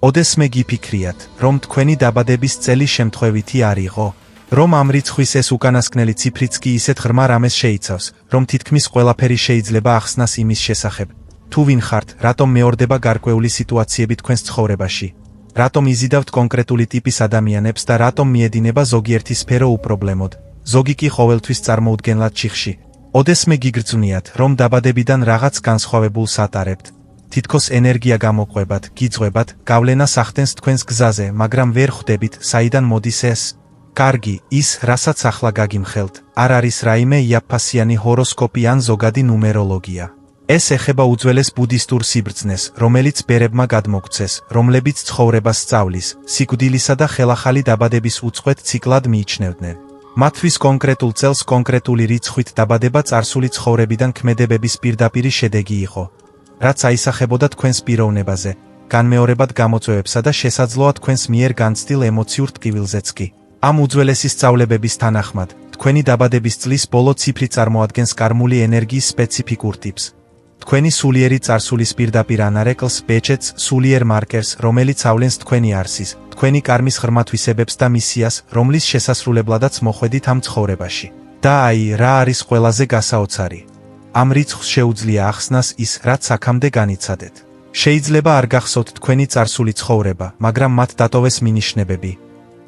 ოდესმე გიფიქრიათ, რომ თქვენი დაბადების წელი შემთხვევითი არ იყო? რომ ამ რიცხვის ეს უკანასკნელი ციფრიც კი ისეთ ღრმა რამეს შეიცავს, რომ თითქმის ყველაფერი შეიძლება ახსნას იმის შესახებ, თუ ვინ ხართ, რატომ მეორდება გარკვეული სიტუაციები თქვენს ცხოვრებაში, რატომ იზიდავთ კონკრეტული ტიპის ადამიანებს და რატომ მიედინება ზოგიერთი სფერო უპრობლემოდ, ზოგი კი ყოველთვის წარმოუდგენლად ჩიხში. ოდესმე გიგრძვნიათ, რომ დაბადებიდან რაღაც განსხვავებულს ატარებთ. თითქოს ენერგია გამოყვებათ, გიძღვებათ, გავლენას ახდენს თქვენს გზაზე, მაგრამ ვერ ხვდებით, საიდან მოდის ეს. კარგი, ის, რასაც ახლა გაგიმხელთ, არ არის რაიმე იაფფასიანი ჰოროსკოპი ან ზოგადი ნუმეროლოგია. ეს ეხება უძველეს ბუდისტურ სიბრძნეს, რომელიც ბერებმა გადმოგვცეს, რომლებიც ცხოვრებას სწავლის, სიკვდილისა და ხელახალი დაბადების უწყვეტ ციკლად მიიჩნევდნენ. მათთვის კონკრეტულ წელს კონკრეტული რიცხვით დაბადება წარსული ცხოვრებიდან ქმედებების პირდაპირი შედეგი იყო, რაც აისახებოდა თქვენს პიროვნებაზე, განმეორებად გამოწვევებსა და შესაძლოა თქვენს მიერ განცდილ ემოციურ ტკივილზეც კი. ამ უძველესი სწავლებების თანახმად, თქვენი დაბადების წლის ბოლო ციფრი წარმოადგენს კარმული ენერგიის სპეციფიკურ ტიპს. თქვენი სულიერი წარსულის პირდაპირ ანარეკლს, ბეჭედს, სულიერ მარკერს, რომელიც ავლენს თქვენი არსის, თქვენი კარმის ღრმათვისებებს და მისიას, რომლის შესასრულებლადაც მოხვედით ამ ცხოვრებაში. და აი, რა არის ყველაზე გასაოცარი? ამ რიცხვს შეუძლია ახსნას ის, რაც აქამდე განიცადეთ. შეიძლება არ გახსოვთ თქვენი წარსული ცხოვრება, მაგრამ მათ დატოვეს მინიშნებები.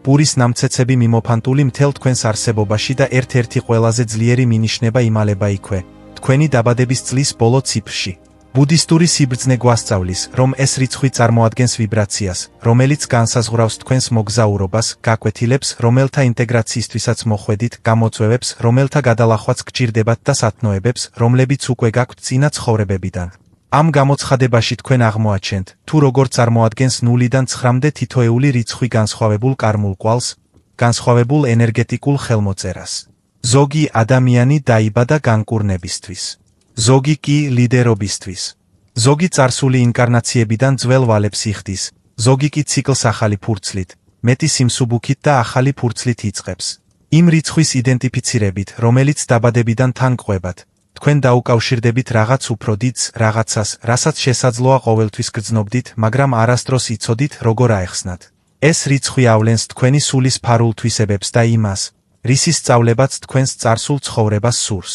პურის ნამცეცები მიმოფანტული მთელ თქვენს არსებობაში და ერთ-ერთი ყველაზე ძლიერი მინიშნება იმალება იქვე, თქვენი დაბადების წლის ბოლო ციფრში. ბუდისტური სიბრძნე გვასწავლის, რომ ეს რიცხვი წარმოადგენს ვიბრაციას, რომელიც განსაზღვრავს თქვენს მოგზაურობას, გაკვეთილებს, რომელთა ინტეგრაციისთვისაც მოხვედით, გამოწვევებს, რომელთა გადალახვაც გჭირდებათ და სათნოებებს, რომლებიც უკვე გაქვთ წინა ცხოვრებებიდან. ამ გამოცხადებაში თქვენ აღმოაჩენთ, თუ როგორ წარმოადგენს 0-დან 9-მდე თითოეული რიცხვი განსხვავებულ კარმულ კვალს, განსხვავებულ ენერგეტიკულ ხელმოწერას. ზოგი ადამიანი დაიბადა განკურნებისთვის. ზოგი კი ლიდერობისთვის. ზოგი წარსული ინკარნაციებიდან ძველ ვალებს იხდის, ზოგი კი ციკლს ახალი ფურცლით, მეტი სიმსუბუქით და ახალი ფურცლით იწყებს. იმ რიცხვის იდენტიფიცირებით, რომელიც დაბადებიდან თან ყვებათ, თქვენ დაუკავშირდებით რაღაც უფრო დიდს, რაღაცას, რასაც შესაძლოა ყოველთვის გრძნობდით, მაგრამ არასდროს იცოდით, როგორ აეხსნათ. ეს რიცხვი ავლენს თქვენი სულის ფარულ თვისებებს და იმას, რისის სწავლებაც თქვენს წარსულ ცხოვრებას სურს.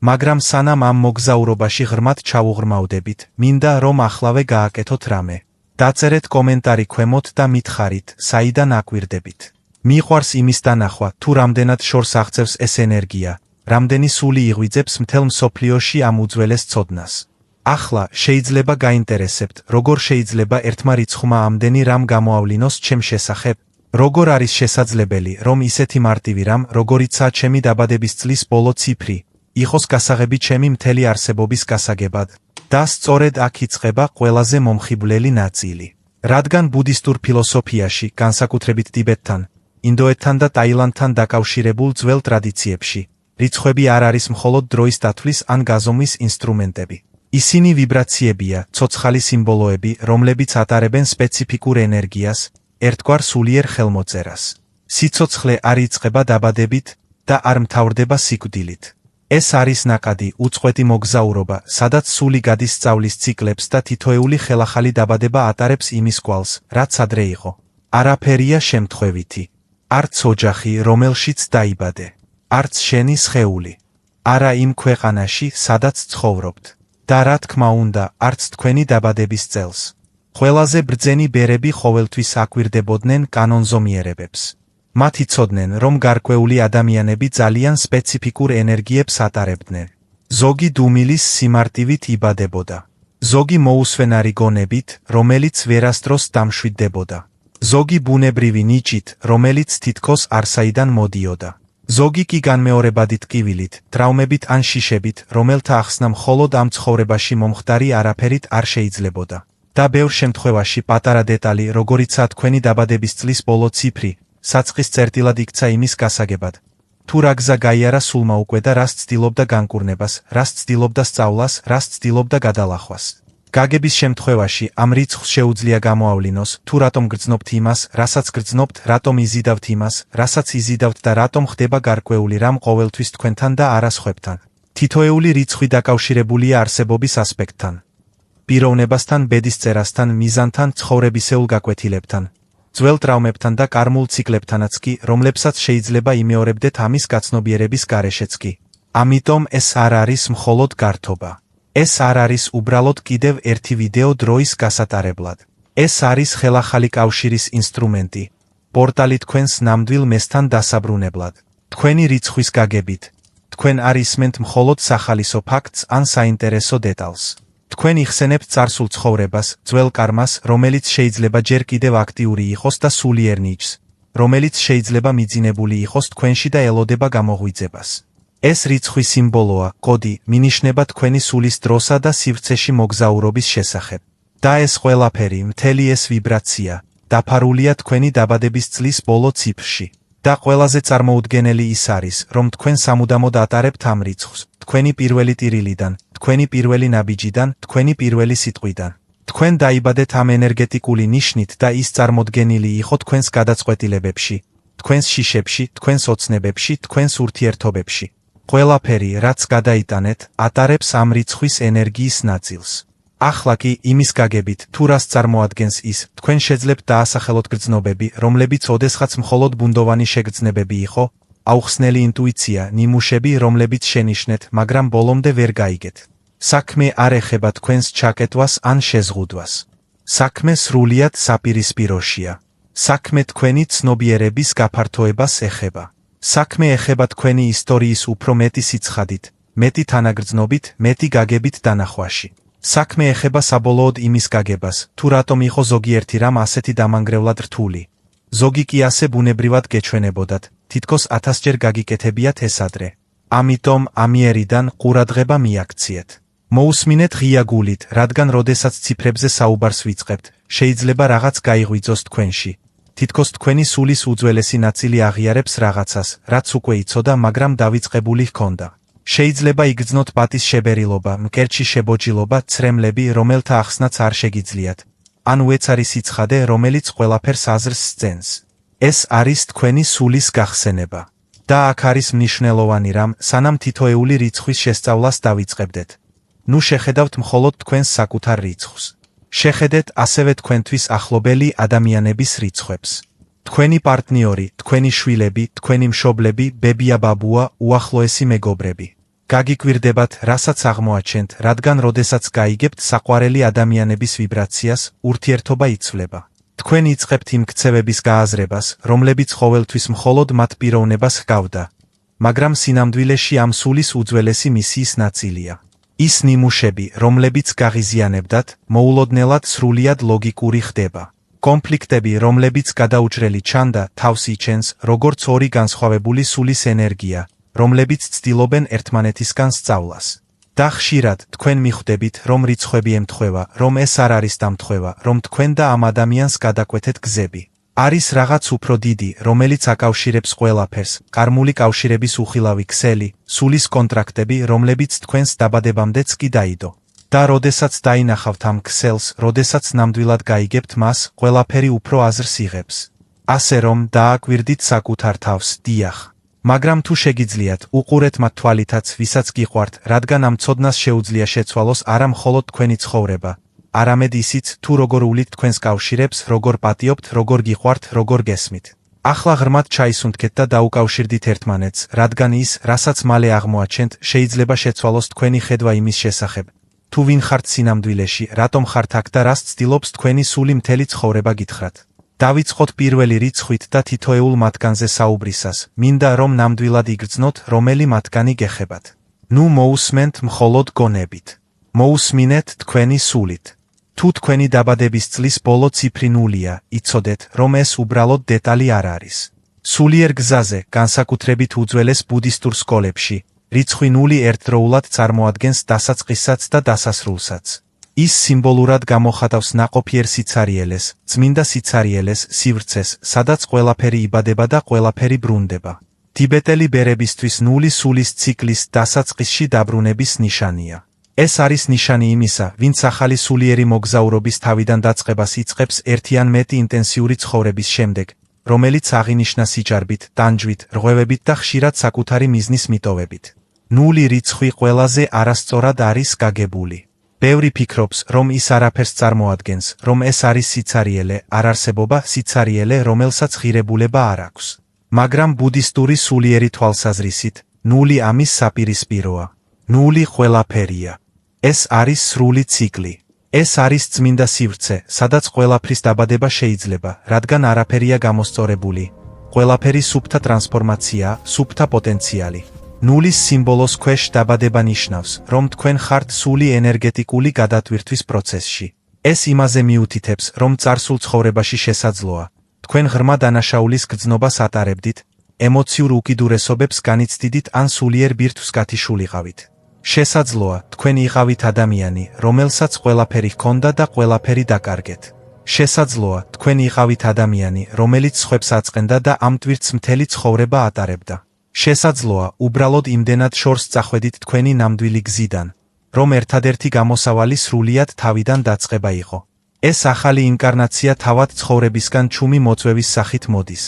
მაგრამ სანამ ამ მოგზაურობაში ღრმად ჩაუღრმავდებით, მინდა რომ ახლავე გააკეთოთ რამე. დაწერეთ კომენტარი ქვემოთ და მითხარით, საიდან აკვირდებით. მიყვარს იმის დანახვა, თუ რამდენად შორს აღწევს ეს ენერგია, რამდენი სული იღვიძებს მთელ მსოფლიოში ამ უძველეს ცოდნას. ახლა შეიძლება გაინტერესებთ, როგორ შეიძლება ერთმა რიცხვმა ამდენი რამ გამოავლინოს ჩემ შესახებ, როგორ არის შესაძლებელი, რომ ისეთი მარტივი რამ, როგორიცაა ჩემი დაბადების წლის ბოლო ციფრი, იყოს გასაღები ჩემი მთელი არსებობის გასაგებად. და სწორედ აქ იწყება ყველაზე მომხიბვლელი ნაწილი. რადგან ბუდისტურ ფილოსოფიაში, განსაკუთრებით ტიბეტთან, ინდოეთთან და ტაილანდთან დაკავშირებულ ძველ ტრადიციებში, რიცხვები არ არის მხოლოდ დროის დათვლის ან გაზომვის ინსტრუმენტები. ისინი ვიბრაციებია, ცოცხალი სიმბოლოები, რომლებიც ატარებენ სპეციფიკურ ენერგიას, ერთგვარ სულიერ ხელმოწერას. სიცოცხლე არ იწყება დაბადებით და არ მთავრდება სიკვდილით. ეს არის ნაკადი, უწყვეტი მოგზაურობა, სადაც სული გადის სწავლის ციკლებს და თითოეული ხელახალი დაბადება ატარებს იმის კვალს, რაც ადრე იყო. არაფერია შემთხვევითი. არც ოჯახი, რომელშიც დაიბადე. არც შენი სხეული. არა იმ ქვეყანაში, სადაც ცხოვრობთ. და რა თქმა უნდა, არც თქვენი დაბადების წელს. ყველაზე ბრძენი ბერები ყოველთვის აკვირდებოდნენ კანონზომიერებებს. მათ იცოდნენ, რომ გარკვეული ადამიანები ძალიან სპეციფიკურ ენერგიებს ატარებდნენ. ზოგი დუმილის სიმარტივით იბადებოდა. ზოგი მოუსვენარი გონებით, რომელიც ვერასდროს დამშვიდდებოდა. ზოგი ბუნებრივი ნიჭით, რომელიც თითქოს არსაიდან მოდიოდა. ზოგი კი განმეორებადი ტკივილით, ტრავმებით ან შიშებით, რომელთა ახსნა მხოლოდ ამ ცხოვრებაში მომხდარი არაფერით არ შეიძლებოდა. და ბევრ შემთხვევაში პატარა დეტალი, როგორიცაა თქვენი დაბადების წლის ბოლო ციფრი, საწყის წერტილად იქცა იმის გასაგებად, თუ რა გზა გაიარა სულმა უკვე და რას ცდილობდა განკურნებას, რას ცდილობდა სწავლას, რას ცდილობდა გადალახვას. გაგების შემთხვევაში ამ რიცხვს შეუძლია გამოავლინოს, თუ რატომ გრძნობთ იმას, რასაც გრძნობთ, რატომ იზიდავთ იმას, რასაც იზიდავთ და რატომ ხდება გარკვეული რამ ყოველთვის თქვენთან და არა სხვებთან. თითოეული რიცხვი დაკავშირებულია არსებობის ასპექტთან. პიროვნებასთან, ბედისწერასთან, მიზანთან, ცხოვრებისეულ გაკვეთილებთან, ძველ ტრავმებთან და კარმულ ციკლებთანაც კი, რომლებსაც შეიძლება იმეორებდეთ ამის გაცნობიერების გარეშეც კი. ამიტომ ეს არ არის მხოლოდ გართობა. ეს არ არის უბრალოდ კიდევ ერთი ვიდეო დროის გასატარებლად. ეს არის ხელახალი კავშირის ინსტრუმენტი. პორტალი თქვენს ნამდვილ მესთან დასაბრუნებლად. თქვენი რიცხვის გაგებით. თქვენ არ ისმენთ მხოლოდ სახალისო ფაქტს ან საინტერესო დეტალს. თქვენ იხსენებთ წარსულ ცხოვრებას, ძველ კარმას, რომელიც შეიძლება ჯერ კიდევ აქტიური იყოს და სულიერ ნიჭს, რომელიც შეიძლება მიძინებული იყოს თქვენში და ელოდება გამოღვიძებას. ეს რიცხვი სიმბოლოა, კოდი, მინიშნება თქვენი სულის დროსა და სივრცეში მოგზაურობის შესახებ. და ეს ყველაფერი, მთელი ეს ვიბრაცია, დაფარულია თქვენი დაბადების წლის ბოლო ციფრში. და ყველაზე წარმოუდგენელი ის არის, რომ თქვენ სამუდამოდ ატარებთ ამ რიცხვს, თქვენი პირველი ტირილიდან, თქვენი პირველი ნაბიჯიდან, თქვენი პირველი სიტყვიდან. თქვენ დაიბადეთ ამ ენერგეტიკული ნიშნით და ის წარმოდგენილი იყო თქვენს გადაწყვეტილებებში, თქვენს შიშებში, თქვენს ოცნებებში, თქვენს ურთიერთობებში. ყველაფერი, რაც გადაიტანეთ, ატარებს ამ რიცხვის ენერგიის ნაწილს. ახლა კი იმის გაგებით, თუ რას წარმოადგენს ის, თქვენ შეძლებთ დაასახელოთ გრძნობები, რომლებიც ოდესღაც მხოლოდ ბუნდოვანი შეგრძნებები იყო, აუხსნელი ინტუიცია, ნიმუშები, რომლებიც შენიშნეთ, მაგრამ ბოლომდე ვერ გაიგეთ. საქმე არ ეხება თქვენს ჩაკეტვას ან შეზღუდვას. საქმე სრულიად საპირისპიროშია. საქმე თქვენი ცნობიერების გაფართოებას ეხება. საქმე ეხება თქვენი ისტორიის უფრო მეტი სიცხადით, მეტი თანაგრძნობით, მეტი გაგებით დანახვაში. საქმე ეხება საბოლოოდ იმის გაგებას, თუ რატომ იყო ზოგიერთი რამ ასეთი დამანგრევლად რთული. ზოგი კი ასე ბუნებრივად გეჩვენებოდათ, თითქოს 1000-ჯერ გაგიკეთებიათ ეს ადრე. ამიტომ ამიერიდან ყურადღება მიაქციეთ. მოусმინეთ ღია გულით, რადგან როდესაც ციფრებზე საუბარს ვიწყებთ, შეიძლება რაღაც გაიღვიძოს თქვენში. თითქოს თქვენი სულის უძველესი ნაწილი აღიარებს რაღაცას, რაც უკვე იცოდა, მაგრამ დავიწყებული ჰქონდა. შეიძლება იგრძნოთ პატის შებერილობა, მკერდში შებოჯილობა, ცრემლები, რომელთა ახსნაც არ შეგიძლიათ. ან უეცარი სიცხადე, რომელიც ყველაფერს აზრს სცემს. ეს არის თქვენი სულის გახსენება. და აქ არის მნიშვნელოვანი რამ, სანამ თითოეული რიცხვის შესწავლას დავიწყებდეთ. ნუ შეხედავთ მხოლოდ თქვენს საკუთარ რიცხვს. შეხედეთ ასევე თქვენთვის ახლობელი ადამიანების რიცხვებს. თქვენი პარტნიორი, თქვენი შვილები, თქვენი მშობლები, ბებია-ბაბუა, უახლოესი მეგობრები. გაგიკვირდებათ, რასაც აღმოაჩენთ, რადგან როდესაც გაიგებთ საყვარელი ადამიანების ვიბრაციას, ურთიერთობა იცვლება. თქვენ იწყებთ იმ ქცევების გააზრებას, რომლებიც ყოველთვის მხოლოდ მათ პიროვნებას ჰგავდა. მაგრამ სინამდვილეში ამ სულის უძველესი მისიის ნაწილია. ის ნიმუშები, რომლებიც გაღიზიანებდათ, მოულოდნელად სრულიად ლოგიკური ხდება. კონფლიქტები, რომლებიც გადაუჭრელი ჩანდა, თავს იჩენს, როგორც ორი განსხვავებული სულის ენერგია, რომლებიც ცდილობენ ერთმანეთისგან სწავლას. და ხშირად თქვენ მიხვდებით, რომ რიცხვები ემთხვევა, რომ ეს არ არის დამთხვევა, რომ თქვენ და ამ ადამიანს გადაკვეთეთ გზები. არის რაღაც უფრო დიდი, რომელიც აკავშირებს ყველაფერს, კარმული კავშირების უხილავი ქსელი, სულის კონტრაქტები, რომლებიც თქვენს დაბადებამდეც კი დაიდო. და როდესაც დაინახავთ ამ ქსელს, როდესაც ნამდვილად გაიგებთ მას, ყველაფერი უფრო აზრს იღებს. ასე რომ, დააკვირდით საკუთარ თავს, დიახ. მაგრამ თუ შეგიძლიათ, უყურეთ მათ თვალითაც, ვისაც გიყვართ, რადგან ამ ცოდნას შეუძლია შეცვალოს არა მხოლოდ თქვენი ცხოვრება, არამედ ისიც, თუ როგორ უვლით თქვენს კავშირებს, როგორ პატიობთ, როგორ გიყვართ, როგორ გესმით. ახლა ღრმად ჩაისუნთქეთ და დაუკავშირდით ერთმანეთს, რადგან ის, რასაც მალე აღმოაჩენთ, შეიძლება შეცვალოს თქვენი ხედვა იმის შესახებ. თუ ვინ ხართ სინამდვილეში, რატომ ხართ აქ და რას ცდილობს თქვენი სული მთელი ცხოვრება გითხრათ. დავიწყოთ პირველი რიცხვით და თითოეულ მათგანზე საუბრისას, მინდა რომ ნამდვილად იგრძნოთ, რომელი მათგანი გეხებათ. ნუ მოусმენთ მხოლოდ გონებით. მოусმინეთ თქვენი სულით. თუ თქვენი დაბადების წლის ბოლო ციფრი ნულია, იცოდეთ, რომ ეს უბრალოდ დეტალი არ არის. სულიერ გზაზე, განსაკუთრებით უძველეს ბუდისტურ სკოლებში, რიცხვი ნული ერთდროულად წარმოადგენს დასაწყისსაც და დასასრულსაც. ის სიმბოლურად გამოხატავს ნაყოფიერ სიცარიელეს, წმინდა სიცარიელეს, სივრცეს, სადაც ყველაფერი იბადება და ყველაფერი ბრუნდება. ტიბეტელი ბერებისთვის ნული სულის ციკლის დასაწყისში დაბრუნების ნიშანია. ეს არის ნიშანი იმისა, ვინც ახალი სულიერი მოგზაურობის თავიდან დაწყებას იწყებს ერთი ან მეტი ინტენსიური ცხოვრების შემდეგ, რომელიც აღინიშნა სიჯარბით, ტანჯვით, რღვევებით და ხშირად საკუთარი მიზნის მიტოვებით. ნული რიცხვი ყველაზე არასწორად არის გაგებული. ბევრი ფიქრობს, რომ ის არაფერს წარმოადგენს, რომ ეს არის სიცარიელე, არარსებობა, სიცარიელე, რომელსაც ღირებულება არ აქვს. მაგრამ ბუდისტური სულიერი თვალსაზრისით, ნული ამის საპირისპიროა. ნული ყველაფერია. ეს არის სრული ციკლი. ეს არის წმინდა სივრცე, სადაც ყველაფრის დაბადება შეიძლება, რადგან არაფერია გამოსწორებული. ყველაფერი სუფთა ტრანსფორმაცია, სუფთა პოტენციალი. ნულის სიმბოლოს ქვეშ დაბადება ნიშნავს, რომ თქვენ ხართ სული ენერგეტიკული გადატვირთვის პროცესში. ეს იმაზე მიუთითებს, რომ წარსულ ცხოვრებაში შესაძლოა. თქვენ ღრმა დანაშაულის გრძნობას ატარებდით, ემოციურ უკიდურესობებს განიცდიდით ან სულიერ ბირთვს გათიშულიყავით. შესაძლოა, თქვენ იყავით ადამიანი, რომელსაც ყველაფერი ჰქონდა და ყველაფერი დაკარგეთ. შესაძლოა, თქვენ იყავით ადამიანი, რომელიც სხვებს აწყენდა და ამ ტვირთს მთელი ცხოვრება ატარებდა. შესაძლოა, უბრალოდ იმდენად შორს წახვედით თქვენი ნამდვილი გზიდან, რომ ერთადერთი გამოსავალი სრულიად თავიდან დაწყება იყო. ეს ახალი ინკარნაცია თავად ცხოვრებისგან ჩუმი მოწვევის სახით მოდის.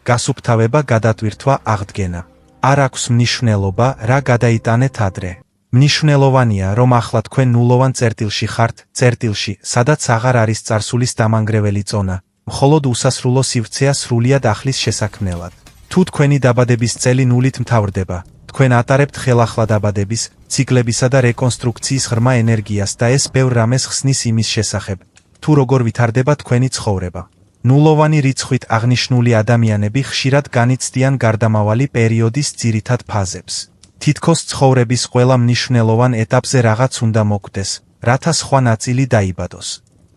გასუფთავება, გადატვირთვა, აღდგენა. არ აქვს მნიშვნელობა, რა გადაიტანეთ ადრე. მნიშვნელოვანია, რომ ახლა თქვენ ნულოვან წერტილში ხართ, წერტილში, სადაც აღარ არის წარსულის დამანგრეველი წონა, მხოლოდ უსასრულო სივრცეა სრულიად ახლის შესაქმნელად. თუ თქვენი დაბადების წელი ნულით მთავრდება, თქვენ ატარებთ ხელახლა დაბადების, ციკლებისა და რეკონსტრუქციის ღრმა ენერგიას და ეს ბევრ რამეს ხსნის იმის შესახებ, თუ როგორ ვითარდება თქვენი ცხოვრება. ნულოვანი რიცხვით აღნიშნული ადამიანები ხშირად განიცდიან გარდამავალი პერიოდის ძირითად ფაზებს. თითქოს ცხოვრების ყველა მნიშვნელოვან ეტაპზე რაღაც უნდა მოკვდეს, რათა სხვა ნაწილი დაიბადოს.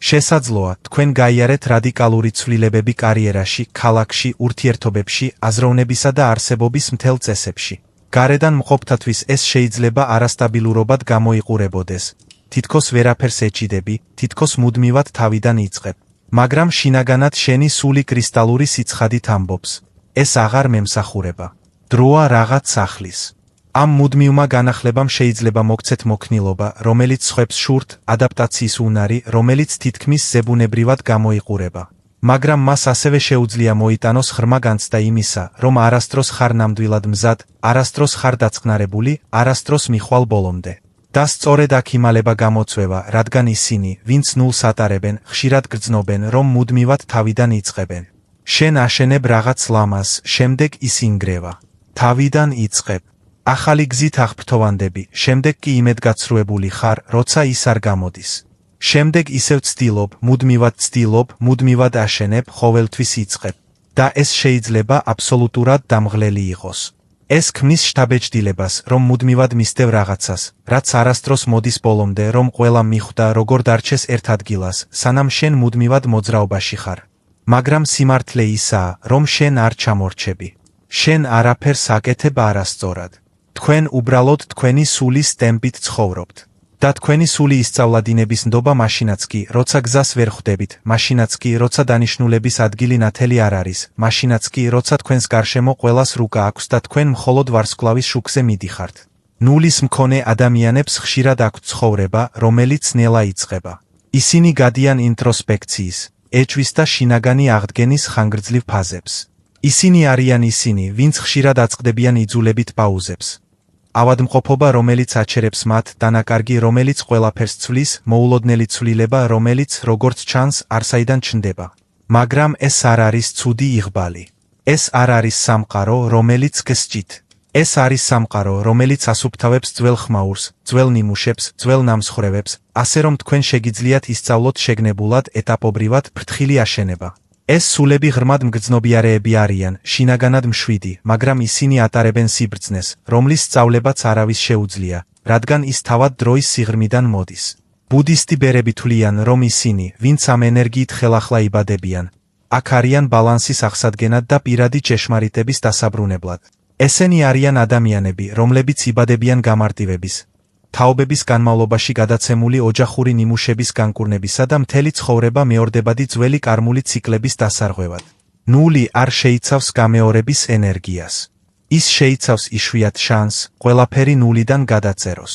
შესაძლოა, თქვენ გაიარეთ რადიკალური ცვლილებები კარიერაში, ქალაქში, ურთიერთობებში, აზროვნებისა და არსებობის მთელ წესებში. გარედან მყოფთათვის ეს შეიძლება არასტაბილურობად გამოიყურებოდეს. თითქოს ვერაფერს ეჭიდები, თითქოს მუდმივად თავიდან იწყებ. მაგრამ შინაგანად შენი სული კრისტალური სიცხადით ამბობს. ეს აღარ მემსახურება. დროა რაღაც ახლის. ამ მუდმივმა განახლებამ შეიძლება მოგცეთ მოქნილობა, რომელიც სხვებს შურთ, ადაპტაციის უნარი, რომელიც თითქმის ზებუნებრივად გამოიყურება. მაგრამ მას ასევე შეუძლია მოიტანოს ღრმა განცდა იმისა, რომ არასდროს ხარ ნამდვილად მზად, არასდროს ხარ დაწყნარებული, არასდროს მიხვალ ბოლომდე. და სწორედ აქ იმალება გამოწვევა, რადგან ისინი, ვინც ნულს ატარებენ, ხშირად გრძნობენ, რომ მუდმივად თავიდან იწყებენ. შენ აშენებ რაღაც ლამას, შემდეგ ის ინგრევა. თავიდან იწყებ. ახალი გზით აღფრთოვანდები, შემდეგ კი იმედგაცრუებული ხარ, როცა ის არ გამოდის. შემდეგ ისევ ცდილობ, მუდმივად აშენებ, ყოველთვის იწყებ. და ეს შეიძლება აბსოლუტურად დამღლელი იყოს. ეს ქმნის შთაბეჭდილებას, რომ მუდმივად მისდევ რაღაცას, რაც არასდროს მოდის ბოლომდე, რომ ყველამ მიხვდა, როგორ დარჩეს ერთ ადგილას, სანამ შენ მუდმივად მოძრაობაში ხარ. მაგრამ სიმართლე ისაა, რომ შენ არ ჩამორჩები. შენ არაფერს აკეთებ არასწორად. თქვენ უბრალოდ თქვენი სულის ტემპით ცხოვრობთ. და თქვენი სული ისწავლა დინების ნდობა მაშინაც კი, როცა გზას ვერ ხვდებით, მაშინაც კი, როცა დანიშნულების ადგილი ნათელი არ არის, მაშინაც კი, როცა თქვენს გარშემო ყველას რუკა აქვს და თქვენ მხოლოდ ვარსკვლავის შუქზე მიდიხართ. ნულის მქონე ადამიანებს ხშირად აქვთ ცხოვრება, რომელიც ნელა იწყება. ისინი გადიან ინტროსპექციის, ეჭვის და შინაგანი აღდგენის ხანგრძლივ ფაზებს. ისინი არიან ისინი, ვინც ხშირად აწყდებიან იძულებით პაუზებს. ავადმყოფობა, რომელიც აჩერებს მათ, დანაკარგი, რომელიც ყველაფერს ცვლის, მოულოდნელი ცვლილება, რომელიც, როგორც ჩანს, არსაიდან ჩნდება. მაგრამ ეს არ არის ცუდი იღბალი. ეს არ არის სამყარო, რომელიც გსჭით. ეს არის სამყარო, რომელიც ასუფთავებს ძველ ხმაურს, ძველ ნიმუშებს, ძველ ნამსხვრევებს, ასე რომ თქვენ შეგიძლიათ ისწავლოთ შეგნებულად, ეტაპობრივად ფრთხილი აშენება. ეს სულები ღრმად მგრძნობიარეები არიან, შინაგანად მშვიდი, მაგრამ ისინი ატარებენ სიბრძნეს, რომლის სწავლებაც არავის შეუძლია, რადგან ის თავად დროის სიღრმიდან მოდის. ბუდისტი ბერები თვლიან, რომ ისინი, ვინც ამ ენერგიით ხელახლა იბადებიან, აქ არიან ბალანსის აღსადგენად და პირადი ჭეშმარიტების დასაბრუნებლად. ესენი არიან ადამიანები, რომლებიც იბადებიან გამარტივების, თაობების განმავლობაში გადაცემული ოჯახური ნიმუშების განკურნებისა და მთელი ცხოვრება მეორდებადი ძველი კარმული ციკლების დასარღვევად. ნული არ შეიცავს გამეორების ენერგიას. ის შეიცავს იშვიათ შანსს, ყველაფერი ნულიდან გადაწეროს.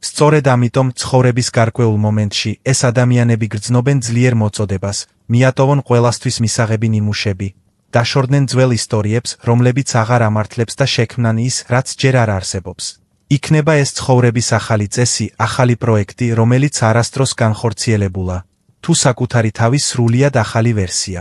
სწორედ ამიტომ ცხოვრების გარკვეულ მომენტში ეს ადამიანები გრძნობენ ძლიერ მოწოდებას, მიატოვონ ყველასთვის მისაღები ნიმუშები, დაშორდნენ ძველ ისტორიებს, რომლებიც აღარ ამართლებს და შექმნან ის, რაც ჯერ არ არსებობს. იქნება ეს ცხოვრების ახალი წესი, ახალი პროექტი, რომელიც არასდროს განხორციელებულა, თუ საკუთარი თავის სრულიად ახალი ვერსია.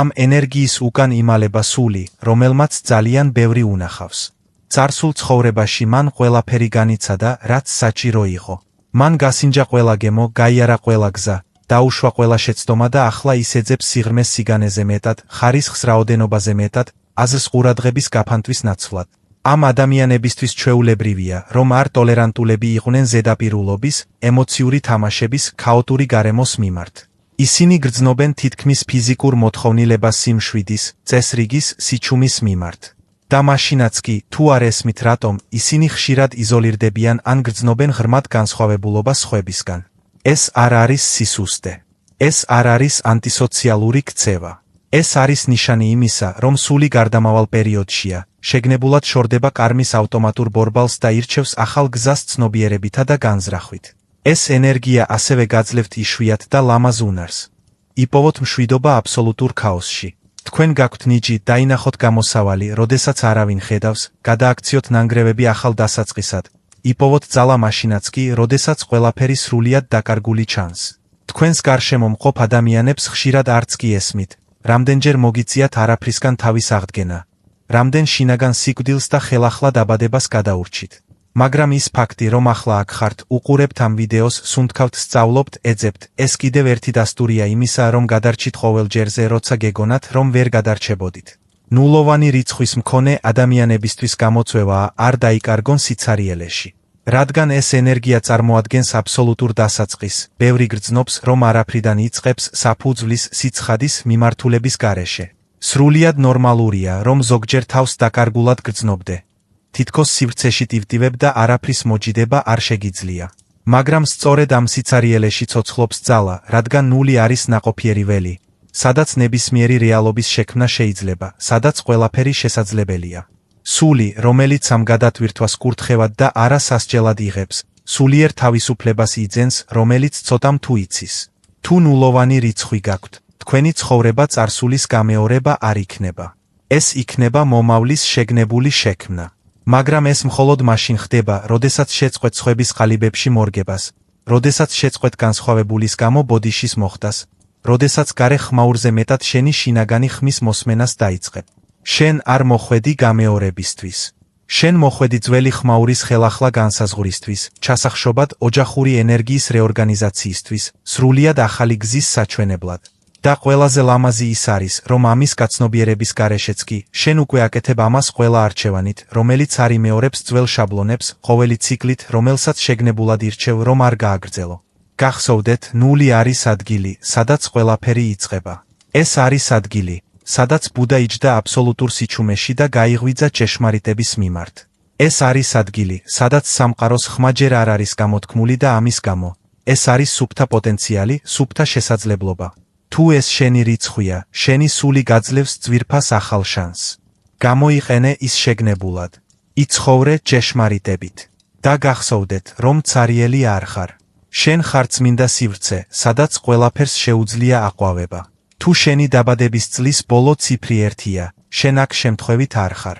ამ ენერგიის უკან იმალება სული, რომელმაც ძალიან ბევრი უნახავს. წარსულ ცხოვრებაში მან ყველაფერი განიცადა, რაც საჭირო იყო. მან გასინჯა ყველა გემო, გაიარა ყველა გზა, დაუშვა ყველა შეცდომა და ახლა ის ეძებს სიღრმეს სიგანეზე მეტად, ხარისხს რაოდენობაზე მეტად, აზრს ყურადღების გაფანტვის ნაცვლად. ამ ადამიანებისთვის ჩვეულებრივია, რომ არ ტოლერანტულები იყვნენ ზედაპირულობის, ემოციური თამაშების, ქაოტური გარემოს მიმართ. ისინი გრძნობენ თითქმის ფიზიკურ მოთხოვნილებას სიმშვიდის, წესრიგის, სიჩუმის მიმართ. და მაშინაც კი, თუ არ ესმით რატომ, ისინი ხშირად იზოლირდებიან ან გრძნობენ ღრმად განსხვავებულობას სხვებისგან. ეს არ არის სისუსტე. ეს არ არის ანტისოციალური ქცევა. ეს არის ნიშანი იმისა, რომ სული გარდამავალ პერიოდშია, შეგნებულად შორდება კარმის ავტომატურ ბორბალს და ირჩევს ახალ გზას ცნობიერებითა და განზრახვით. ეს ენერგია ასევე გაძლევთ იშვიათ და ლამაზ უნარს. იპოვოთ მშვიდობა აბსოლუტურ ქაოსში. თქვენ გაქვთ ნიჭი, დაინახოთ გამოსავალი, როდესაც არავინ ხედავს, გადააქციოთ ნანგრევები ახალ დასაწყისად. იპოვოთ ძალა მაშინაც კი, როდესაც ყველაფერი სრულიად დაკარგული ჩანს. თქვენს გარშემო მყოფ ადამიანებს ხშირად არც კი ესმით, რამდენჯერ მოგიწიათ არაფრისგან თავის აღდგენა. რამდენ შინაგან სიკვდილს და ხელახლა დაბადებას გადაურჩით. მაგრამ ის ფაქტი, რომ ახლა აქ ხართ, უყურებთ ამ ვიდეოს, სუნთქავთ, სწავლობთ, ეძებთ, ეს კიდევ ერთი დასტურია იმისა, რომ გადარჩით ყოველ ჯერზე, როცა გეგონათ, რომ ვერ გადარჩებოდით. ნულოვანი რიცხვის მქონე ადამიანებისთვის გამოწვევაა არ დაიკარგონ სიცარიელეში. რადგან ეს ენერგია წარმოადგენს აბსოლუტურ დასაწყისს, ბევრი გრძნობს, რომ არაფრიდან იწყებს საფუძვლის, სიცხადის, მიმართულების გარეშე. სრულიად ნორმალურია, რომ ზოგჯერ თავს დაკარგულად გრძნობდე. თითქოს სივრცეში ტივტივებ და არაფრის მოჯიდება არ შეგიძლია. მაგრამ სწორედ ამ სიცარიელეში ცოცხლობს ძალა, რადგან ნული არის ნაყოფიერი ველი, სადაც ნებისმიერი რეალობის შექმნა შეიძლება, სადაც ყველაფერი შესაძლებელია. სული, რომელიც ამ გადატვირთვას კურთხევად და არასასჯელად იღებს, სულიერ თავისუფლებას იძენს, რომელიც ცოტამ თუ იცის. თუ ნულოვანი რიცხვი გაქვთ, თქვენი ცხოვრება წარსულის გამეორება არ იქნება. ეს იქნება მომავლის შეგნებული შექმნა. მაგრამ ეს მხოლოდ მაშინ ხდება, როდესაც შეწყვეტ სხვების ყალიბებში მორგებას, როდესაც შეწყვეტ განსხვავებულის გამო ბოდიშის მოხდას, როდესაც გარე ხმაურზე მეტად შენი შინაგანი ხმის მოსმენას დაიწყებ. შენ არ მოხვედი გამეორებისთვის. შენ მოხვედი ძველი ხმაურის ხელახლა განსაზღვრისთვის, ჩასახშობად ოჯახური ენერგიის რეორგანიზაციისთვის, სრულიად ახალი გზის საჩვენებლად. და ყველაზე ლამაზი ის არის, რომ ამის გაცნობიერების გარეშეც კი, შენ უკვე აკეთებ ამას ყველა არჩევანით, რომელიც არ იმეორებს ძველ შაბლონებს, ყოველი ციკლით, რომელსაც შეგნებულად ირჩევ, რომ არ გააგრძელო. გახსოვდეთ, ნული არის ადგილი, სადაც ყველაფერი იწყება. ეს არის ადგილი, სადაც ბუდა იჯდა აბსოლუტურ სიჩუმეში და გაიღვიძა ჭეშმარიტების მიმართ. ეს არის ადგილი, სადაც სამყაროს ხმა ჯერ არ არის გამოთქმული და ამის გამო. ეს არის სუფთა პოტენციალი, სუფთა შესაძლებლობა. თუ ეს შენი რიცხვია, შენი სული გაძლევს ძვირფას ახალ შანსს. გამოიყენე ის შეგნებულად. იცხოვრე ჭეშმარიტებით. და გახსოვდეთ, რომ ცარიელი არ ხარ. შენ ხარ წმინდა სივრცე, სადაც ყველაფერს შეუძლია აყვავება. თუ შენი დაბადების წლის ბოლო ციფრი 1-ია, შენ აქ შემთხვევით არ ხარ.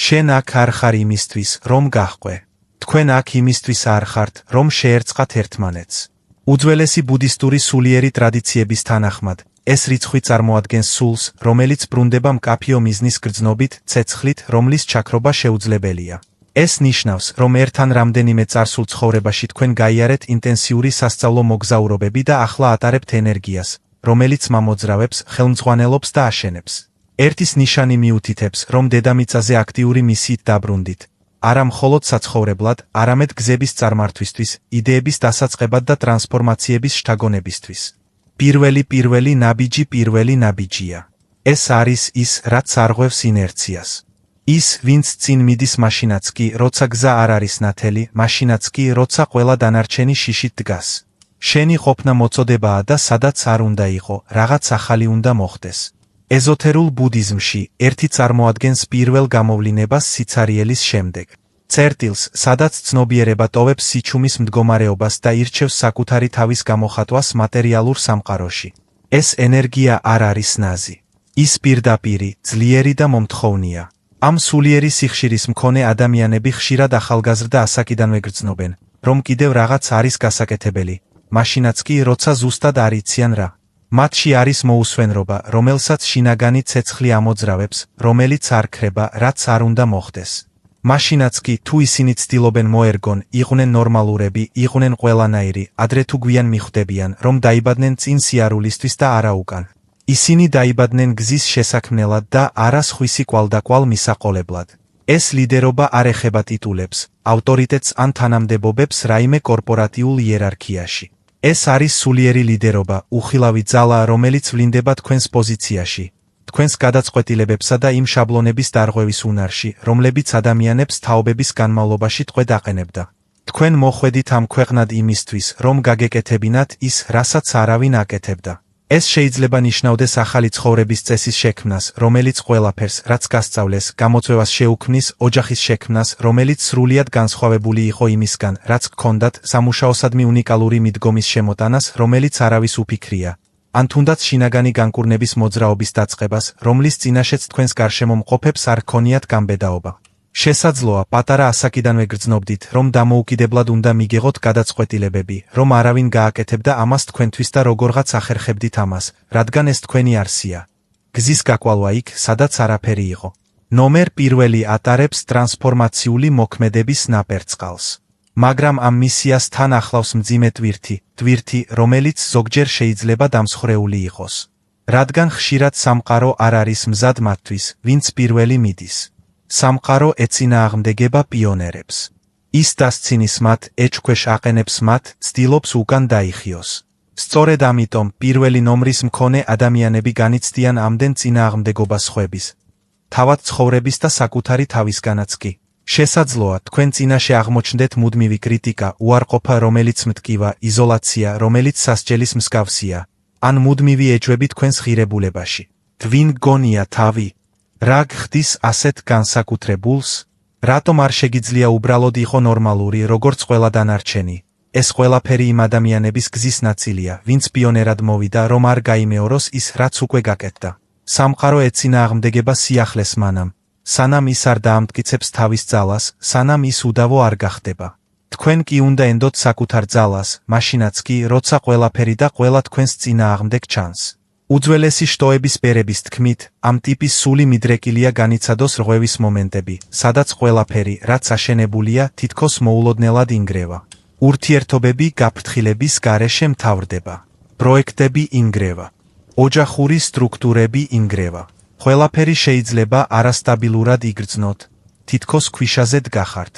შენ აქ არ ხარ იმისთვის, რომ გაჰყვე. თქვენ აქ იმისთვის არ ხართ, რომ შეერწყათ ერთმანეთს. უძველესი ბუდისტური სულიერი ტრადიციების თანახმად, ეს რიცხვი წარმოადგენს სულს, რომელიც ბრუნდება მკაფიო მიზნის გრძნობით, ცეცხლით, რომლის ჩაქრობა შეუძლებელია. ეს ნიშნავს, რომ ერთთან რამდენიმე წარსულ ცხოვრებაში თქვენ გაიარეთ ინტენსიური სასწავლო მოგზაურობები და ახლა ატარებთ ენერგიას, რომელიც მამოძრავებს, ხელმძღვანელობს და აშენებს. ერთის ნიშანი მიუთითებს, რომ დედამიწაზე აქტიური მისიით დაბრუნდით. არა მხოლოდ საცხოვრებლად, არამედ გზების წარმართვისთვის, იდეების დასაწყებად და ტრანსფორმაციების შთაგონებისთვის. პირველი ნაბიჯია. ეს არის ის, რაც არღვევს ინერციას. ის, ვინც წინ მიდის მაშინაც კი, როცა გზა არ არის ნათელი, მაშინაც კი, როცა ყველა დანარჩენი შიშით დგას. შენი ყოფნა მოწოდებაა და სადაც არ უნდა იყო, რაღაც ახალი უნდა მოხდეს. ეზოთერულ ბუდიზმში ერთი წარმოადგენს პირველ გამოვლინებას სიცარიელის შემდეგ. წერტილს, სადაც ცნობიერება ტოვებს სიჩუმის მდგომარეობას და ირჩევს საკუთარი თავის გამოხატვას მატერიალურ სამყაროში. ეს ენერგია არ არის ნაზი. ის პირდაპირი, ძლიერი და მომთხოვნია. ამ სულიერი სიხშირის მქონე ადამიანები ხშირად ახალგაზრდა ასაკიდანვე გრძნობენ, რომ კიდევ რაღაც არის გასაკეთებელი, მაშინაც კი როცა ზუსტად არ იციან რა. მათში არის მოუსვენრობა, რომელსაც შინაგანი ცეცხლი ამოძრავებს, რომელიც არ ქრება, რაც არ უნდა მოხდეს. მაშინაც კი თუ ისინი ცდილობენ მოერგონ, იყვნენ ნორმალურები, იყვნენ ყველანაირი, ადრე თუ გვიან მიხვდებიან, რომ დაიბადნენ წინ სიარულისთვის და არა უკან. ისინი დაიბადნენ გზის შესაქმნელად და არა სხვისი კვალდაკვალ მისაყოლებლად. ეს ლიდერობა არ ეხება ტიტულებს, ავტორიტეტს ან თანამდებობებს რაიმე კორპორატიულ იერარქიაში. ეს არის სულიერი ლიდერობა, უხილავი ძალა, რომელიც ვლინდება თქვენს პოზიციაში, თქვენს გადაწყვეტილებებსა და იმ შაბლონების დარღვევის უნარში, რომლებიც ადამიანებს თაობების განმავლობაში ტყვედ აყენებდა. თქვენ მოხვედით ამ ქვეყნად იმისთვის, რომ გაგეკეთებინათ ის, რასაც არავინ აკეთებდა. ეს შეიძლება ნიშნავდეს ახალი ცხოვრების წესის შექმნას, რომელიც ყველაფერს, რაც გასწავლეს, გამოწვევას შეუქმნის, ოჯახის შექმნას, რომელიც სრულიად განსხვავებული იყო იმისგან, რაც გქონდათ, სამუშაოსადმი უნიკალური მიდგომის შემოტანას, რომელიც არავის უფიქრია, ან თუნდაც შინაგანი განკურნების მოძრაობის დაწყებას, რომლის წინაშეც თქვენს გარშემო მყოფებს არ ჰქონიათ გამბედაობა. შესაძლოა, პატარა ასაკიდანვე გრძნობდით, რომ დამოუკიდებლად უნდა მიგეღოთ გადაწყვეტილებები, რომ არავინ გააკეთებდა ამას თქვენთვის და როგორღაც ახერხებდით ამას, რადგან ეს თქვენი არსია. გზის გაკვალვა იქ, სადაც არაფერი იყო. ნომერ პირველი ატარებს ტრანსფორმაციული მოქმედების ნაპერწყალს. მაგრამ ამ მისიას თან ახლავს მძიმე ტვირთი, რომელიც ზოგჯერ შეიძლება დამსხრეული იყოს. რადგან ხშირად სამყარო არ არის მზად მათთვის, ვინც პირველი მიდის. სამყარო ეწინააღმდეგება პიონერებს. ის დასცინის მათ, ეჭქვეშ აყენებს მათ, ცდილობს უკან დაიხიოს. სწორედ ამიტომ პირველი ნომრის მქონე ადამიანები განიცდიან ამდენ წინააღმდეგობას სხვების, თავად ცხოვრების და საკუთარი თავისგანაც კი. შესაძლოა, თქვენ წინაშე აღმოჩნდეთ მუდმივი კრიტიკა, უარყოფა, რომელიც მტკივა, იზოლაცია, რომელიც სასჯელის მსგავსია, ან მუდმივი ეჭვები თქვენს ღირებულებაში. ვინ გონია თავი? რა გხდის ასეთ განსაკუთრებულს? რატომ არ შეგიძლია უბრალოდ იყო ნორმალური, როგორც ყველა დანარჩენი? ეს ყველაფერი იმ ადამიანების გზის ნაწილია, ვინც პიონერად მოვიდა, რომ არ გაიმეოროს ის, რაც უკვე გაკეთდა. სამყარო ეწინააღმდეგება სიახლეს მანამ, სანამ ის არ დაამტკიცებს თავის ძალას, სანამ ის უდავო არ გახდება. თქვენ კი უნდა ენდოთ საკუთარ ძალას, მაშინაც კი, როცა ყველაფერი და ყველა თქვენს წინააღმდეგ ჩანს. უძველესი შტოების ბერების თქმით, ამ ტიპის სული მიდრეკილია განიცადოს რღვევის მომენტები, სადაც ყველაფერი, რაც აშენებულია, თითქოს მოულოდნელად ინგრევა. ურთიერთობები გაფრთხილების გარეშე მთავრდება. პროექტები ინგრევა. ოჯახური სტრუქტურები ინგრევა. ყველაფერი შეიძლება არასტაბილურად იგრძნოთ, თითქოს ქვიშაზე დგახართ.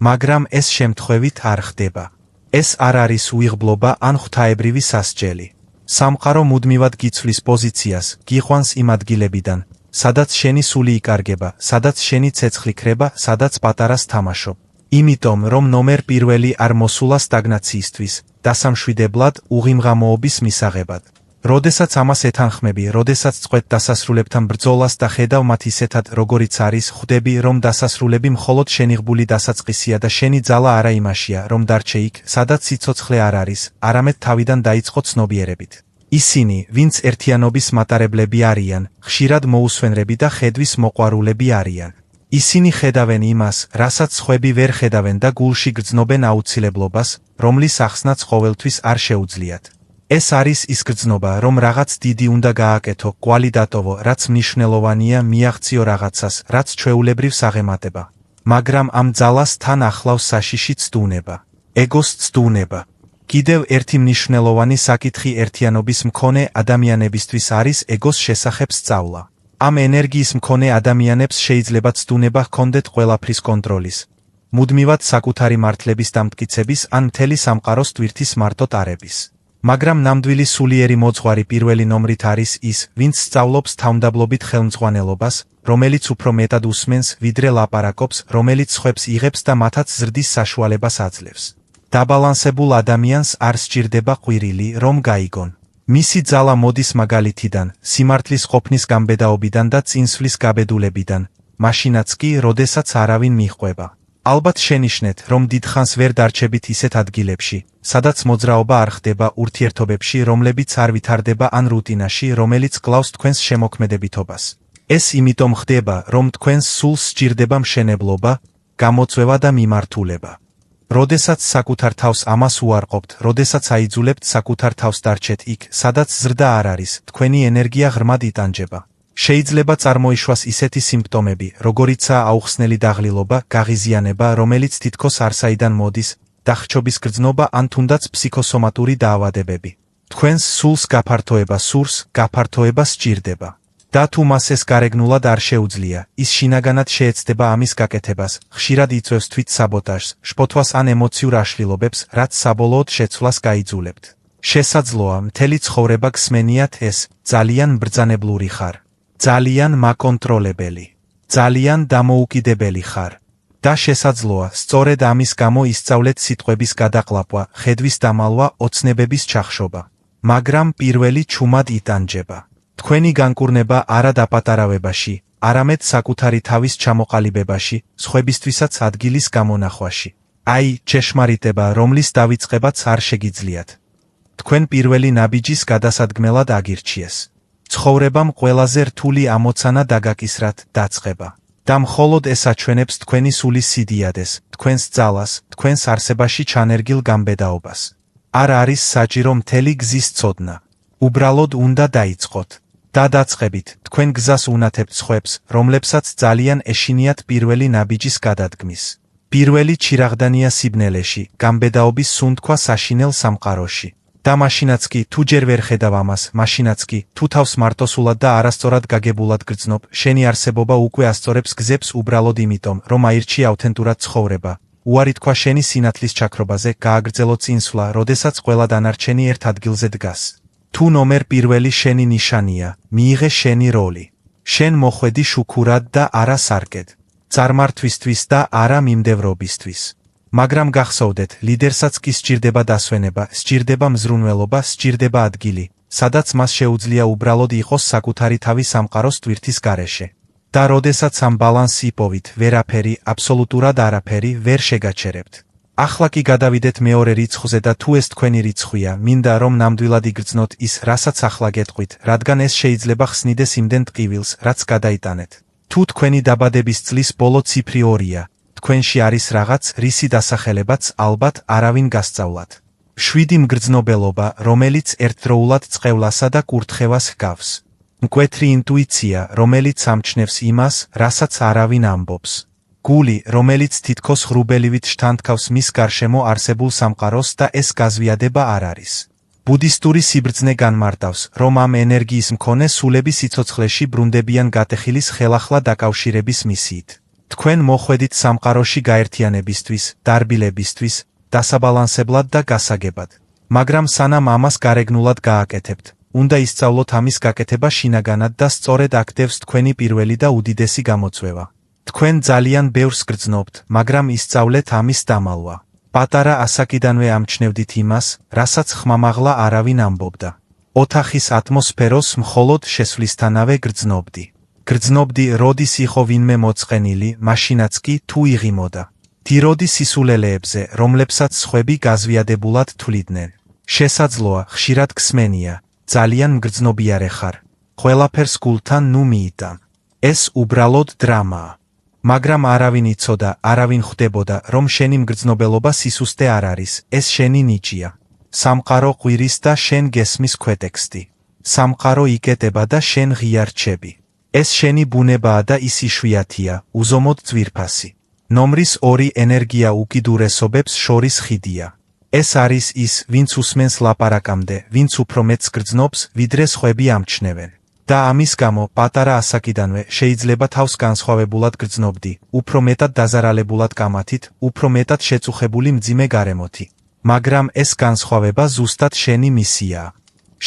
მაგრამ ეს შემთხვევით არ ხდება. ეს არ არის უიღბლობა ან ღვთაებრივი სასჯელი. სამყარო მუდმივად გიცვლის პოზიციას, გიყვანს იმ ადგილებიდან, სადაც შენი სული იკარგება, სადაც შენი ცეცხლი ქრება, სადაც პატარას თამაშობ. იმიტომ, რომ ნომერ პირველი არ მოსულა სტაგნაციისთვის, დასამშვიდებლად, უღიმღამოობის მისაღებად. როდესაც ამას ეთანხმები, როდესაც წყვეთ დასასრულებთან ბრძოლას და ხედავ მათ ისეთად, როგორიც არის, ხვდები, რომ დასასრულები მხოლოდ შენიღბული დასაწყისია და შენი ძალა არა იმაშია, რომ დარჩე იქ, სადაც სიცოცხლე არ არის, არამედ თავიდან დაიწყო ცნობიერებით. ისინი, ვინც ერთიანობის მატარებლები არიან, ხშირად მოუსვენრები და ხედვის მოყვარულები არიან. ისინი ხედავენ იმას, რასაც სხვები ვერ ხედავენ და გულში გრძნობენ აუცილებლობას, რომლის ახსნაც ყოველთვის არ შეუძლიათ. ეს არის ის გრძნობა, რომ რაღაც დიდი უნდა გააკეთო, კვალი დატოვო, რაც მნიშვნელოვანია, მიაღწიო რაღაცას, რაც ჩვეულებრივ საღემატება. მაგრამ ამ ძალას თან ახლავს საშიში ცდუნება, ეგოს ცდუნება. კიდევ ერთი მნიშვნელოვანი საკითხი ერთიანობის მქონე ადამიანებისთვის არის ეგოს შესახებ სწავლა. ამ ენერგიის მქონე ადამიანებს შეიძლება ცდუნება ჰქონდეთ ყველაფრის კონტროლის, მუდმივად საკუთარი მართლების დამტკიცების ან მთელი სამყაროს ტვირთის მარტო ტარების. მაგრამ ნამდვილი სულიერი მოძღვარი პირველი ნომრით არის ის, ვინც სწავლობს თავმდაბლობით ხელმძღვანელობას, რომელიც უფრო მეტად უსმენს, ვიდრე ლაპარაკობს, რომელიც სხვებს იღებს და მათაც ზრდის საშუალებას აძლევს. დაბალანსებულ ადამიანს არ სჭირდება ყვირილი, რომ გაიგონ. მისი ძალა მოდის მაგალითიდან, სიმართლის ყოფნის გამბედაობიდან და წინსვლის გაბედულებიდან, მაშინაც კი, როდესაც არავინ მიჰყვება. ალბათ შენიშნეთ, რომ დიდხანს ვერ დარჩებით ისეთ ადგილებში, სადაც მოძრაობა არ ხდება ურთიერთობებში, რომლებიც არ ვითარდება ან რუტინაში, რომელიც კლავს თქვენს შემოქმედებითობას. ეს იმიტომ ხდება, რომ თქვენს სულს სჭირდება მშენებლობა, გამოწვევა და მიმართულება. როდესაც საკუთარ თავს ამას უარყოფთ, როდესაც აიძულებთ საკუთარ თავს დარჩეთ იქ, სადაც ზრდა არ არის, თქვენი ენერგია ღრმად იტანჯება. შეიძლება წარმოიშვას ისეთი სიმპტომები, როგორიცაა აუხსნელი დაღლილობა, გაღიზიანება, რომელიც თითქოს არსაიდან მოდის, დახჩობის გრძნობა ან თუნდაც ფსიქოსომატური დაავადებები. თქვენს სულს გაფართოება სურს, გაფართოება სჭირდება. და თუ მას ეს გარეგნულად არ შეუძლია, ის შინაგანად შეეცდება ამის გაკეთებას, ხშირად იწვევს თვით საბოტაჟს, შფოთვას ან ემოციურ აშლილობებს, რაც საბოლოოდ შეცვლას გაიძულებთ. შესაძლოა, მთელი ცხოვრება გსმენიათ ეს, ძალიან ბრძანებლური ხარ. ძალიან მაკონტროლებელი. ძალიან დამოუკიდებელი ხარ. და შესაძლოა, სწორედ ამის გამო ისწავლეთ სიტყვების გადაყლაპვა, ხედვის დამალვა, ოცნებების ჩახშობა. მაგრამ პირველი ჩუმად იტანჯება. თქვენი განკურნება არა დაპატარავებაში, არამედ საკუთარი თავის ჩამოყალიბებაში, სხვებისთვისაც ადგილის გამონახვაში. აი, ჩეშმარიტება, რომლის დავიწყებაც არ შეგიძლიათ. თქვენ პირველი ნაბიჯის გადასადგმელად აგირჩიეს. ცხოვრებამ ყველაზე რთული ამოცანა დაგაკისრათ, დაწყება. და მხოლოდ ეს აჩვენებს თქვენი სულის სიდიადეს, თქვენს ძალას, თქვენს არსებაში ჩანერგილ გამბედაობას. არ არის საჭირო მთელი გზის ცოდნა. უბრალოდ უნდა დაიწყოთ. და დაწყებით, თქვენ გზას უნათებთ სხვებს, რომლებსაც ძალიან ეშინიათ პირველი ნაბიჯის გადადგმის. პირველი ჩირაღდანია სიბნელეში, გამბედაობის სუნთქვა საშინელ სამყაროში. და მაშინაც კი, თუ ჯერ ვერ ხედავ ამას, მაშინაც კი, თუ თავს მარტოსულად და არასწორად გაგებულად გრძნობ, შენი არსებობა უკვე ასწორებს გზებს უბრალოდ იმიტომ, რომ აირჩია ავთენტურად ცხოვრება. უარი თქვა შენი სინათლის ჩაქრობაზე, გააგრძელო წინსვლა, როდესაც ყველა დანარჩენი ერთ ადგილზე დგას. თუ ნომერ პირველი შენი ნიშანია, მიიღე შენი როლი. შენ მოხვედი შუქურად და არა სარკედ. წარმართვისთვის და არა მიმდევრობისთვის. მაგრამ გახსოვდეთ, ლიდერსაც კი სჭირდება დასვენება, სჭირდება მზრუნველობა, სჭირდება ადგილი, სადაც მას შეუძლია უბრალოდ იყოს საკუთარი თავი სამყაროს ტვირთის გარეშე. და როდესაც ამ ბალანსს იპოვით, ვერაფერი, აბსოლუტურად არაფერი ვერ შეგაჩერებთ. ახლა კი გადავიდეთ მეორე რიცხვზე და თუ ეს თქვენი რიცხვია, მინდა რომ ნამდვილად იგრძნოთ ის, რასაც ახლა გეტყვით, რადგან ეს შეიძლება ხსნიდეს იმდენ ტყივილს, რაც გადაიტანეთ. თუ თქვენი დაბადების წლის ბოლო ციფრი 2-ია, თქვენში არის რაღაც, რისი დასახელებაც ალბათ არავინ გასწავლათ. 7 მგრძნობელობა, რომელიც ერთდროულად წყევლასა და კურთხევას ჰგავს. მკვეთრი ინტუიცია, რომელიც ამჩნევს იმას, რასაც არავინ ამბობს. გული, რომელიც თითქოს ღრუბელივით შთანთქავს მის გარშემო არსებულ სამყაროს და ეს გაზვიადება არ არის. ბუდისტური სიბრძნე განმარტავს, რომ ამ ენერგიის მქონე სულები სიცოცხლეში ბრუნდებიან გატეხილის ხელახლა დაკავშირების მისიით. თქვენ მოხვედით სამყაროში გაერთიანებისთვის, დარბილებისთვის, დასაბალანსებლად და გასაგებად. მაგრამ სანამ ამას გარეგნულად გააკეთებთ, უნდა ისწავლოთ ამის გაკეთება შინაგანად და სწორედ აქდევს თქვენი პირველი და უდიდესი გამოწვევა. თქვენ ძალიან ბევრს გრძნობთ, მაგრამ ისწავლეთ ამის დამალვა. პატარა ასაკიდანვე ამჩნევდით იმას, რასაც ხმამაღლა არავინ ამბობდა. ოთახის ატმოსფეროს მხოლოდ შესვლისთანავე გრძნობდი. გრძნობდი, როდის იყო ვინმე მოწყენილი, მაშინაც კი თუ იღიმოდა. დიროდი სისულელეებზე, რომლებსაც სხვები გაზვიადებულად თვლიდნენ. შესაძლოა, ხშირად გსმენია, ძალიან მგრძნობიარე ხარ. ყველაფერს გულთან ნუ მიიტან. ეს უბრალოდ დრამაა. მაგრამ არავინ იცოდა, არავინ ხვდებოდა, რომ შენი მგრძნობელობა სისუსტე არ არის, ეს შენი ნიჭია. სამყარო ყვირის და შენ გესმის ქვეტექსტი. სამყარო იკეტება და შენ ღია რჩები. ეს შენი ბუნებაა და ის იშვიათია, უზომოდ ძვირფასი. ნომრის 2 ენერგია უკიდურესობებს შორის ხიდია. ეს არის ის, ვინც უსმენს ლაპარაკამდე, ვინც უფრო მეტს გრძნობს, ვიდრე სხვები ამჩნევენ. და ამის გამო პატარა ასაკიდანვე შეიძლება თავს განსხვავებულად გრძნობდი, უფრო მეტად დაზარალებულად კამათით, უფრო მეტად შეწუხებული მძიმე გარემოთი. მაგრამ ეს განსხვავება ზუსტად შენი მისიაა.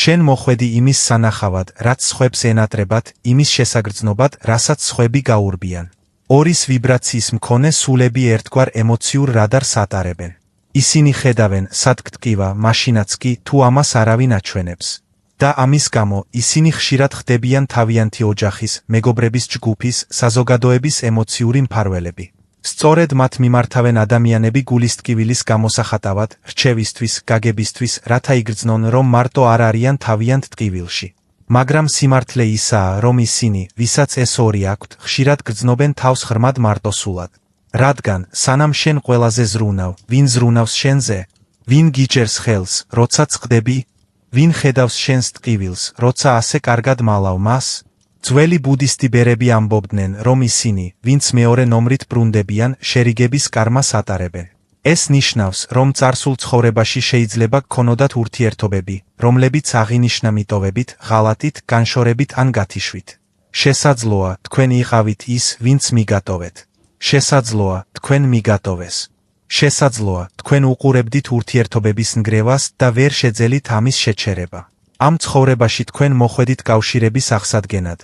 შენ მოხვედი იმის სანახავად, რაც სხვებს ენატრებათ, იმის შესაგრძნობად, რასაც სხვები გაურბიან. ორის ვიბრაციის მქონე სულები ერთგვარ ემოციურ რადარს ატარებენ. ისინი ხედავენ, სად გტკივა, მაშინაც კი, თუ ამას არავინ აჩვენებს. და ამის გამო, ისინი ხშირად ხდებიან თავიანთი ოჯახის, მეგობრების ჯგუფის, საზოგადოების ემოციური მფარველები. სწორედ მათ მიმართავენ ადამიანები გულის ტკივილის გამოსახატავად, რჩევისთვის, გაგებისთვის, რათა იგრძნონ, რომ მარტო არ არიან თავიანთ ტკივილში. მაგრამ სიმართლე ისაა, რომ ისინი, ვისაც ეს ორი აქვთ, ხშირად გრძნობენ თავს ღრმად მარტოსულად. რადგან, სანამ შენ ყველაზე ზრუნავ, ვინ ზრუნავს შენზე? ვინ გიჭერს ხელს, როცა წყდები? ვინ ხედავს შენს ტკივილს, როცა ასე კარგად მალავ მას? ძველი ბუდისტი ბერები ამბობდნენ, რომ ისინი, ვინც მეორე ნომრით ბრუნდებიან, შერიგების კარმას ატარებენ. ეს ნიშნავს, რომ წარსულ ცხოვრებაში შეიძლება გქონოდათ ურთიერთობები, რომლებიც აღინიშნა მიტოვებით, ღალატით, განშორებით ან გათიშვით. შესაძლოა, თქვენ იყავით ის, ვინც მიგატოვეთ. შესაძლოა, თქვენ მიგატოვეს. შესაძლოა, თქვენ უყურებდით ურთიერთობების ნგრევას და ვერ შეძელით ამის შეჩერება. ამ ცხოვრებაში თქვენ მოხვედით კავშირების აღსადგენად.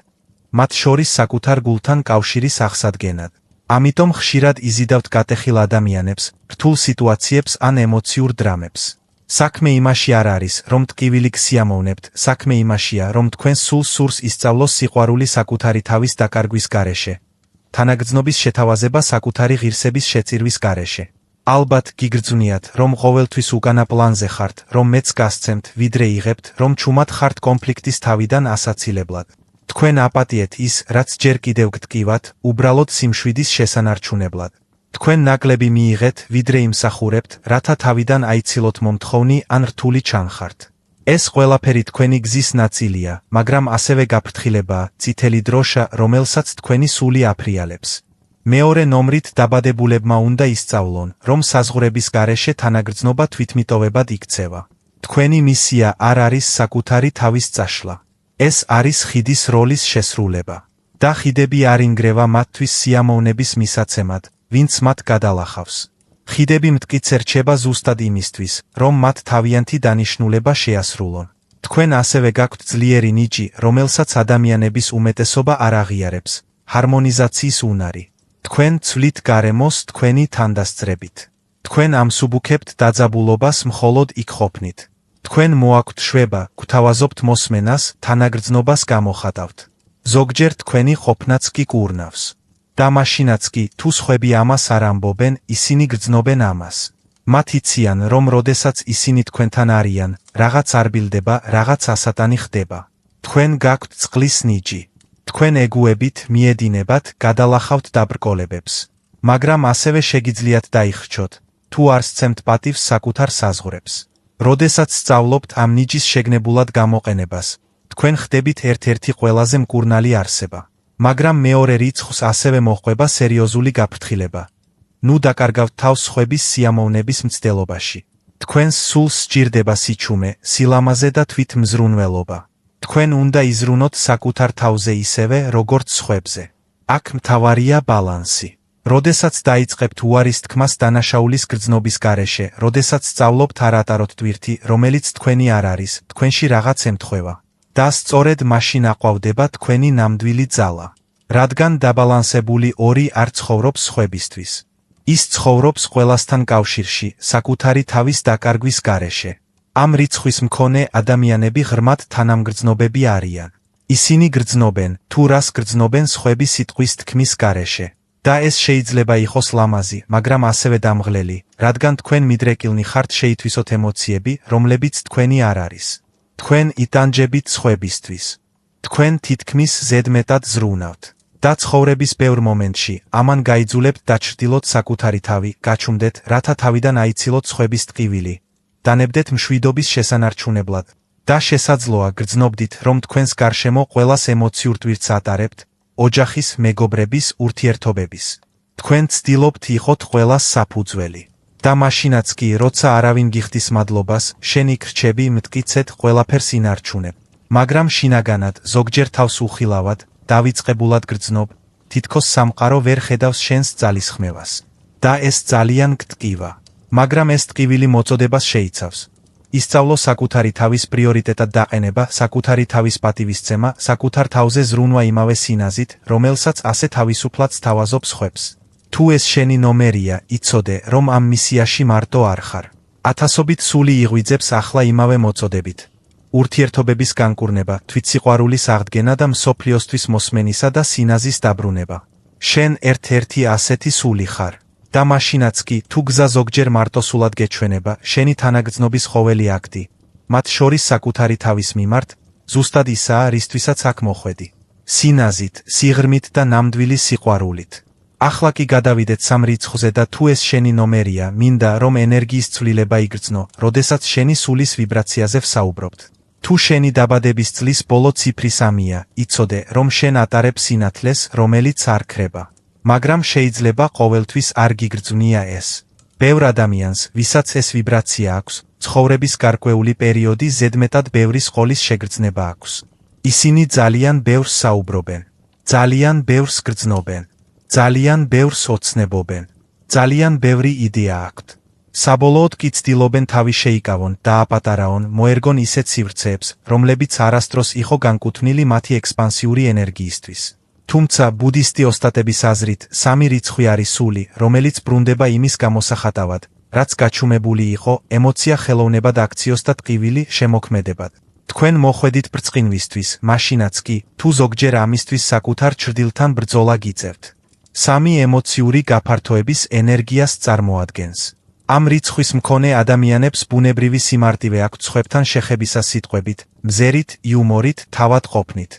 მათ შორის საკუთარ გულთან კავშირის აღსადგენად. ამიტომ ხშირად იზიდავთ გატეხილ ადამიანებს, რთულ სიტუაციებს ან ემოციურ დრამებს. საქმე იმაში არ არის, რომ ტკივილი გსიამოვნებთ, საქმე იმაშია, რომ თქვენ სულ სურს ისწავლოს სიყვარული საკუთარი თავის დაკარგვის გარეშე. თანაგრძნობის შეთავაზება საკუთარი ღირსების შეწირვის გარეშე. ალბათ გიგრძვნიათ, რომ ყოველთვის უკანა პლანზე ხართ, რომ მეც გასცემთ, ვიდრე იღებთ, რომ ჩუმად ხართ კონფლიქტის თავიდან ასაცილებლად. თქვენ აპატიეთ ის, რაც ჯერ კიდევ გტკივათ, უბრალოდ სიმშვიდის შესანარჩუნებლად. თქვენ ნაკლები მიიღეთ, ვიდრე იმსახურებთ, რათა თავიდან აიცილოთ მომთხოვნი ან რთული ჩანხართ. ეს ყველაფერი თქვენი გზის ნაწილია, მაგრამ ასევე გაფრთხილებაა, წითელი დროშა, რომელსაც თქვენი სული აფრიალებს. მეორე ნომრით დაბადებულებმა უნდა ისწავლონ, რომ საზღვრების გარეშე თანაგრძნობა თვითმიტოვებად იქცევა. თქვენი მისია არ არის საკუთარი თავის წაშლა. ეს არის ხიდის როლის შესრულება. და ხიდები არ ინგრევა მათთვის სიამოვნების მისაცემად, ვინც მათ გადალახავს. ხიდები მტკიცე რჩება ზუსტად იმისთვის, რომ მათ თავიანთი დანიშნულება შეასრულონ. თქვენ ასევე გაქვთ ძლიერი ნიჭი, რომელსაც ადამიანების უმეტესობა არ აღიარებს, ჰარმონიზაციის უნარი. თქვენ ცვლით გარემოს თქვენი თანდასწრებით. თქვენ ამსუბუქებთ დაძაბულობას მხოლოდ იქ ყოფნით. თქვენ მოაქვთ შვება, გვთავაზობთ მოსმენას, თანაგრძნობას გამოხატავთ. ზოგჯერ თქვენი ყოფნაც კი კურნავს. და მაშინაც კი, თუ სხვები ამას არ ამბობენ, ისინი გრძნობენ ამას. მათ იციან, რომ როდესაც ისინი თქვენთან არიან, რაღაც არ ბილდება, რაღაც ასატანი ხდება. თქვენ გაქვთ წყლის ნიჭი. თქვენ ეგუებით, მიედინებათ, გადალახავთ დაბრკოლებებს. მაგრამ ასევე შეგიძლიათ დაიხრჩოთ, თუ არ სცემთ პატივს საკუთარ საზღვრებს. როდესაც სწავლობთ ამ ნიჭის შეგნებულად გამოყენებას, თქვენ ხდებით ერთ-ერთი ყველაზე მკურნალი არსება. მაგრამ მეორე რიცხვს ასევე მოჰყვება სერიოზული გაფრთხილება. ნუ დაკარგავთ თავს სხვების სიამოვნების მცდელობაში. თქვენს სულს სჭირდება სიჩუმე, სილამაზე და თვითმზრუნველობა. თქვენ უნდა იზრუნოთ საკუთარ თავზე ისევე, როგორც სხვებზე. აქ მთავარია ბალანსი. როდესაც დაიწყებთ უარის თქმას დანაშაულის გრძნობის გარეშე, როდესაც სწავლობთ არ ატაროთ ტვირთი, რომელიც თქვენი არ არის, თქვენში რაღაც ემთხვევა. და სწორედ მაშინ აყვავდება თქვენი ნამდვილი ძალა. რადგან დაბალანსებული ორი არ ცხოვრობს სხვებისთვის. ის ცხოვრობს ყველასთან კავშირში, საკუთარი თავის დაკარგვის გარეშე. ამ რიცხვის მქონე ადამიანები ღრმად თანამგრძნობები არიან. ისინი გრძნობენ, თუ რას გრძნობენ სხვების სიტყვის თქმის გარეშე. და ეს შეიძლება იყოს ლამაზი, მაგრამ ასევე დამღლელი, რადგან თქვენ მიდრეკილნი ხართ შეითვისოთ ემოციები, რომლებიც თქვენი არ არის. თქვენ იტანჯებით სხვებისთვის. თქვენ თითქმის ზედმეტად ზრუნავთ. და ცხოვრების ბევრ მომენტში, ამან გაიძულებთ დაჩრდილოთ საკუთარი თავი, გაჩუმდეთ, რათა თავიდან აიცილოთ სხვების ტკივილი. დანებდეთ მშვიდობის შესანარჩუნებლად. და შესაძლოა გრძნობდით, რომ თქვენს გარშემო ყველას ემოციურ ტვირთს ატარებთ, ოჯახის, მეგობრების, ურთიერთობების. თქვენ ცდილობთ იყოთ ყველას საფუძველი. და მაშინაც კი, როცა არავინ გიხდის მადლობას, შენ იქ რჩები, მტკიცეთ, ყველაფერს ინარჩუნებ. მაგრამ შინაგანად, ზოგჯერ თავს უხილავად, დავიწყებულად გრძნობ, თითქოს სამყარო ვერ ხედავს შენს ძალისხმევას. და ეს ძალიან გტკივა. მაგრამ ეს ტკივილი მოწოდებას შეიცავს. ისწავლო საკუთარი თავის პრიორიტეტად დაყენება, საკუთარი თავის პატივისცემა, საკუთარ თავზე ზრუნვა იმავე სინაზით, რომელსაც ასე თავისუფლად სთავაზობს სხვებს. თუ ეს შენი ნომერია, იცოდე, რომ ამ მისიაში მარტო არ ხარ. ათასობით სული იღვიძებს ახლა იმავე მოწოდებით. ურთიერთობების განკურნება, თვითსიყვარულის აღდგენა და მსოფლიოსთვის მოსმენისა და სინაზის დაბრუნება. შენ ერთ-ერთი ასეთი სული ხარ. და მაშინაც კი, თუ გზა ზოგჯერ მარტოსულად გეჩვენება, შენი თანაგრძნობის ყოველი აქტი, მათ შორის საკუთარი თავის მიმართ, ზუსტად ისაა, რისთვისაც აქ მოხვედი. სინაზით, სიღრმით და ნამდვილი სიყვარულით. ახლა კი გადავიდეთ სამ რიცხვზე და თუ ეს შენი ნომერია, მინდა რომ ენერგიის ცვლილება იგრძნო, როდესაც შენი სულის ვიბრაციაზე ვსაუბრობთ. თუ შენი დაბადების წლის ბოლო ციფრი 3-ია, იცოდე, რომ შენ ატარებ სინათლეს, რომელიც არ ქრება. მაგრამ შეიძლება ყოველთვის არ გიგრძვნია ეს. ბევრ ადამიანს, ვისაც ეს ვიბრაცია აქვს, ცხოვრების გარკვეული პერიოდი ზედმეტად ბევრი სყოლის შეგრძნება აქვს. ისინი ძალიან ბევრს საუბრობენ, ძალიან ბევრს გრძნობენ, ძალიან ბევრს ოცნებობენ, ძალიან ბევრი იდეა აქვთ. საბოლოოდ კი ცდილობენ თავი შეიკავონ, დააპატარაონ, მოერგონ ისეთ სივრცეებს, რომლებიც არასდროს იყო განკუთვნილი მათი ექსპანსიური ენერგიისთვის. თუმცა ბუდისტი ოსტატების აზრით, 3 რიცხვი არის სული, რომელიც ბრუნდება იმის გამოსახატავად, რაც გაჩუმებული იყო, ემოცია ხელოვნებად აქციოს და ტყივილი შემოქმედებად. თქვენ მოხვედით ბრწყინვისთვის, მაშინაც კი, თუ ზოგჯერ ამისთვის საკუთარ ჩრდილთან ბრძოლა გიწევთ. 3 ემოციური გაფართოების ენერგიას წარმოადგენს. ამ რიცხვის მქონე ადამიანებს ბუნებრივი სიმარტივე აქვთ სხვებთან შეხებისას სიტყვებით, მზერით, იუმორით, თავად ყოფნით.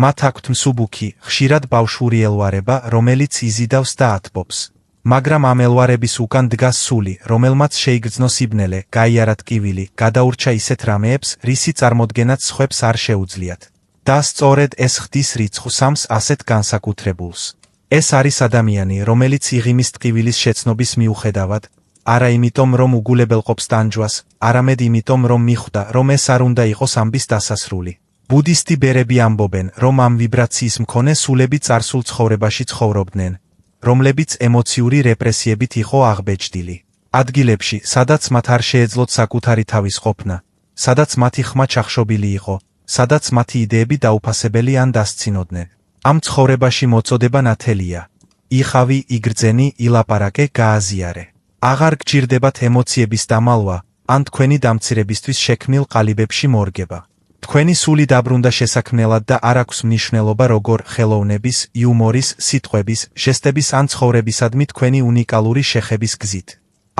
მათ აქვთ მსუბუქი, ხშირად ბავშვური ელვარება, რომელიც იზიდავს და ათბობს. მაგრამ ამ ელვარების უკან დგას სული, რომელმაც შეიგრძნო სიბნელე, გაიარა ტკივილი, გადაურჩა ისეთ რამეებს, რისი წარმოდგენაც სხვებს არ შეუძლიათ. და სწორედ ეს ხდის რიცხვ 3-ს ასეთ განსაკუთრებულს. ეს არის ადამიანი, რომელიც იღიმის ტკივილის შეცნობის მიუხედავად, არა იმიტომ, რომ უგულებელყოფს ტანჯვას, არამედ იმიტომ, რომ მიხვდა, რომ ეს არ უნდა იყოს ამბის დასასრული. ბუდისტი ბერები ამბობენ, რომ ამ ვიბრაციის მქონე სულები წარსულ ცხოვრებაში ცხოვრობდნენ, რომლებიც ემოციური რეპრესიებით იყო აღბეჭდილი. ადგილებში, სადაც მათ არ შეეძლოთ საკუთარი თავის ყოფნა, სადაც მათი ხმა ჩახშობილი იყო, სადაც მათი იდეები დაუფასებელი ან დასცინოდნენ. ამ ცხოვრებაში მოწოდება ნათელია. იხავი, იგრძენი, ილაპარაკე, გააზიარე. აღარ გჭირდებათ ემოციების დამალვა, ან თქვენი დამცირებისთვის შექმნილ ყალიბებში მორგება. თქვენი სული დაბრუნდა შესაქმნელად და არ აქვს მნიშვნელობა როგორ ხელოვნების, იუმორის, სიტყვების, ჟესტების ან ცხოვრებისადმი თქვენი უნიკალური შეხების გზით.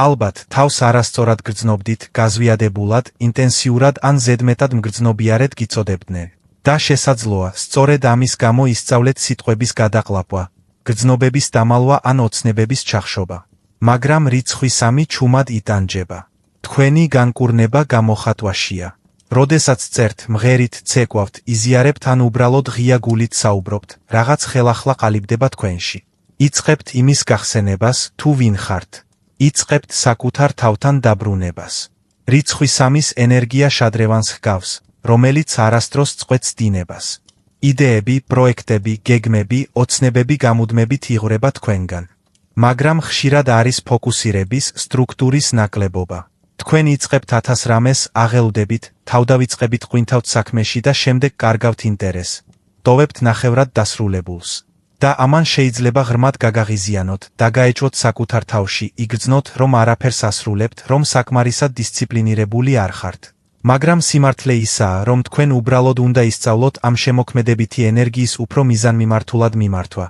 ალბათ, თავს არასწორად გრძნობდით, გაზვიადებულად, ინტენსიურად ან ზედმეტად მგრძნობიარედ გიწოდებდნენ. და შესაძლოა, სწორედ ამის გამო ისწავლეთ სიტყვების გადაყლაპვა, გრძნობების დამალვა ან ოცნებების ჩახშობა. მაგრამ რიცხვი 3 ჩუმად იტანჯება. თქვენი განკურნება გამოხატვაშია. როდესაც წერთ, მღერით, ცეკვავთ, იზიარებთ ან უბრალოდ ღია გულით საუბრობთ, რაღაც ხელახლა ყალიბდება თქვენში. იწყებთ იმის გახსენებას, თუ ვინ ხართ. იწყებთ საკუთარ თავთან დაბრუნებას. რიცხვი 3-ის ენერგია შადრევანს ჰგავს, რომელიც არასდროს წყვეტს დინებას. იდეები, პროექტები, გეგმები, ოცნებები გამუდმებით იღვრება თქვენგან. მაგრამ ხშირად არის ფოკუსირების, სტრუქტურის ნაკლებობა. თქვენ იწყებთ 1000 რამეს, აღელვდებით, თავდავიწყებით ყვინთავთ საქმეში და შემდეგ კარგავთ ინტერესს. ტოვებთ ნახევრად დასრულებულს. და ამან შეიძლება ღრმად გაგაღიზიანოთ, დაგაეჭვოთ საკუთარ თავში, იგრძნოთ, რომ არაფერს ასრულებთ, რომ საკმარისად დისციპლინირებული არ ხართ. მაგრამ სიმართლე ისაა, რომ თქვენ უბრალოდ უნდა ისწავლოთ ამ შემოქმედებითი ენერგიის უფრო მიზანმიმართულად მიმართვა.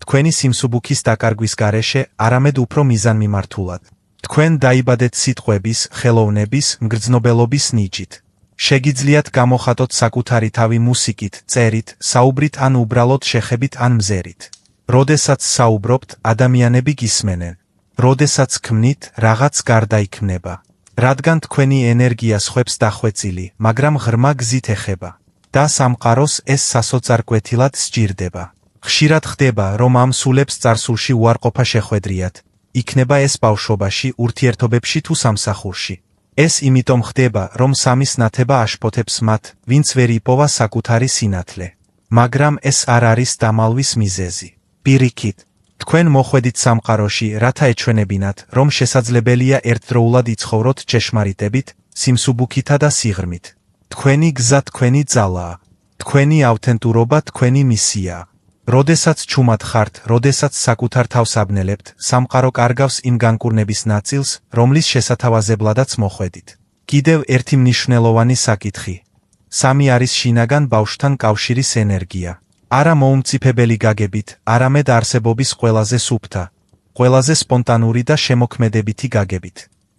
თქვენი სიმსუბუქის დაკარგვის გარეშე, არამედ უფრო მიზანმიმართულად. თქვენ დაიბადეთ სიტყვების, ხელოვნების, მგრძნობელობის ნიჭით. შეგიძლიათ გამოხატოთ საკუთარი თავი მუსიკით, წერით, საუბრით ან უბრალოდ შეხებით ან მზერით. როდესაც საუბრობთ, ადამიანები გისმენენ. როდესაც ქმნით, რაღაც გარდაიქმნება. რადგან თქვენი ენერგია სხვებს დახვეწილი, მაგრამ ღრმა გზით ეხება. და სამყაროს ეს სასოწარკვეთილად სჭირდება. ხშირად ხდება, რომ ამ სულებს წარსულში უარყოფა შეხვედრიათ. იქნება ეს ბავშვობაში, ურთიერთობებში თუ სამსახურში. ეს იმიტომ ხდება, რომ 3-ის ნათება აშფოთებს მათ, ვინც ვერ იპოვა საკუთარი სინათლე. მაგრამ ეს არ არის დამალვის მიზეზი. პირიქით, თქვენ მოხვედით სამყაროში, რათა ეჩვენებინათ, რომ შესაძლებელია ერთდროულად იცხოვროთ ჭეშმარიტებით, სიმსუბუქითა და სიღრმით. თქვენი გზა თქვენი ძალაა. თქვენი ავთენტურობა თქვენი მისიაა. როდესაც ჩუმად ხართ, როდესაც საკუთარ თავს აბნელებთ, სამყარო კარგავს იმ განკურნების ნაწილს, რომლის შესათავაზებლადაც მოხვედით. კიდევ ერთი მნიშვნელოვანი საკითხი. 3 არის შინაგან ბავშვთან კავშირის ენერგია. არა მოუმწიფებელი გაგებით, არამედ არსებობის ყველაზე სუფთა, ყველაზე სპონტანური და შემოქმედებითი გაგებით.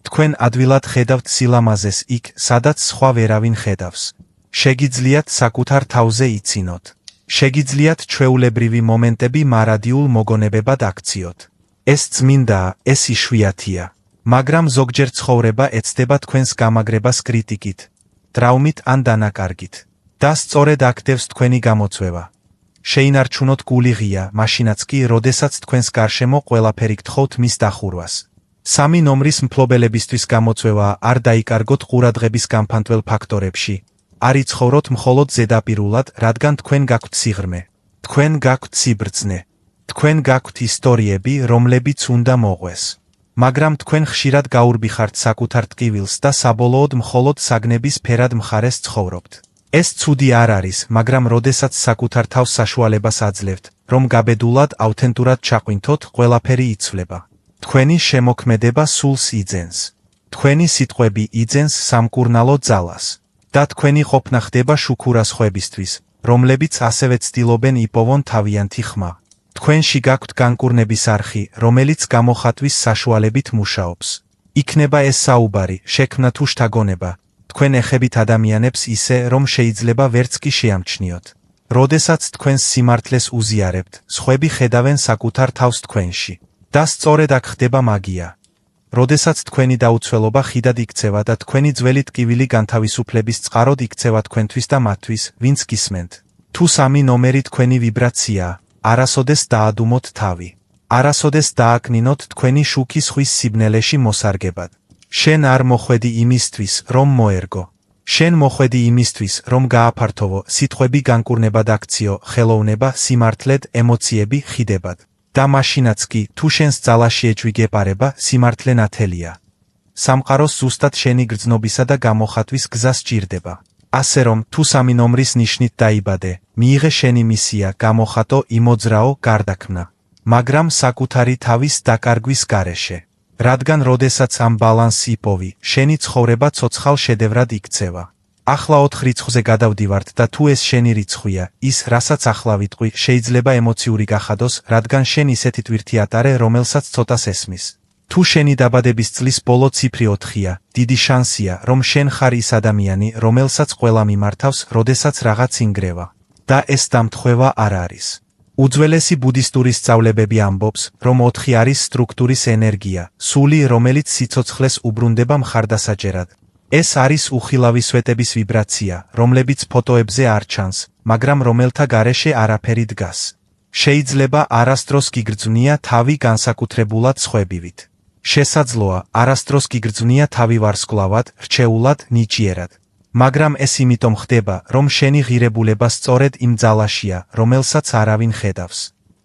თქვენ ადვილად ხედავთ სილამაზეს იქ, სადაც სხვა ვერავინ ხედავს. შეგიძლიათ საკუთარ თავზე იცინოთ. შეგიძლიათ ჩვეულებრივი მომენტები მარადიულ მოგონებებად აქციოთ. ეს წმინდაა, ეს იშვიათია. მაგრამ ზოგჯერ ცხოვრება ეცდება თქვენს გამაგრებას კრიტიკით, ტრავმით ან დანაკარგით. და სწორედ აქ დევს თქვენი გამოწვევა. შეინარჩუნოთ გული ღია, მაშინაც კი, როდესაც თქვენს გარშემო ყველაფერი გთხოვთ მის დახურვას. 3 ნომრის მფლობელებისთვის გამოწვევაა არ დაიკარგოთ ყურადღების გამფანტველ ფაქტორებში. არ იცხოვროთ მხოლოდ ზედაპირულად, რადგან თქვენ გაქვთ სიღრმე. თქვენ გაქვთ სიბრძნე. თქვენ გაქვთ ისტორიები, რომლებიც უნდა მოყვეს. მაგრამ თქვენ ხშირად გაურბიხართ საკუთარ ტკივილს და საბოლოოდ მხოლოდ საგნების ფერად მხარეს ცხოვრობთ. ეს ცუდი არ არის, მაგრამ როდესაც საკუთარ თავს საშუალებას აძლევთ, რომ გაბედულად ავთენტურად ჩაყვინთოთ, ყველაფერი იცვლება. თქვენი შემოქმედება სულს იძენს. თქვენი სიტყვები იძენს სამკურნალო ძალას. და თქვენი ყოფნა ხდება შუქურასხვებისთვის, რომლებიც ასევე ცდილობენ იპოვონ თავიანთი ხმა. თქვენში გაქვთ განკურნების არხი, რომელიც გამოხატვის საშუალებით მუშაობს. იქნება ეს საუბარი, შექმნა თუ შთაგონება. თქვენ ეხებით ადამიანებს ისე, რომ შეიძლება ვერც კი შეამჩნიოთ. როდესაც თქვენს სიმართლეს უზიარებთ, სხვები ხედავენ საკუთარ თავს თქვენში. და სწორედ აქ ხდება მაგია. როდესაც თქვენი დაუცველობა ხიდად იქცევა და თქვენი ძველი ტკივილი განთავისუფლების წყაროდ იქცევა თქვენთვის და მათთვის, ვინც გისმენთ. თუ 3 ნომერი თქვენი ვიბრაციაა, არასოდეს დაადუმოთ თავი. არასოდეს დააკნინოთ თქვენი შუქი ზღვის სიბნელეში მოსარგებად. შენ არ მოხვედი იმისთვის, რომ მოერგო. შენ მოხვედი იმისთვის, რომ გააფართოვო, სიტყვები განკურნებად აქციო, ხელოვნება, სიმართლედ, ემოციები, ხიდებად. და მაშინაც კი, თუ შენს ძალაში ეჭვი გეპარება, სიმართლე ნათელია. სამყაროს ზუსტად შენი გრძნობისა და გამოხატვის გზა სჭირდება. ასე რომ, თუ 3 ნომრის ნიშნით დაიბადე, მიიღე შენი მისია, გამოხატო, იმოძრაო, გარდაქმნა. მაგრამ საკუთარი თავის დაკარგვის გარეშე. რადგან როდესაც ამ ბალანსს იპოვი, შენი ცხოვრება ცოცხალ შედევრად იქცევა. ახლა 4 რიცხვზე გადავდივართ და თუ ეს შენი რიცხვია, ის, რასაც ახლა ვიტყვი, შეიძლება ემოციური გახადოს, რადგან შენ ისეთი ტვირთი ატარე, რომელსაც ცოტას ესმის. თუ შენი დაბადების წლის ბოლო ციფრი 4-ია, დიდი შანსია, რომ შენ ხარ ის ადამიანი, რომელსაც ყველა მიმართავს, როდესაც რაღაც ინგრევა. და ეს დამთხვევა არ არის. უძველესი ბუდისტური სწავლებები ამბობს, რომ 4 არის სტრუქტურის ენერგია, სული, რომელიც სიცოცხლეს უბრუნდება მხარდასაჭერად. ეს არის უხილავი სვეტების ვიბრაცია, რომლებიც ფოტოებზე არ ჩანს, მაგრამ რომელთა გარეშე არაფერი დგას. შეიძლება არასდროს გიგრძვნია თავი განსაკუთრებულად სხვებივით. შესაძლოა, არასდროს გიგრძვნია თავი ვარსკვლავად, რჩეულად, ნიჭიერად. მაგრამ ეს იმიტომ ხდება, რომ შენი ღირებულება სწორედ იმ ძალაშია, რომელსაც არავინ ხედავს.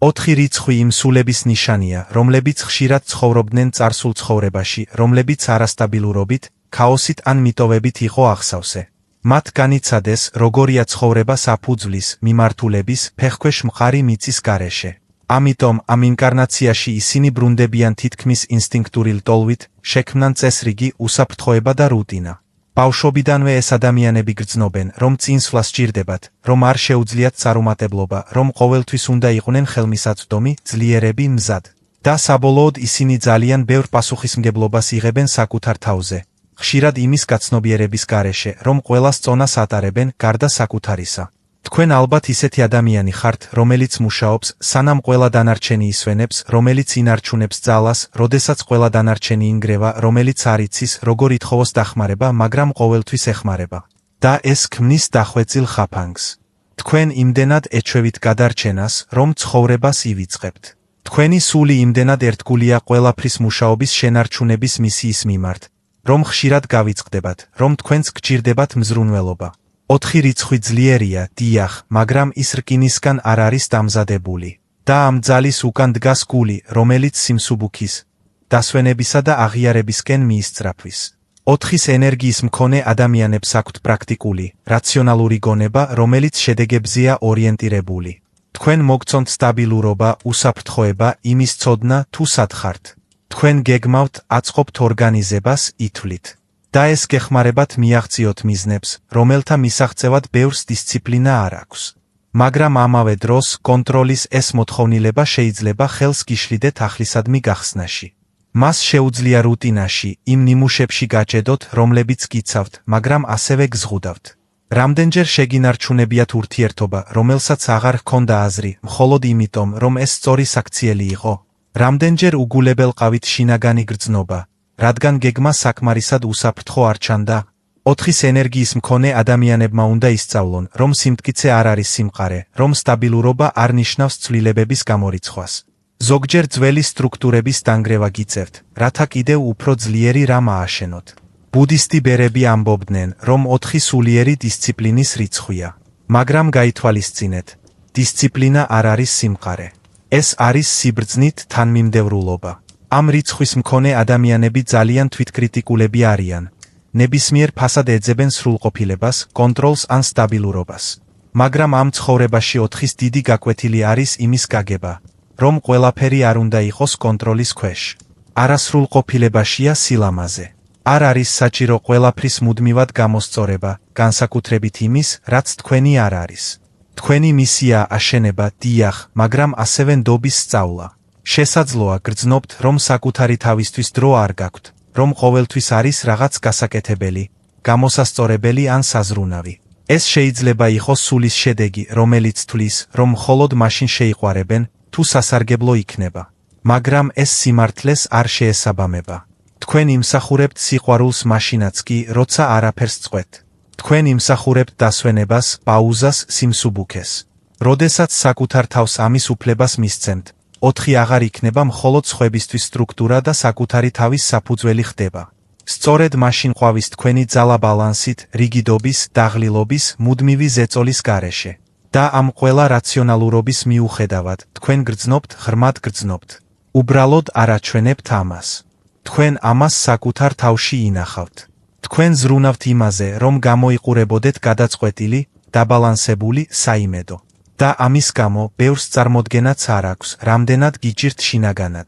4 რიცხვი იმ სულების ნიშანია, რომლებიც ხშირად ცხოვრობდნენ წარსულ ცხოვრებაში, რომლებიც არასტაბილურობით, ქაოსით ან მიტოვებით იყო ახსავსე. მათ განიცადეს, როგორია ცხოვრება საფუძვლის, მიმართულების, ფეხქვეშ მყარი მიწის გარეშე. ამიტომ ამ ინკარნაციაში ისინი ბრუნდებიან თითქმის ინსტინქტური ლტოლვით, შექმნან წესრიგი, უსაფრთხოება და რუტინა. ბავშვობიდანვე ეს ადამიანები გრძნობენ, რომ წინსვლა სჭირდებათ, რომ არ შეუძლიათ წარუმატებლობა, რომ ყოველთვის უნდა იყვნენ ხელმისაწვდომი, ძლიერები, მზად. და საბოლოოდ ისინი ძალიან ბევრ პასუხისმგებლობას იღებენ საკუთარ თავზე. ხშირად იმის გაცნობიერების გარეშე, რომ ყველა სწონას ატარებენ, გარდა საკუთარისა. თქვენ ალბათ ისეთი ადამიანი ხართ, რომელიც მუშაობს, სანამ ყველა დანარჩენი ისვენებს, რომელიც ინარჩუნებს ძალას, როდესაც ყველა დანარჩენი ინგრევა, რომელიც არ იცის, როგორ ითხოვოს დახმარება, მაგრამ ყოველთვის ეხმარება. და ეს ქმნის დახვეწილ ხაფანგს. თქვენ იმდენად ეჩვევით გადარჩენას, რომ ცხოვრებას ივიწყებთ. თქვენი სული იმდენად ერთგულია ყველაფრის მუშაობის შენარჩუნების მისიის მიმართ, რომ ხშირად გავიწყდებათ, რომ თქვენს გჭირდებათ მზრუნველობა. 4 რიცხვი ძლიერია, დიახ, მაგრამ ის რკინისგან არ არის დამზადებული. და ამ ძალის უკან დგას გული, რომელიც სიმსუბუქის, დასვენებისა და აღიარებისკენ მიისწრაფვის. 4-ის ენერგიის მქონე ადამიანებს აქვთ პრაქტიკული, რაციონალური გონება, რომელიც შედეგებზეა ორიენტირებული. თქვენ მოგწონთ სტაბილურობა, უსაფრთხოება, იმის ცოდნა, თუ სად ხართ. თქვენ გეგმავთ, აწყობთ ორგანიზებას, ითვლით. და ეს გეხმარებათ მიაღწიოთ მიზნებს, რომელთა მისაღწევად ბევრს დისციპლინა არ აქვს. მაგრამ ამავე დროს, კონტროლის ეს მოთხოვნილება შეიძლება ხელს გიშლიდეთ ახლისადმი გახსნაში. მას შეუძლია რუტინაში, იმ ნიმუშებში გაჭედოთ, რომლებიც გიცავთ, მაგრამ ასევე გზღუდავთ. რამდენჯერ შეგინარჩუნებიათ ურთიერთობა, რომელსაც აღარ ჰქონდა აზრი, მხოლოდ იმიტომ, რომ ეს სწორი საქციელი იყო? რამდენჯერ უგულებელყავით შინაგანი გრძნობა, რადგან გეგმა საკმარისად უსაფრთხო არ ჩანდა? 4-ის ენერგიის მქონე ადამიანებმა უნდა ისწავლონ, რომ სიმტკიცე არ არის სიმყარე, რომ სტაბილურობა არ ნიშნავს ცვლილებების გამორიცხვას. ზოგჯერ ძველი სტრუქტურების დანგრევა გიწევთ, რათა კიდევ უფრო ძლიერი რამ ააშენოთ. ბუდისტი ბერები ამბობდნენ, რომ 4 სულიერი დისციპლინის რიცხვია. მაგრამ გაითვალისწინეთ, დისციპლინა არ არის სიმყარე. ეს არის სიბრძნით თანმიმდევრულობა. ამ რიცხვის მქონე ადამიანები ძალიან თვითკრიტიკულები არიან. ნებისმიერ ფასად ეძებენ სრულყოფილებას, კონტროლს ან სტაბილურობას. მაგრამ ამ ცხოვრებაში 4-ის დიდი გაკვეთილი არის იმის გაგება, რომ ყველაფერი არ უნდა იყოს კონტროლის ქვეშ. არასრულყოფილებაშია სილამაზე. არ არის საჭირო ყველაფრის მუდმივად გამოსწორება, განსაკუთრებით იმის, რაც თქვენი არ არის. თქვენი მისია აშენება, დიახ, მაგრამ ასევე ნდობის სწავლა. შესაძლოა გრძნობთ, რომ საკუთარი თავისთვის დრო არ გაქვთ, რომ ყოველთვის არის რაღაც გასაკეთებელი, გამოსასწორებელი ან საზრუნავი. ეს შეიძლება იყოს სულის შედეგი, რომელიც თვლის, რომ მხოლოდ მაშინ შეიყვარებენ, თუ სასარგებლო იქნება. მაგრამ ეს სიმართლეს არ შეესაბამება. თქვენ იმსახურებთ სიყვარულს მაშინაც კი, როცა არაფერს წყვეთ. თქვენ იმსახურებთ დასვენებას, პაუზას, სიმსუბუქეს. როდესაც საკუთარ თავს ამის უფლებას მისცემთ, 4 აღარ იქნება მხოლოდ სხვებისთვის სტრუქტურა და საკუთარი თავის საფუძველი ხდება. სწორედ მაშინ ყვავის თქვენი ძალა ბალანსით, რიგიდობის, დაღლილობის, მუდმივი ზეწოლის გარეშე. და ამ ყველა რაციონალურობის მიუხედავად, თქვენ გრძნობთ, ღრმად გრძნობთ. უბრალოდ არ აჩვენებთ ამას. თქვენ ამას საკუთარ თავში ინახავთ. თქვენ ზრუნავთ იმაზე, რომ გამოიყურებოდეთ გადაწყვეტილი, დაბალანსებული, საიმედო. და ამის გამო ბევრს წარმოდგენაც არ აქვს, რამდენად გიჭირთ შინაგანად.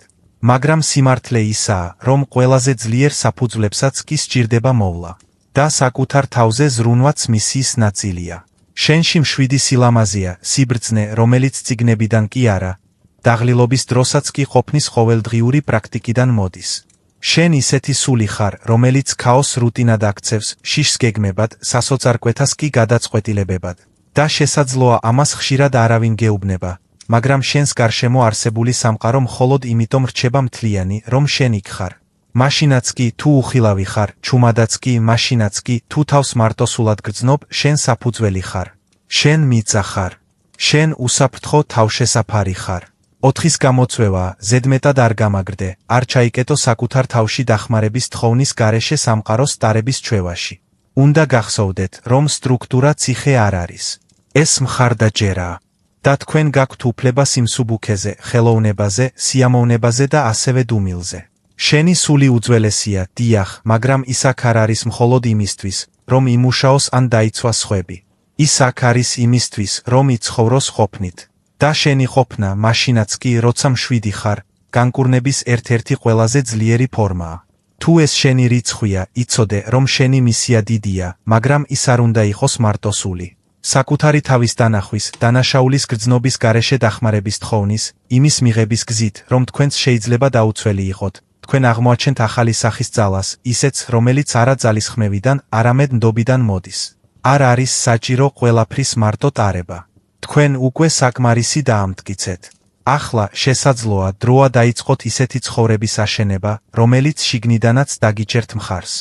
მაგრამ სიმართლე ისაა, რომ ყველაზე ძლიერ საფუძვლებსაც კი სჭირდება მოვლა. და საკუთარ თავზე ზრუნვაც მისიის ნაწილია. შენში მშვიდი სილამაზეა, სიბრძნე, რომელიც წიგნებიდან კი არა, დაღლილობის დროსაც კი ყოფნის ყოველდღიური პრაქტიკიდან მოდის. შენ ისეთი სული ხარ, რომელიც ქაოსს რუტინად აქცევს, შიშს გეგმებად, სასოწარკვეთას კი გადაწყვეტილებებად. და შესაძლოა ამას ხშირად არავინ გეუბნება, მაგრამ შენს გარშემო არსებული სამყარო მხოლოდ იმიტომ რჩება მთლიანი, რომ შენ იქ ხარ. მაშინაც კი, თუ უხილავი ხარ, ჩუმადაც კი, მაშინაც კი, თუ თავს მარტოსულად გრძნობ, შენ საფუძველი ხარ. შენ მიწა ხარ. შენ უსაფრთხო თავშესაფარი ხარ. 4-ის გამოწვევა, ზედმეტად არ გამაგრდე, არ ჩაიკეტო საკუთარ თავში დახმარების თხოვნის გარეშე სამყაროს ტარების ჩვევაში. უნდა გახსოვდეთ, რომ სტრუქტურა ციხე არ არის. ეს მხარდაჭერაა. და თქვენ გაქვთ უფლება სიმსუბუქეზე, ხელოვნებაზე, სიამოვნებაზე და ასევე დუმილზე. შენი სული უძველესია, დიახ, მაგრამ ის აქ არ არის მხოლოდ იმისთვის, რომ იმუშაოს ან დაიცვას სხვები. ის აქ არის იმისთვის, რომ იცხოვროს ყოფნით. და შენი ყოფნა, მაშინაც კი, როცა მშვიდი ხარ, განკურნების ერთ-ერთი ყველაზე ძლიერი ფორმაა. თუ ეს შენი რიცხვია, იცოდე, რომ შენი მისია დიდია, მაგრამ ის არ უნდა იყოს მარტოსული. საკუთარი თავის დანახვის, დანაშაულის გრძნობის გარეშე დახმარების თხოვნის, იმის მიღების გზით, რომ თქვენც შეიძლება დაუცველი იყოთ, თქვენ აღმოაჩენთ ახალი სახის ძალას, ისეც, რომელიც არა ძალისხმევიდან, არამედ ნდობიდან მოდის. არ არის საჭირო ყველაფრის მარტო ტარება. თქვენ უკვე საკმარისი დაამტკიცეთ. ახლა შესაძლოა დროა დაიწყოთ ისეთი ცხოვრების აშენება, რომელიც შიგნიდანაც დაგიჭერთ მხარს.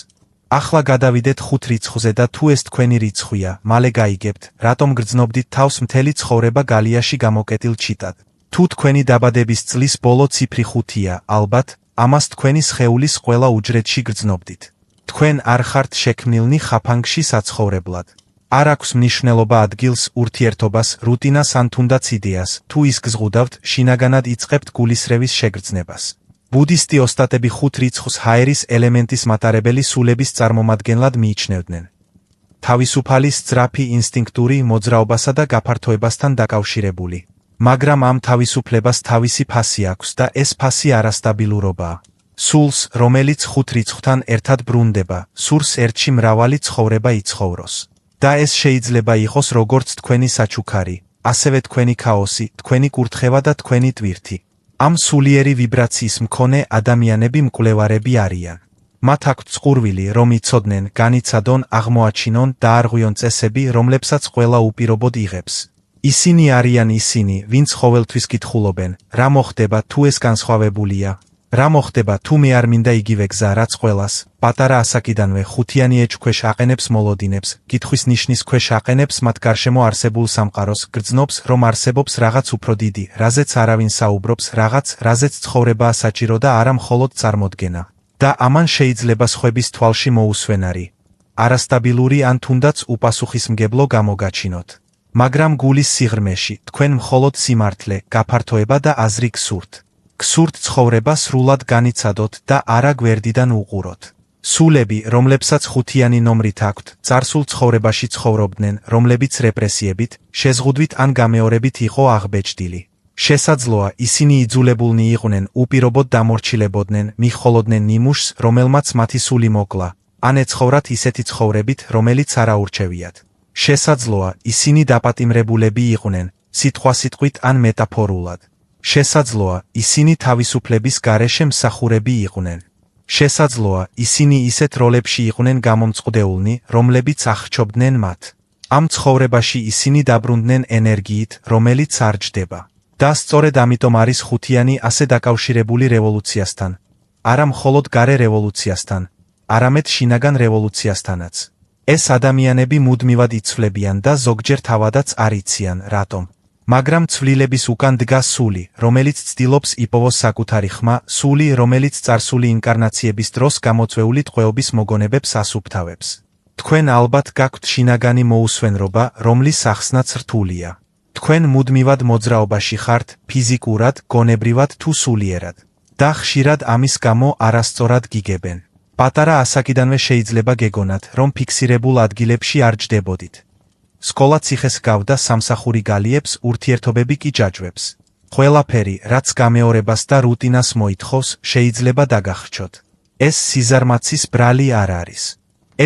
ახლა გადავიდეთ 5 რიცხვზე და თუ ეს თქვენი რიცხვია, მალე გაიგებთ, რატომ გრძნობდით თავს მთელი ცხოვრება გალიაში გამოკეტილ ჩიტად. თუ თქვენი დაბადების წლის ბოლო ციფრი 5-ია, ალბათ, ამას თქვენი სხეულის ყველა უჯრედში გრძნობდით. თქვენ არ ხართ შექმნილნი ხაფანგში საცხოვრებლად. არ აქვს მნიშვნელობა ადგილს, ურთიერთობას, რუტინას ან თუნდაც იდეას, თუ ის გზღუდავთ, შინაგანად იწყებთ გულისრევის შეგრძნებას. ბუდისტი ოსტატები 5 რიცხვს ჰაერის ელემენტის მატარებელი სულების წარმომადგენლად მიიჩნევდნენ. თავისუფალი, სწრაფი, ინსტინქტური, მოძრაობასა და გაფართოებასთან დაკავშირებული. მაგრამ ამ თავისუფლებას თავისი ფასი აქვს და ეს ფასი არასტაბილურობაა. სულს, რომელიც 5 რიცხვთან ერთად ბრუნდება, სურს ერთში მრავალი ცხოვრება იცხოვროს. და ეს შეიძლება იყოს როგორც თქვენი საჩუქარი, ასევე თქვენი ქაოსი, თქვენი კურთხევა და თქვენი ტვირთი. ამ სულიერი ვიბრაციის მქონე ადამიანები მკვლევარები არიან. მათ აქვთ წყურვილი, რომ იცოდნენ, განიცადონ, აღმოაჩინონ, დაარღვიონ წესები, რომლებსაც ყველა უპირობოდ იღებს. ისინი არიან ისინი, ვინც ყოველთვის კითხულობენ, რა მოხდება თუ ეს განსხვავებულია? რა მოხდება თუ მე არ მინდა იგივე გზა, რაც ყველას, პატარა ასაკიდანვე ხუთიანი ეჭ ქვეშ აყენებს მოლოდინებს, კითხვის ნიშნის ქვეშ აყენებს მათ გარშემო არსებულ სამყაროს, გრძნობს, რომ არსებობს რაღაც უფრო დიდი, რაზეც არავინ საუბრობს, რაღაც, რაზეც ცხოვრებაა საჭირო და არა მხოლოდ წარმოდგენა. და ამან შეიძლება სხვების თვალში მოუსვენარი, არასტაბილური ან თუნდაც უპასუხისმგებლო გამოგაჩინოთ. მაგრამ გულის სიღრმეში, თქვენ მხოლოდ სიმართლე, გაფართოება და აზრი გსურთ. გსურთ ცხოვრება სრულად განიცადოთ და არა გვერდიდან უყუროთ. სულები, რომლებსაც ხუთიანი ნომრით აქვთ, წარსულ ცხოვრებაში ცხოვრობდნენ, რომლებიც რეპრესიებით, შეზღუდვით ან გამეორებით იყო აღბეჭდილი. შესაძლოა, ისინი იძულებულნი იყვნენ, უპირობოდ დამორჩილებოდნენ, მიჰყოლოდნენ ნიმუშს, რომელმაც მათი სული მოკლა, ან ეცხოვრათ ისეთი ცხოვრებით, რომელიც არ აურჩევიათ. შესაძლოა, ისინი დაპატიმრებულები იყვნენ, სიტყვასიტყვით ან მეტაფორულად. შესაძლოა, ისინი თავისუფლების გარეშე მსახურები იყვნენ. შესაძლოა, ისინი ისეთ როლებში იყვნენ გამომწყდეულნი, რომლებიც აღჩობდნენ მათ. ამ ცხოვრებაში ისინი დაბრუნდნენ ენერგიით, რომელიც არ ჯდება. და სწორედ ამიტომ არის ხუთიანი ასე დაკავშირებული რევოლუციასთან. არა მხოლოდ გარე რევოლუციასთან, არამედ შინაგან რევოლუციასთანაც. ეს ადამიანები მუდმივად იცვლებიან და ზოგჯერ თავადაც არ იციან, რატომ. მაგრამ ცვლილების უკან დგას სული, რომელიც ცდილობს იპოვოს საკუთარი ხმა, სული, რომელიც წარსული ინკარნაციების დროს გამოწვეული ტყვეობის მოგონებებს ასუფთავებს. თქვენ ალბათ გაქვთ შინაგანი მოუსვენრობა, რომლის ახსნაც რთულია. თქვენ მუდმივად მოძრაობაში ხართ, ფიზიკურად, გონებრივად თუ სულიერად. და ხშირად ამის გამო არასწორად გიგებენ. პატარა ასაკიდანვე შეიძლება გეგონათ, რომ ფიქსირებულ ადგილებში არ ჯდებოდით. სკოლა ციხეს გავდა სამსახური გალიებს, ურთიერთობები კი ჯაჯვებს. ყველაფერი, რაც გამეორებას და რუტინას მოითხოვს, შეიძლება დაგახრჩოთ. ეს სიზარმაცის ბრალი არ არის.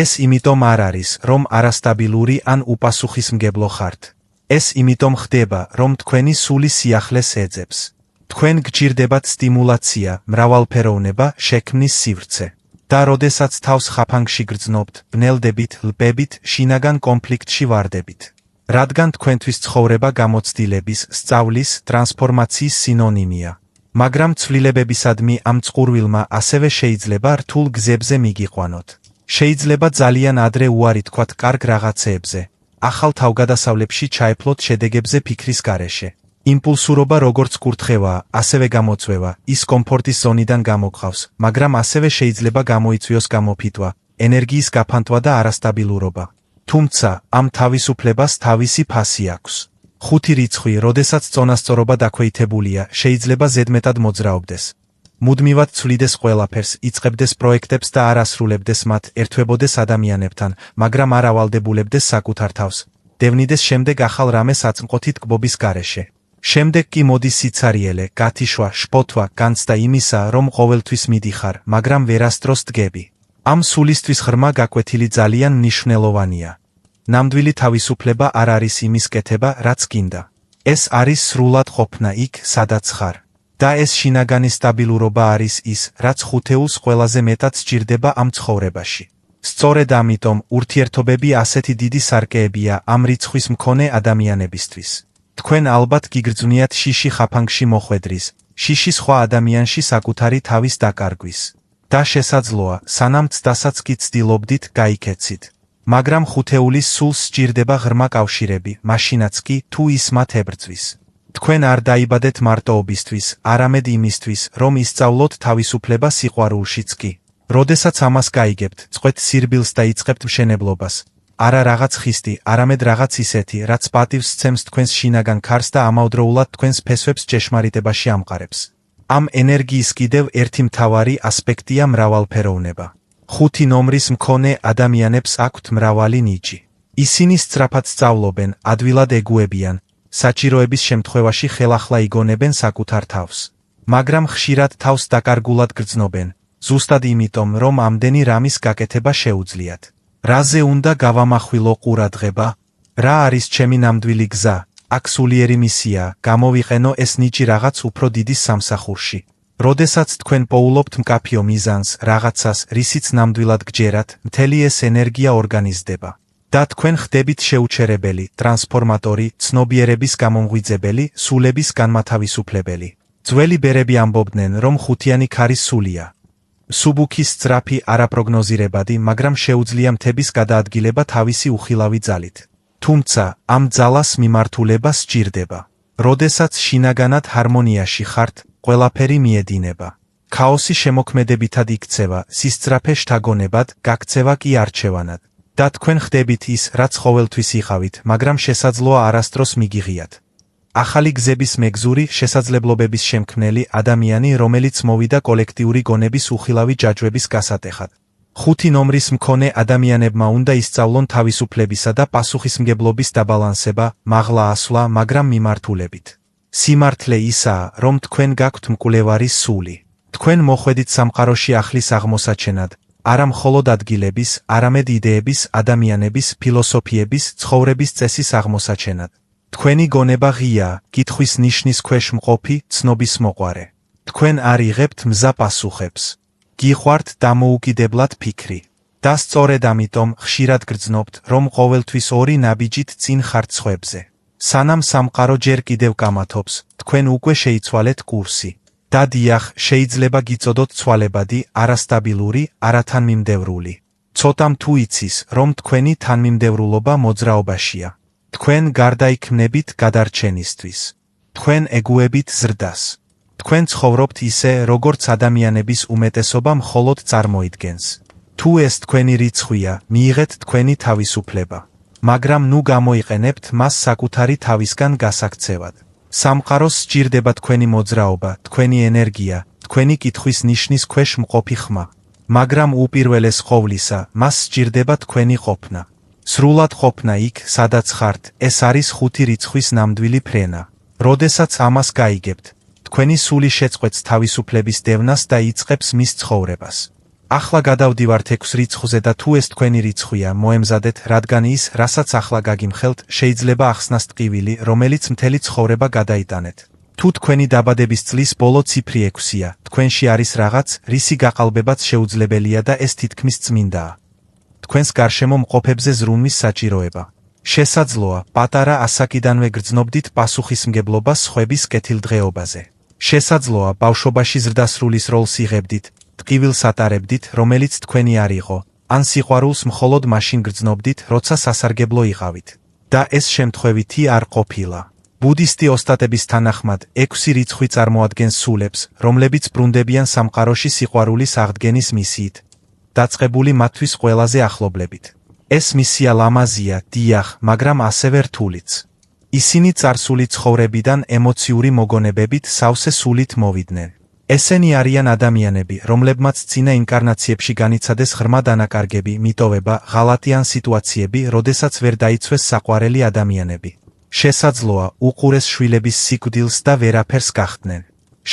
ეს იმიტომ არ არის, რომ არასტაბილური ან უპასუხისმგებლო ხართ. ეს იმიტომ ხდება, რომ თქვენი სული სიახლეს ეძებს. თქვენ გჭირდებათ სტიმულაცია, მრავალფეროვნება, შექმნის სივრცე. და როდესაც თავს ხაფანგში გრძნობთ, ბნელდებით, ლპებით, შინაგან კონფლიქტში ვარდებით. რადგან თქვენთვის ცხოვრება გამოცდილების, სწავლის, ტრანსფორმაციის სინონიმია. მაგრამ ცვლილებებისადმი ამ წყურვილმა ასევე შეიძლება რთულ გზებზე მიგიყვანოთ. შეიძლება ძალიან ადრე უარი თქვათ კარგ რაღაცეებზე. ახალ თავგადასავლებში ჩაეფლოთ შედეგებზე ფიქრის გარეშე. იმპულსურობა როგორც კურთხევაა, ასევე გამოწვევა, ის კომფორტის ზონიდან გამოგყავს, მაგრამ ასევე შეიძლება გამოიწვიოს გამოფიტვა, ენერგიის გაფანტვა და არასტაბილურობა. თუმცა, ამ თავისუფლებას თავისი ფასი აქვს. ხუთი რიცხვი, როდესაც წონასწორობა დაქვეითებულია, შეიძლება ზედმეტად მოძრაობდეს. მუდმივად ცვლიდეს ყველაფერს, იწყებდეს პროექტებს და არ ასრულებდეს მათ, ერთვებოდეს ადამიანებთან, მაგრამ არ ავალდებულებდეს საკუთარ თავს. დევნიდეს შემდეგ ახალ რამეს აწმყოთით კბობის გარეშე. შემდეგ კი მოდის სიცარიელე, გათიშვა, შფოთვა, განცდა იმისა, რომ ყოველთვის მიდიხარ, მაგრამ ვერასდროს დგები. ამ სულისთვის ღრმა გაკვეთილი ძალიან მნიშვნელოვანია. ნამდვილი თავისუფლება არ არის იმის კეთება, რაც გინდა. ეს არის სრულად ყოფნა იქ, სადაც ხარ. და ეს შინაგანი სტაბილურობა არის ის, რაც ხუთეულს ყველაზე მეტად სჭირდება ამ ცხოვრებაში. სწორედ ამიტომ ურთიერთობები ასეთი დიდი სარკეებია ამ რიცხვის მქონე ადამიანებისთვის. თქვენ ალბათ გიგრძვნიათ შიში ხაფანგში მოხვედრის, შიში სხვა ადამიანში საკუთარი თავის დაკარგვის. და შესაძლოა, სანამ ცდასაც კი ცდილობდით, გაიქეცით. მაგრამ ხუთეულის სულს სჭირდება ღრმა კავშირები, მაშინაც კი, თუ ის მათ ებრძვის. თქვენ არ დაიბადეთ მარტოობისთვის, არამედ იმისთვის, რომ ისწავლოთ თავისუფლება სიყვარულშიც კი. როდესაც ამას გაიგებთ, წყვეთ სირბილს და იწყებთ მშენებლობას. არა რაღაც ხისტი, არამედ რაღაც ისეთი, რაც პატივს სცემს თქვენს შინაგან ქარს და ამავდროულად თქვენს ფესვებს ჭეშმარიტებაში ამყარებს. ამ ენერგიის კიდევ ერთი მთავარი ასპექტია მრავალფეროვნება. ხუთი ნომრის მქონე ადამიანებს აქვთ მრავალი ნიჭი. ისინი სწრაფად სწავლობენ, ადვილად ეგუებიან, საჭიროების შემთხვევაში ხელახლა იგონებენ საკუთარ თავს. მაგრამ ხშირად თავს დაკარგულად გრძნობენ, ზუსტად იმიტომ, რომ ამდენი რამის გაკეთება შეუძლიათ. რაზე უნდა გავამახვილო ყურადღება? რა არის ჩემი ნამდვილი გზა? აქ სულიერი მისია, გამოვიყენო ეს ნიჭი რაღაც უფრო დიდის სამსახურში. როდესაც თქვენ პოულობთ მკაფიო მიზანს, რაღაცას, რისიც ნამდვილად გჯერათ, მთელი ეს ენერგია ორგანიზდება. და თქვენ ხდებით შეუჩერებელი, ტრანსფორმატორი, ცნობიერების გამომღვიძებელი, სულების განმათავისუფლებელი. ძველი ბერები ამბობდნენ, რომ ხუთიანი ქარის სულია. სუბუქი სწრაფი, არაპროგნოზირებადი, მაგრამ შეუძლია მთების გადაადგილება თავისი უხილავი ძალით. თუმცა, ამ ძალას მიმართულება სჭირდება. როდესაც შინაგანად ჰარმონიაში ხართ, ყველაფერი მიედინება. ქაოსი შემოქმედებითად იქცევა, სისწრაფე შთაგონებად, გაქცევა კი არჩევანად. და თქვენ ხდებით ის, რაც ყოველთვის იყავით, მაგრამ შესაძლოა არასდროს მიგიღიათ. ახალი გზების მეგზური, შესაძლებლობების შემქმნელი ადამიანი, რომელიც მოვიდა კოლექტიური გონების უხილავი ჯაჭვების გასატეხად. 5 ნომრის მქონე ადამიანებმა უნდა ისწავლონ თავისუფლებისა და პასუხისმგებლობის დაბალანსება, მაღლა ასვლა, მაგრამ მიმართულებით. სიმართლე ისაა, რომ თქვენ გაქვთ მკვლევარის სული. თქვენ მოხვედით სამყაროში ახლის აღმოსაჩენად, არა მხოლოდ ადგილების, არამედ იდეების, ადამიანების, ფილოსოფიების, ცხოვრების წესის აღმოსაჩენად. თქვენი გონება ღია, კითხვის ნიშნის ქვეშ მყოფი, ცნობის მოყვარე. თქვენ არ იღებთ მზა პასუხებს. გიყვართ დამოუკიდებლად ფიქრი. და სწორედ ამიტომ ხშირად გრძნობთ, რომ ყოველთვის ორი ნაბიჯით წინ ხართ სხვებზე. სანამ სამყარო ჯერ კიდევ კამათობს, თქვენ უკვე შეიცვალეთ კურსი. და დიახ, შეიძლება გიწოდოთ ცვალებადი, არასტაბილური, არათანმიმდევრული. ცოტამ თუ იცის, რომ თქვენი თანმიმდევრულობა მოძრაობაშია. თქვენ გარდაიქმნებით გადარჩენისთვის. თქვენ ეგუებით ზრდას. თქვენ ცხოვრობთ ისე, როგორც ადამიანების უმეტესობა მხოლოდ წარმოიდგენს. თუ ეს თქვენი რიცხვია, მიიღეთ თქვენი თავისუფლება. მაგრამ ნუ გამოიყენებთ მას საკუთარი თავისგან გასაქცევად. სამყაროს სჭირდება თქვენი მოძრაობა, თქვენი ენერგია, თქვენი კითხვის ნიშნის ქვეშ მყოფი ხმა. მაგრამ უპირველეს ყოვლისა, მას სჭირდება თქვენი ყოფნა. სრულად ყოფნა იქ, სადაც ხართ, ეს არის 5 რიცხვის ნამდვილი ფრენა. როდესაც ამას გაიგებთ, თქვენი სული შეწყვეტს თავისუფლების დევნას და იწყებს მის ცხოვრებას. ახლა გადავდივართ 6 რიცხვზე და თუ ეს თქვენი რიცხვია, მოემზადეთ, რადგან ის, რასაც ახლა გაგიმხელთ, შეიძლება ახსნას ტყივილი, რომელიც მთელი ცხოვრება გადაიტანეთ. თუ თქვენი დაბადების წლის ბოლო ციფრი 6-ია, თქვენში არის რაღაც, რისი გაყალბებაც შეუძლებელია და ეს თითქმის წმინდაა. თქვენს გარშემო მყოფებზე ზრუნვის საჭიროება. შესაძლოა, პატარა ასაკიდანვე გრძნობდით პასუხისმგებლობას სხვების კეთილდღეობაზე. შესაძლოა, ბავშვობაში ზრდასრულის როლს იღებდით, ტყივილს ატარებდით, რომელიც თქვენი არ იყო, ან სიყვარულს მხოლოდ მაშინ გრძნობდით, როცა სასარგებლო იყავით. და ეს შემთხვევითი არ ყოფილა. ბუდისტი ოსტატების თანახმად, 6 რიცხვი წარმოადგენს სულებს, რომლებიც ბრუნდებიან სამყაროში სიყვარულის აღდგენის მისიით, დაწყებული მათთვის ყველაზე ახლობლებით. ეს მისია ლამაზია, დიახ, მაგრამ ასევე რთულიც. ისინი წარსული ცხოვრებიდან ემოციური მოგონებებით სავსე სულით მოვიდნენ. ესენი არიან ადამიანები, რომლებმაც წინა ინკარნაციებში განიცადეს ღრმა დანაკარგები, მიტოვება, ღალატიან სიტუაციები, როდესაც ვერ დაიცვეს საყვარელი ადამიანები. შესაძლოა, უყურეს შვილების სიკვდილს და ვერაფერს გახდნენ.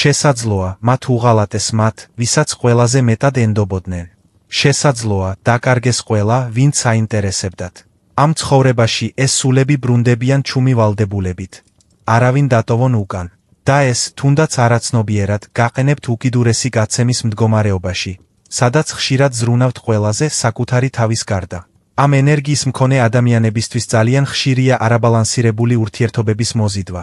შესაძლოა, მათ უღალატეს მათ, ვისაც ყველაზე მეტად ენდობოდნენ. შესაძლოა, დაკარგეს ყველა, ვინც აინტერესებდათ. ამ ცხოვრებაში ეს სულები ბრუნდებიან ჩუმი ვალდებულებით. არავინ დატოვონ უკან. და ეს, თუნდაც არაცნობიერად, გაყენებთ უკიდურესი გაცემის მდგომარეობაში, სადაც ხშირად ზრუნავთ ყველაზე საკუთარი თავის გარდა. ამ ენერგიის მქონე ადამიანებისთვის ძალიან ხშირია არაბალანსირებული ურთიერთობების მოზიდვა.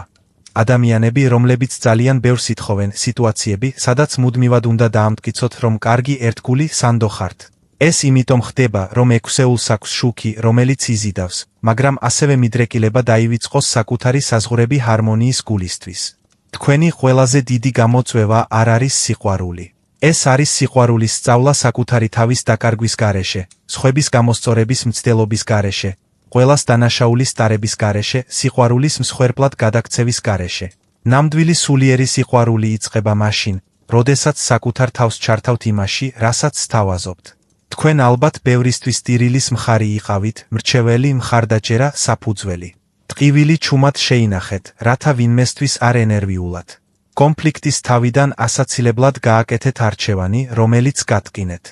ადამიანები, რომლებიც ძალიან ბევრს ითხოვენ, სიტუაციები, სადაც მუდმივად უნდა დაამტკიცოთ, რომ კარგი ერთგული სანდო ხართ. ეს იმიტომ ხდება, რომ 6-ეულს აქვს შუქი, რომელიც იზიდავს, მაგრამ ასევე მიდრეკილება დაივიწყოს საკუთარი საზღვრები ჰარმონიის გულისთვის. თქვენი ყველაზე დიდი გამოწვევა არ არის სიყვარული. ეს არის სიყვარულის სწავლა საკუთარი თავის დაკარგვის გარეშე, სხვების გამოსწორების მცდელობის გარეშე, ყველას დანაშაულის ტარების გარეშე, სიყვარულის მსხვერპლად გადაქცევის გარეშე. ნამდვილი სულიერი სიყვარული იწყება მაშინ, როდესაც საკუთარ თავს ჩართავთ იმაში, რასაც სთავაზობთ. თქვენ ალბათ ბევრისთვის ტირილის მხარი იყავით, მრჩეველი, მხარდაჭერა, საფუძველი. ტყივილი ჩუმად შეინახეთ, რათა ვინმესთვის არ ენერვიულად. კონფლიქტის თავიდან ასაცილებლად გააკეთეთ არჩევანი, რომელიც გატკინეთ.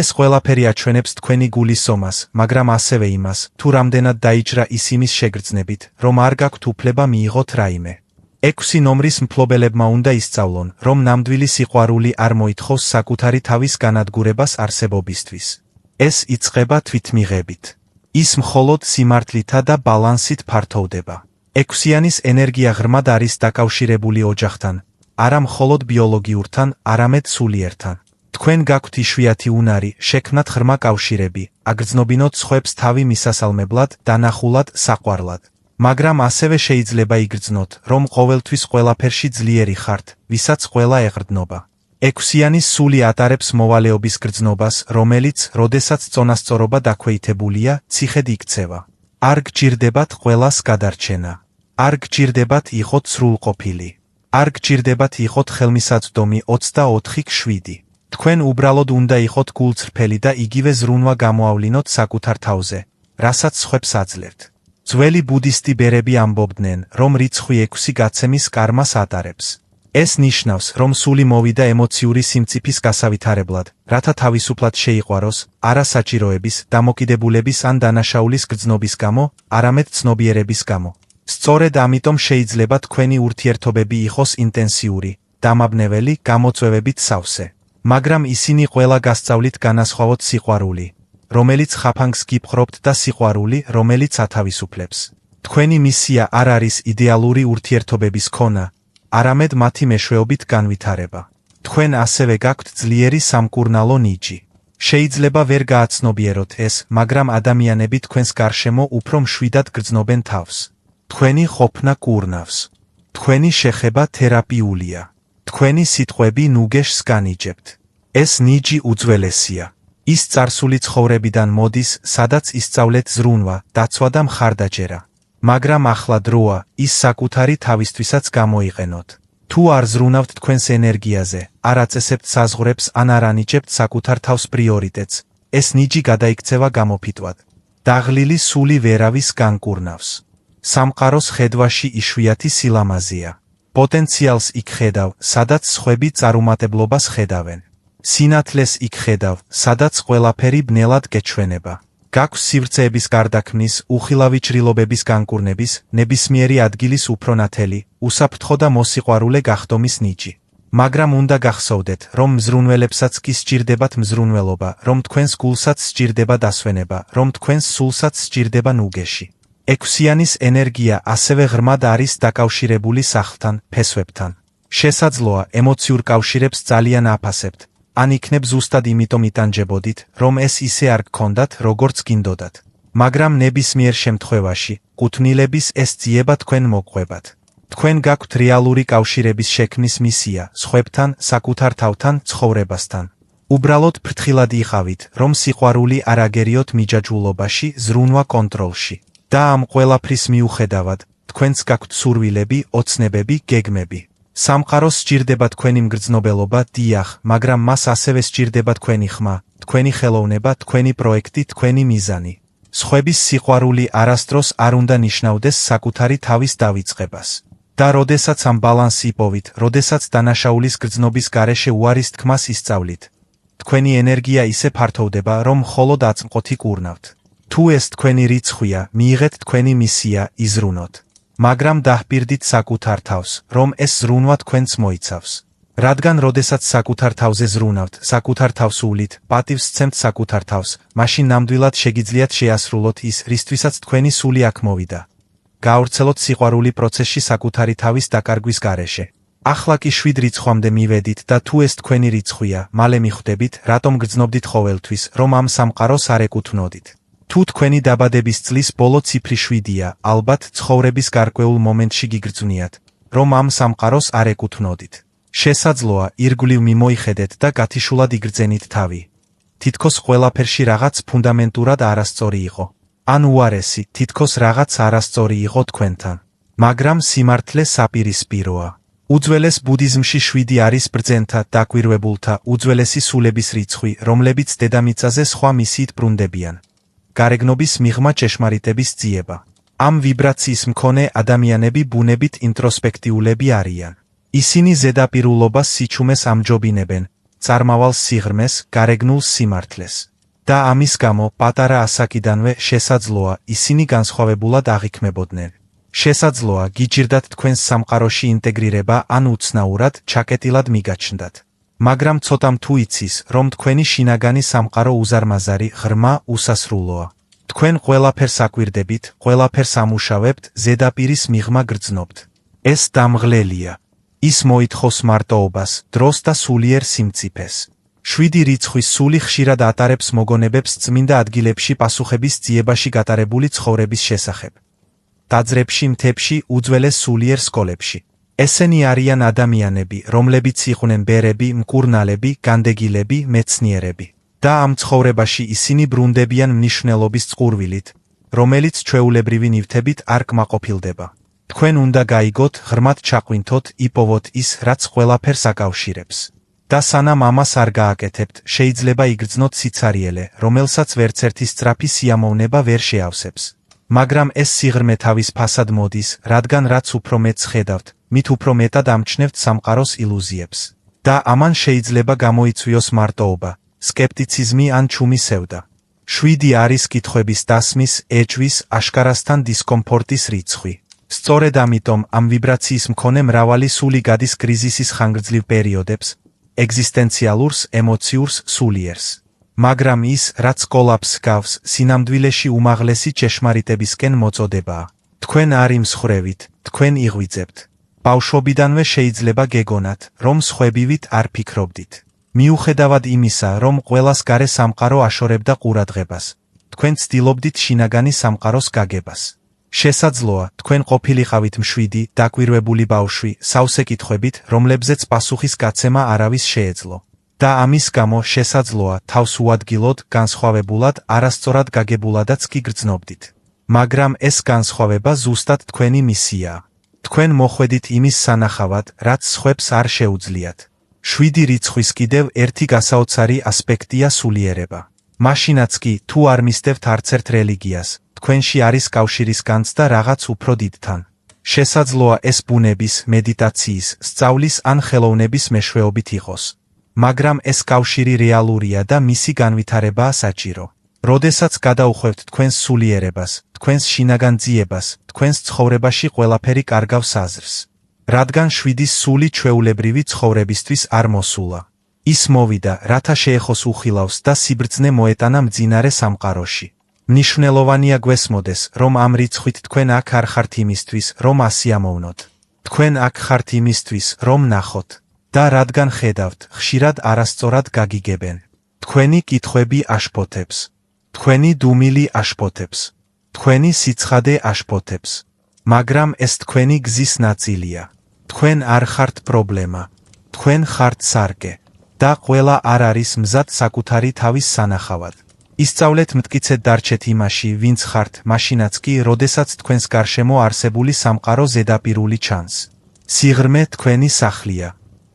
ეს ყველაფერი აჩვენებს თქვენი გულის ომას, მაგრამ ასევე იმას, თუ რამდენად დაიჭრა ის იმის შეგრძნებით, რომ არ გაქვთ უფლება მიიღოთ რაიმე. 6 ნომრის მფლობელებმა უნდა ისწავლონ, რომ ნამდვილი სიყვარული არ მოითხოვს საკუთარი თავის განადგურებას არსებობისთვის. ეს იწყება თვითმიღებით. ის მხოლოდ სიმართლითა და ბალანსით ფართოვდება. 6-იანის ენერგია ღრმად არის დაკავშირებული ოჯახთან, არა მხოლოდ ბიოლოგიურთან, არამედ სულიერთან. თქვენ გაქვთ იშვიათი უნარი, შექმნათ ღრმა კავშირები, აგრძნობინოთ სხვებს თავი მისასალმებლად, დანახულად, საყვარლად. მაგრამ ასევე შეიძლება იგრძნოთ, რომ ყოველთვის ყველაფერში ძლიერი ხართ, ვისაც ყველა ეღრდნობა. 6-იანის სული ატარებს მოვალეობის გრძნობას, რომელიც, როდესაც წონასწორობა დაქვეითებულია, ციხედ იქცევა. არ გჭირდებათ ყველას გადარჩენა. არ გჭირდებათ იყოთ სრულყოფილი. არ გჭირდებათ იყოთ ხელმისაწვდომი 24/7. თქვენ უბრალოდ უნდა იყოთ გულწრფელი და იგივე ზრუნვა გამოავლინოთ საკუთარ თავზე, რასაც სხვებს აძლევთ. ძველი ბუდისტი ბერები ამბობდნენ, რომ რიცხვი 6 გაცემის კარმას ატარებს. ეს ნიშნავს, რომ სული მოვიდა ემოციური სიმწიფის გასავითარებლად, რათა თავისუფლად შეიყვაროს, არა საჭიროების, დამოკიდებულების ან დანაშაულის გრძნობის გამო, არამედ ცნობიერების გამო. სწორედ ამიტომ შეიძლება თქვენი ურთიერთობები იყოს ინტენსიური, დამაბნეველი, გამოწვევებით სავსე. მაგრამ ისინი ყველა გასწავლით განასხვავოთ სიყვარული, რომელიც ხაფანგს გიფხრობთ და სიყვარული, რომელიც ათავისუფლებს. თქვენი მისია არ არის იდეალური ურთიერთობების ქონა, არამედ მათი მეშვეობით განვითარება. თქვენ ასევე გაქვთ ძლიერი სამკურნალო ნიჭი. შეიძლება ვერ გააცნობიეროთ ეს, მაგრამ ადამიანები თქვენს გარშემო უფრო მშვიდად გრძნობენ თავს. თქვენი ყოფნა კურნავს. თქვენი შეხება თერაპიულია. თქვენი სიტყვები ნუგეშს განიჯებთ. ეს ნიჭი უძველესია. ის წარსული ცხოვრებიდან მოდის, სადაც ისწავლეთ ზრუნვა, დაცვა და მხარდაჭერა. მაგრამ ახლა დროა, ის საკუთარი თავისთვისაც გამოიყენოთ. თუ არ ზრუნავთ თქვენს ენერგიაზე, არ აწესებთ საზღვრებს ან არ ანიჭებთ საკუთარ თავს პრიორიტეტს, ეს ნიჭი გადაიქცევა გამოფიტვად. დაღლილი სული ვერავის განკურნავს. სამყაროს ხედვაში იშვიათი სილამაზეა. პოტენციალს იქ ხედავ, სადაც სხვები წარუმატებლობას ხედავენ. სინათლეს იქ ხედავ, სადაც ყველაფერი ბნელად გეჩვენება. გაქვს სივრცეების გარდაქმნის, უხილავი ჭრილობების განკურნების, ნებისმიერი ადგილის უფრონათელი, უსაფრთხო და მოსიყვარულე გახდომის ნიჭი. მაგრამ უნდა გახსოვდეთ, რომ მზრუნველებსაც კი სჭირდებათ მზრუნველობა, რომ თქვენს გულსაც სჭირდება დასვენება, რომ თქვენს სულსაც სჭირდება ნუგეში. 6-იანის ენერგია ასევე ღრმად არის დაკავშირებული სახლთან, ფესვებთან. შესაძლოა, ემოციურ კავშირებს ძალიან აფასებთ, ან იქნებ ზუსტად იმიტომ იტანჯებოდით, რომ ეს ისე არ გქონდათ, როგორც გინდოდათ. მაგრამ ნებისმიერ შემთხვევაში, კუთვნილების ეს ძიება თქვენ მოყვებათ. თქვენ გაქვთ რეალური კავშირების შექმნის მისია, სხვებთან, საკუთარ თავთან, ცხოვრებასთან. უბრალოდ ფრთხილად იყავით, რომ სიყვარული არ აგერიოთ მიჯაჯულობაში, ზრუნვა კონტროლში. და ამ ყველაფრის მიუხედავად, თქვენც გაქვთ სურვილები, ოცნებები, გეგმები. სამყაროს სჭირდება თქვენი მგრძნობელობა, დიახ, მაგრამ მას ასევე სჭირდება თქვენი ხმა, თქვენი ხელოვნება, თქვენი პროექტი, თქვენი მიზანი. სხვების სიყვარული არასდროს არ უნდა ნიშნავდეს საკუთარი თავის დავიწყებას. და როდესაც ამ ბალანსს იპოვით, როდესაც დანაშაულის გრძნობის გარეშე უარის თქმას ისწავლით, თქვენი ენერგია ისე ფართოვდება, რომ მხოლოდ აწმყოთი კურნავთ. თუ ეს თქვენი რიცხვია, მიიღეთ თქვენი მისია, იზრუნოთ. მაგრამ დაჰპირდით საკუთარ თავს, რომ ეს ზრუნვა თქვენც მოიცავს. რადგან როდესაც საკუთარ თავზე ზრუნავთ, საკუთარ თავს უვლით, პატივს სცემთ საკუთარ თავს, მაშინ ნამდვილად შეგიძლიათ შეასრულოთ ის, რისთვისაც თქვენი სული აქ მოვიდა. გაავრცელოთ სიყვარული პროცესში საკუთარი თავის დაკარგვის გარეშე. ახლა კი 7 რიცხვამდე მივედით და თუ ეს თქვენი რიცხვია, მალე მიხვდებით, რატომ გრძნობდით ყოველთვის, რომ ამ სამყაროს არ ეკუთვნოდით. თუ თქვენი დაბადების წლის ბოლო ციფრი 7-ია, ალბათ ცხოვრების გარკვეულ მომენტში გიგრძვნიათ, რომ ამ სამყაროს არ ეკუთვნოდით. შესაძლოა, ირგვლივ მიმოიხედეთ და გათიშულად იგრძენით თავი. თითქოს ყველაფერში რაღაც ფუნდამენტურად არასწორი იყო. ან უარესი, თითქოს რაღაც არასწორი იყო თქვენთან. მაგრამ სიმართლე საპირისპიროა. უძველეს ბუდიზმში 7 არის ბრძენთა, დაკვირვებულთა, უძველესი სულების რიცხვი, რომლებიც დედამიწაზე სხვა მისიით ბრუნდებიან. გარეგნობის მიღმა ჭეშმარიტების ძიება. ამ ვიბრაციის მქონე ადამიანები ბუნებით ინტროსპექტიულები არიან. ისინი ზედაპირულობას სიჩუმეს ამჯობინებენ, წარმავალ სიღრმეს, გარეგნულ სიმართლეს. და ამის გამო პატარა ასაკიდანვე შესაძლოა ისინი განსხვავებულად აღიქმებოდნენ. შესაძლოა გიჭირდათ თქვენს სამყაროში ინტეგრირება ან უცნაურად ჩაკეტილად მიგაჩნდათ. მაგრამ ცოტამ თუ იცის, რომ თქვენი შინაგანი სამყარო უზარმაზარი, ღრმა, უსასრულოა. თქვენ ყველაფერს აკვირდებით, ყველაფერს ამუშავებთ, ზედაპირის მიღმა გრძნობთ. ეს დამღლელია. ის მოითხოვს მარტოობას, დროს და სულიერ სიმწიფეს. 7 რიცხვის სული ხშირად ატარებს მოგონებებს წმინდა ადგილებში პასუხების ძიებაში გატარებული ცხოვრების შესახებ. ტაძრებში, მთებში, უძველეს სულიერ სკოლებში. ესენი არიან ადამიანები, რომლებიც იყვნენ ბერები, მკურნალები, განდეგილები, მეცნიერები. და ამ ცხოვრებაში ისინი ბრუნდებიან მნიშვნელობის წყურვილით, რომელიც ჩვეულებრივი ნივთებით არ კმაყოფილდება. თქვენ უნდა გაიგოთ, ღრმად ჩაყვინთოთ, იპოვოთ ის, რაც ყველაფერს აკავშირებს. და სანამ ამას არ გააკეთებთ, შეიძლება იგრძნოთ სიცარიელე, რომელსაც ვერცერთი სწრაფი სიამოვნება ვერ შეავსებს. მაგრამ ეს სიღრმე თავის ფასად მოდის, რადგან რაც უფრო მეტს ხედავთ, მით უფრო მეტად ამჩნევთ სამყაროს ილუზიებს. და ამან შეიძლება გამოიწვიოს მარტოობა, სკეპტიციზმი ან ჩუმი სევდა. 7 არის კითხვების დასმის, ეჭვის, აშკარასთან დისკომფორტის რიცხვი. სწორედ ამიტომ ამ ვიბრაციის მქონე მრავალი სული გადის კრიზისის ხანგრძლივ პერიოდებს, ეგზისტენციალურს, ემოციურს, სულიერს. მაგრამ ის, რაც კოლაფსს გავს, სინამდვილეში უმაღლესი ჭეშმარიტებისკენ მოწოდებაა. თქვენ არ იმსხვრევით, თქვენ იღვიძებთ. ბავშვობიდანვე შეიძლება გეგონათ, რომ სხვებივით არ ფიქრობდით. მიუხედავად იმისა, რომ ყველას გარე სამყარო აშორებდა ყურადღებას, თქვენ ცდილობდით შინაგანი სამყაროს გაგებას. შესაძლოა, თქვენ ყოფილიყავით მშვიდი, დაკვირვებული ბავშვი, სავსე კითხვებით, რომლებზეც პასუხის გაცემა არავის შეეძლო. და ამის გამო შესაძლოა, თავს უადგილოდ, განსხვავებულად, არასწორად გაგებულადაც კი გრძნობდით. მაგრამ ეს განსხვავება ზუსტად თქვენი მისიაა. თქვენ მოხვედით იმის სანახავად, რაც სხვებს არ შეუძლიათ. 7 რიცხვის კიდევ ერთი გასაოცარი ასპექტია სულიერება. მაშინაც კი, თუ არ მისდევთ არცერთ რელიგიას, თქვენში არის კავშირის განცდა რაღაც უფრო დიდთან. შესაძლოა ეს ბუნების, მედიტაციის, სწავლის ან ხელოვნების მეშვეობით იყოს. მაგრამ ეს კავშირი რეალურია და მისი განვითარებაა საჭირო. როდესაც გადაუხვევთ თქვენს სულიერებას, თქვენს შინაგან ძიებას, თქვენს ცხოვრებაში ყველაფერი კარგავს აზრს. რადგან 7 სული ჩვეულებრივი ცხოვრებისთვის არ მოსულა. ის მოვიდა, რათა შეეხოს უხილავს და სიბრძნე მოეტანა მძინარე სამყაროში. მნიშვნელოვანია გვესმოდეს, რომ ამ რიცხვით თქვენ აქ არ ხართ იმისთვის, რომ ასიამოვნოთ. თქვენ აქ ხართ იმისთვის, რომ ნახოთ. და რადგან ხედავთ, ხშირად არასწორად გაგიგებენ. თქვენი კითხვები აშფოთებს. თქვენი დუმილი აშფოთებს. თქვენი სიცხადე აშფოთებს. მაგრამ ეს თქვენი გზის ნაწილია. თქვენ არ ხართ პრობლემა. თქვენ ხართ სარკე. და ყველა არ არის მზად საკუთარი თავის სანახავად. ისწავლეთ მტკიცედ დარჩეთ იმაში, ვინც ხართ, მაშინაც კი, როდესაც თქვენს გარშემო არსებული სამყარო ზედაპირული ჩანს. სიღრმე თქვენი სახლია.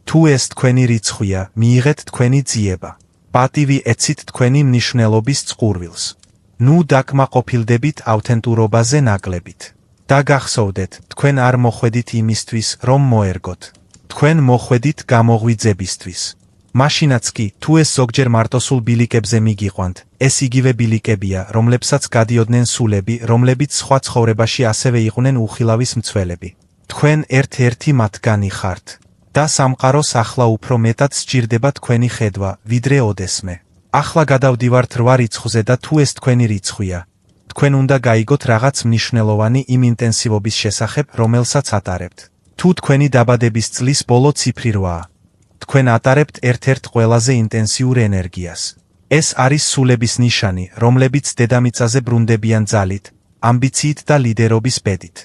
თუ ეს თქვენი რიცხვია, მიიღეთ თქვენი ძიება. პატივი ეცით თქვენი მნიშვნელობის წყურვილს. ნუ დაკმაყოფილდებით ავთენტურობაზე ნაკლებით. და გახსოვდეთ, თქვენ არ მოხვედით იმისთვის, რომ მოერგოთ. თქვენ მოხვედით გამოღვიძებისთვის. მაშინაც კი, თუ ეს ზოგჯერ მარტოსულ ბილიკებზე მიგიყვანთ, ეს იგივე ბილიკებია, რომლებსაც გადიოდნენ სულები, რომლებიც სხვა ცხოვრებაში ასევე იყვნენ უხილავის მცველები. თქვენ ერთ-ერთი მათგანი ხართ. და სამყაროს ახლა უფრო მეტად სჭირდება თქვენი ხედვა, ვიდრე ოდესმე. ახლა გადავდივართ 8 რიცხვზე და თუ ეს თქვენი რიცხვია, თქვენ უნდა გაიგოთ რაღაც მნიშვნელოვანი იმ ინტენსივობის შესახებ, რომელსაც ატარებთ. თუ თქვენი დაბადების წლის ბოლო ციფრი 8-ა, თქვენ ატარებთ ერთ-ერთ ყველაზე ინტენსიურ ენერგიას. ეს არის სულების ნიშანი, რომლებიც დედამიწაზე ბრუნდებიან ძალით, ამბიციით და ლიდერობის ბედით.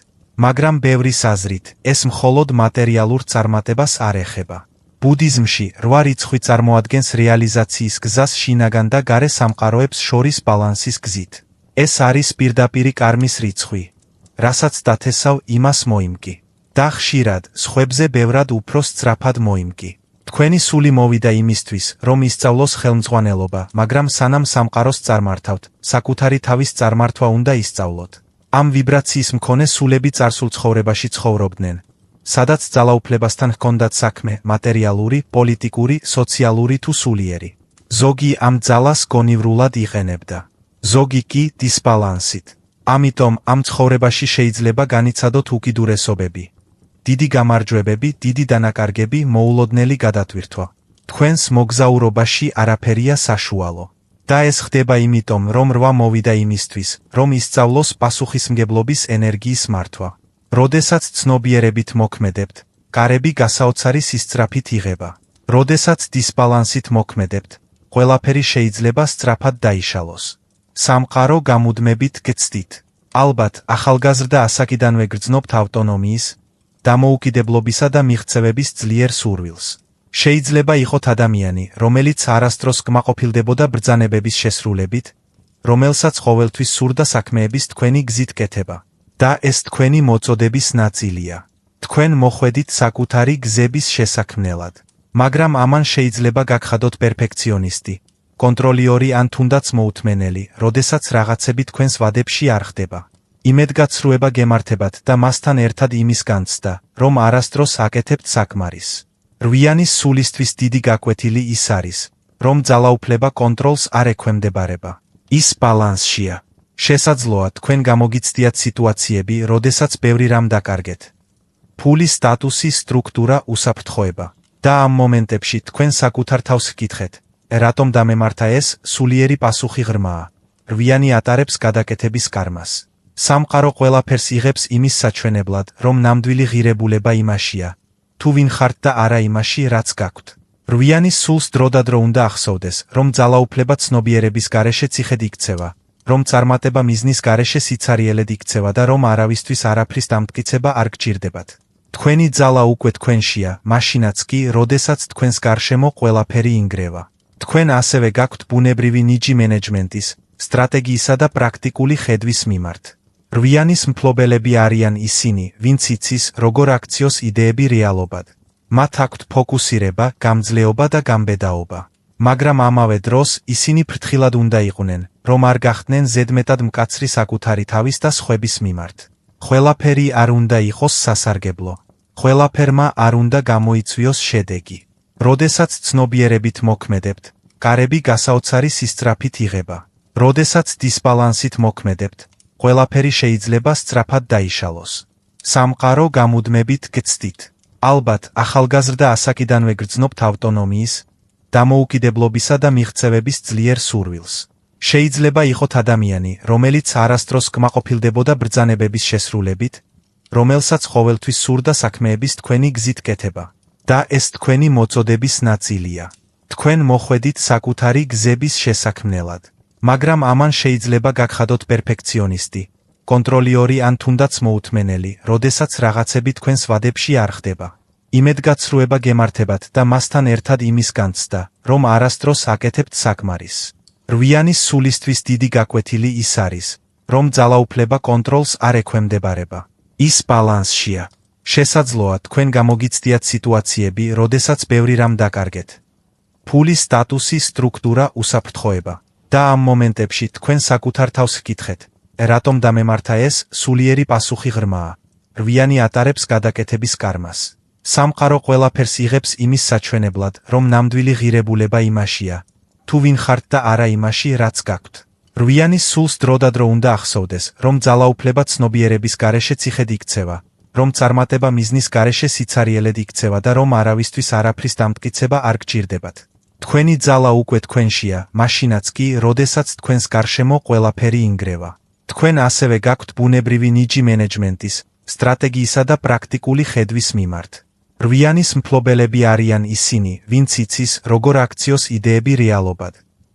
მაგრამ ბევრის აზრით, ეს მხოლოდ მატერიალურ წარმატებას არ ეხება. ბუდიზმში 8 რიცხვი წარმოადგენს რეალიზაციის გზას შინაგან და გარე სამყაროებს შორის ბალანსის გზით. ეს არის პირდაპირი კარმის რიცხვი. რასაც დათესავ, იმას მოიმკი. და ხშირად, სხვებზე ბევრად უფრო სწრაფად მოიმკი. თქვენი სული მოვიდა იმისთვის, რომ ისწავლოს ხელმძღვანელობა, მაგრამ სანამ სამყაროს წარმართავთ, საკუთარი თავის წარმართვა უნდა ისწავლოთ. ამ ვიბრაციის მქონე სულები წარსულ ცხოვრებაში ცხოვრობდნენ, სადაც ძალაუფლებასთან ჰქონდათ საქმე, მატერიალური, პოლიტიკური, სოციალური თუ სულიერი. ზოგი ამ ძალას გონივრულად იყენებდა. ზოგი კი დისბალანსით. ამიტომ ამ ცხოვრებაში შეიძლება განიცადოთ უკიდურესობები. დიდი გამარჯვებები, დიდი დანაკარგები, მოულოდნელი გადატვირთვა. თქვენს მოგზაურობაში არაფერია საშუალო. და ეს ხდება იმიტომ, რომ რვა მოვიდა იმისთვის, რომ ისწავლოს პასუხისმგებლობის ენერგიის მართვა. როდესაც ცნობიერებით მოქმედებთ, კარები გასაოცარი სისწრაფით იღება. როდესაც დისბალანსით მოქმედებთ, ყველაფერი შეიძლება სწრაფად დაიშალოს. სამყარო გამუდმებით გცდით. ალბათ, ახალგაზრდა ასაკიდანვე გრძნობთ ავტონომიის, დამოუკიდებლობისა და მიღწევების ძლიერ სურვილს. შეიძლება იყოთ ადამიანი, რომელიც არასდროს კმაყოფილდებოდა ბრძანებების შესრულებით, რომელსაც ყოველთვის სურდა საქმეების თქვენი გზით კეთება. და ეს თქვენი მოწოდების ნაწილია. თქვენ მოხვედით საკუთარი გზების შესაქმნელად. მაგრამ ამან შეიძლება გაგხადოთ პერფექციონისტი, კონტროლიორი ან თუნდაც მოუთმენელი, როდესაც რაღაცები თქვენს ვადებში არ ხდება. იმედგაცრუება გემართებათ და მასთან ერთად იმის განცდა, რომ არასდროს აკეთებთ საკმარისს. რვიანის სულისთვის დიდი გაკვეთილი ის არის, რომ ძალაუფლება კონტროლს არ ექვემდებარება. ის ბალანსშია. შესაძლოა თქვენ გამოგიცდიათ სიტუაციები, როდესაც ბევრი რამ დაკარგეთ. ფული, სტატუსი, სტრუქტურა, უსაფრთხოება. და ამ მომენტებში თქვენ საკუთარ თავს გკითხეთ, რატომ დამემართა ეს, სულიერი პასუხი ღრმაა. რვიანი ატარებს გადაკეთების კარმას. სამყარო ყველაფერს იღებს იმის საჩვენებლად, რომ ნამდვილი ღირებულება იმაშია, თუ ვინ ხართ და არა იმაში, რაც გაქვთ. რვიანის სულს დროდადრო უნდა ახსოვდეს, რომ ძალაუფლება ცნობიერების გარეშე ციხედ იქცევა, რომ წარმატება მიზნის გარეშე სიცარიელედ იქცევა და რომ არავისთვის არაფრის დამტკიცება არ გჭირდებათ. თქვენი ძალა უკვე თქვენშია, მაშინაც კი, როდესაც თქვენს გარშემო ყველაფერი ინგრევა. თქვენ ასევე გაქვთ ბუნებრივი ნიჭი მენეჯმენტის, სტრატეგიისა და პრაქტიკული ხედვის მიმართ. რვიანის მფლობელები არიან ისინი, ვინც იცის, როგორ აქციოს იდეები რეალობად. მათ აქვთ ფოკუსირება, გამძლეობა და გამბედაობა. მაგრამ ამავე დროს ისინი ფრთხილად უნდა იყვნენ, რომ არ გახდნენ ზედმეტად მკაცრი საკუთარი თავის და სხვების მიმართ. ყველაფერი არ უნდა იყოს სასარგებლო. ყველაფერმა არ უნდა გამოიწვიოს შედეგი. როდესაც ცნობიერებით მოქმედებთ, კარები გასაოცარი სისწრაფით იღება. როდესაც დისბალანსით მოქმედებთ, ყველაფერი შეიძლება სწრაფად დაიშალოს. სამყარო გამუდმებით გცდით. ალბათ, ახალგაზრდა ასაკიდანვე გრძნობთ ავტონომიის, დამოუკიდებლობისა და მიღწევების ძლიერ სურვილს. შეიძლება იყოთ ადამიანი, რომელიც არასდროს კმაყოფილდებოდა ბრძანებების შესრულებით, რომელსაც ყოველთვის სურდა საქმეების თქვენი გზით კეთება. და ეს თქვენი მოწოდების ნაწილია. თქვენ მოხვედით საკუთარი გზების შესაქმნელად. მაგრამ ამან შეიძლება გაგხადოთ პერფექციონისტი, კონტროლიორი ან თუნდაც მოუთმენელი, როდესაც რაღაცები თქვენს ვადებში არ ხდება. იმედგაცრუება გემართებათ და მასთან ერთად იმის განცდა, რომ არასდროს აკეთებთ საკმარისს. რვიანის სულისთვის დიდი გაკვეთილი ის არის, რომ ძალაუფლება კონტროლს არ ექვემდებარება. ის ბალანსშია. შესაძლოა თქვენ გამოგიცდიათ სიტუაციები, როდესაც ბევრი რამ დაკარგეთ. ფული, სტატუსი, სტრუქტურა, უსაფრთხოება. და ამ მომენტებში თქვენ საკუთარ თავს გკითხეთ, რატომ დამემართა ეს, სულიერი პასუხი ღრმაა. რვიანი ატარებს გადაკეთების კარმას. სამყარო ყველაფერს იღებს იმის საჩვენებლად, რომ ნამდვილი ღირებულება იმაშია, თუ ვინ ხართ და არა იმაში, რაც გაქვთ. რვიანის სულს დროდადრო უნდა ახსოვდეს, რომ ძალაუფლება ცნობიერების გარეშე ციხედ იქცევა, რომ წარმატება მიზნის გარეშე სიცარიელედ იქცევა და რომ არავისთვის არაფრის დამტკიცება არ გჭირდებათ. თქვენი ძალა უკვე თქვენშია, მაშინაც კი, როდესაც თქვენს გარშემო ყველაფერი ინგრევა. თქვენ ასევე გაქვთ ბუნებრივი ნიჭი მენეჯმენტის, სტრატეგიისა და პრაქტიკული ხედვის მიმართ. რვიანის მფლობელები არიან ისინი, ვინც იცის, როგორ აქციოს იდეები რეალობად.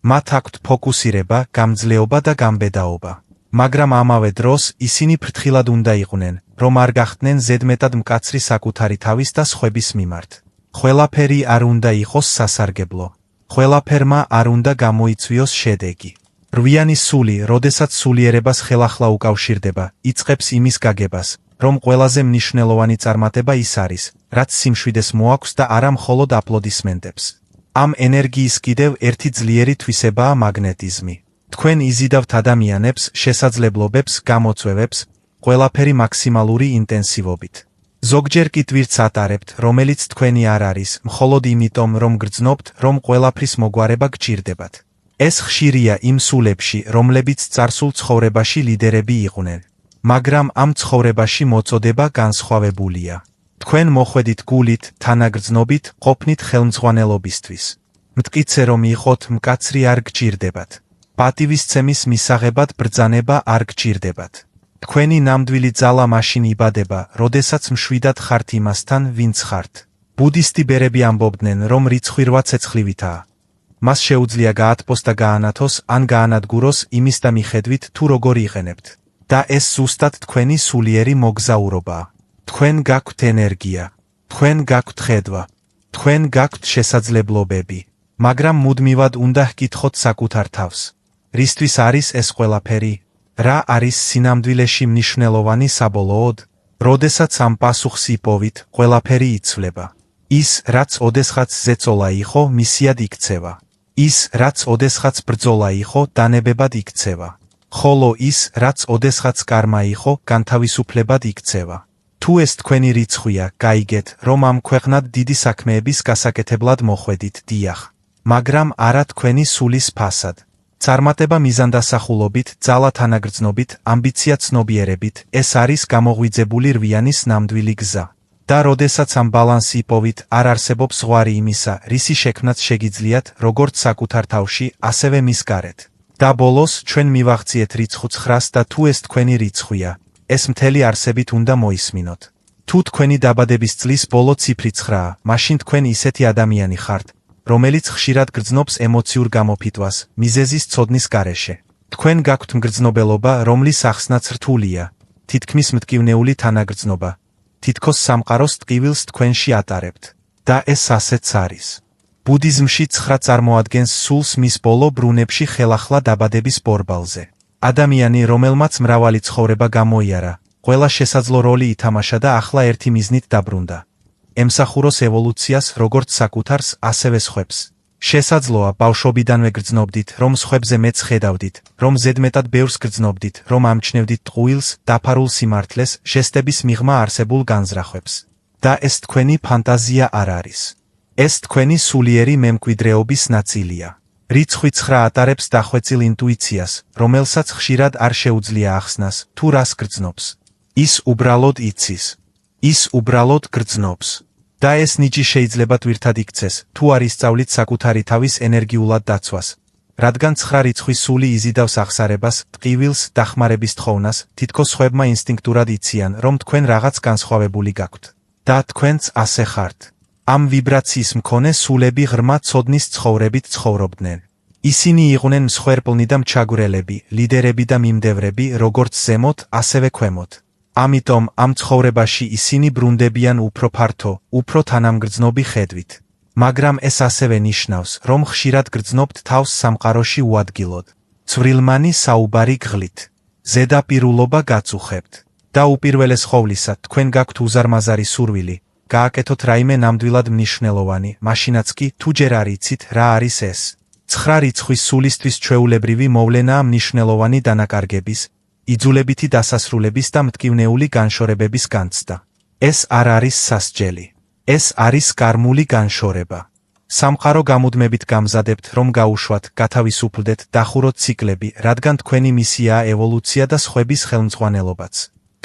მათ აქვთ ფოკუსირება, გამძლეობა და გამბედაობა. მაგრამ ამავე დროს ისინი ფრთხილად უნდა იყვნენ, რომ არ გახდნენ ზედმეტად მკაცრი საკუთარი თავის და სხვების მიმართ. ყველაფერი არ უნდა იყოს სასარგებლო. ყველაფერმა არ უნდა გამოიწვიოს შედეგი. რვიანის სული, როდესაც სულიერებას ხელახლა უკავშირდება, იწყებს იმის გაგებას, რომ ყველაზე მნიშვნელოვანი წარმატება ის არის, რაც სიმშვიდეს მოაქვს და არა მხოლოდ აპლოდისმენტებს. ამ ენერგიის კიდევ ერთი ძლიერი თვისებაა მაგნეტიზმი. თქვენ იზიდავთ ადამიანებს, შესაძლებლობებს, გამოწვევებს, ყველაფერი მაქსიმალური ინტენსივობით. ზოგჯერ კი ტვირთს ატარებთ, რომელიც თქვენი არ არის, მხოლოდ იმიტომ, რომ გრძნობთ, რომ ყველაფრის მოგვარება გჭირდებათ. ეს ხშირია იმ სულებში, რომლებიც წარსულ ცხოვრებაში ლიდერები იყვნენ. მაგრამ ამ ცხოვრებაში მოწოდება განსხვავებულია. თქვენ მოხვედით გულით, თანაგრძნობით, ყოფნით ხელმძღვანელობისთვის. მტკიცე რომ იყოთ მკაცრი არ გჭირდებათ. პატივისცემის მისაღებად ბრძანება არ გჭირდებათ. თქვენი ნამდვილი ძალა მაშინ იბადება, როდესაც მშვიდად ხართ იმასთან, ვინც ხართ. ბუდისტი ბერები ამბობდნენ, რომ რიცხვი 8 ცეცხლივითაა. მას შეუძლია გაათბოს და გაანათოს, ან გაანადგუროს იმის და მიხედვით, თუ როგორ იყენებთ. და ეს ზუსტად თქვენი სულიერი მოგზაურობაა. თქვენ გაქვთ ენერგია, თქვენ გაქვთ ხედვა, თქვენ გაქვთ შესაძლებლობები, მაგრამ მუდმივად უნდა ჰკითხოთ საკუთარ თავს. რისთვის არის ეს ყველაფერი? რა არის სინამდვილეში მნიშვნელოვანი საბოლოოდ? როდესაც ამ პასუხს იპოვით, ყველაფერი იცვლება. ის, რაც ოდესღაც ზეწოლა იყო, მისიად იქცევა. ის, რაც ოდესღაც ბრძოლა იყო, დანებებად იქცევა. ხოლო ის, რაც ოდესღაც კარმა იყო, განთავისუფლებად იქცევა. თუ ეს თქვენი რიცხვია, გაიგეთ, რომ ამ ქვეყნად დიდი საქმეების გასაკეთებლად მოხვედით, დიახ. მაგრამ არა თქვენი სულის ფასად. წარმატება მიზანდასახულობით, ძალა თანაგრძნობით, ამბიცია ცნობიერებით, ეს არის გამოღვიძებული რვიანის ნამდვილი გზა. და როდესაც ამ ბალანსი იპოვით, არ არსებობს ზღვარი იმისა, რისი შექმნაც შეგიძლიათ, როგორც საკუთარ თავში, ასევე მის გარეთ. და ბოლოს, ჩვენ მივაღწიეთ რიცხვ 9-ს და თუ ეს თქვენი რიცხვია, ეს მთელი არსებით უნდა მოისმინოთ. თუ თქვენი დაბადების წლის ბოლო ციფრი 9-ა, მაშინ თქვენ ისეთი ადამიანი ხართ, რომელიც ხშირად გრძნობს ემოციურ გამოფიტვას, მიზეზის ცოდნის გარეშე. თქვენ გაქვთ მგრძნობელობა, რომლის ახსნაც რთულია, თითქმის მტკივნეული თანაგრძნობა. თითქოს სამყაროს ტკივილს თქვენში ატარებთ. და ეს ასეც არის. ბუდიზმში 9 წარმოადგენს სულს მის ბოლო ბრუნებში ხელახლა დაბადების ბორბალზე. ადამიანი, რომელმაც მრავალი ცხოვრება გამოიარა, ყველა შესაძლო როლი ითამაშა და ახლა ერთი მიზნით დაბრუნდა. ემსახუროს ევოლუციას, როგორც საკუთარს, ასევე სხვებს. შესაძლოა ბავშვობიდანვე გრძნობდით, რომ სხვებზე მეც ხედავდით, რომ ზედმეტად ბევრს გრძნობდით, რომ ამჩნევდით ტყუილს, დაფარულ სიმართლეს, ჟესტების მიღმა არსებულ განზრახვებს. და ეს თქვენი ფანტაზია არ არის. ეს თქვენი სულიერი მემკვიდრეობის ნაწილია. რიცხვი 9 ატარებს დახვეწილ ინტუიციას, რომელსაც ხშირად არ შეუძლია ახსნას, თუ რას გრძნობს. ის უბრალოდ იცის. ის უბრალოდ გრძნობს. და ეს ნიჭი შეიძლება თვირთად იქცეს, თუ არ ისწავლით საკუთარი თავის ენერგიულად დაცვას. რადგან 9 რიცხვის სული იზიდავს აღსარებას, ტყივილს, დახმარების თხოვნას, თითქოს სხვებმა ინსტინქტურად იციან, რომ თქვენ რაღაც განსხვავებული გაქვთ. და თქვენც ასე ხართ. ამ ვიბრაციის მქონე სულები ღრმა ცოდნის ცხოვრებით ცხოვრობდნენ. ისინი იყვნენ მსხვერპლნი და მჩაგვრელები, ლიდერები და მიმდევრები, როგორც ზემოთ, ასევე ქვემოთ. ამიტომ ამ ცხოვრებაში ისინი ბრუნდებიან უფრო ფართო, უფრო თანამგრძნობი ხედვით. მაგრამ ეს ასევე ნიშნავს, რომ ხშირად გრძნობთ თავს სამყაროში უადგილოდ. ცვრილმანი საუბარი გღლით. ზედაპირულობა გაწუხებთ. და უპირველეს ხოვლისა, თქვენ გაქვთ უზარმაზარი სურვილი, გააკეთოთ რაიმე ნამდვილად მნიშვნელოვანი, მაშინაც კი, თუ ჯერ არ იცით, რა არის ეს. 9 რიცხვის სულისთვის ჩვეულებრივი მოვლენაა მნიშვნელოვანი დანაკარგების, იძულებითი დასასრულების და მტკივნეული განშორებების განცდა. ეს არ არის სასჯელი. ეს არის კარმული განშორება. სამყარო გამუდმებით გამზადებთ, რომ გაუშვათ, გათავისუფლდეთ, დახუროთ ციკლები, რადგან თქვენი მისიაა ევოლუცია და სხვების ხელმძღვანელობაც.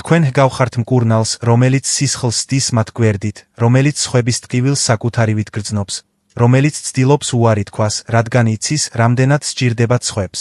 თქვენ ჰგავხართ მკურნალს, რომელიც სისხლს სდის მათ გვერდით, რომელიც სხვების ტკივილს საკუთარივით გრძნობს, რომელიც ცდილობს უარი თქვას, რადგან იცის, რამდენად სჭირდებათ სხვებს.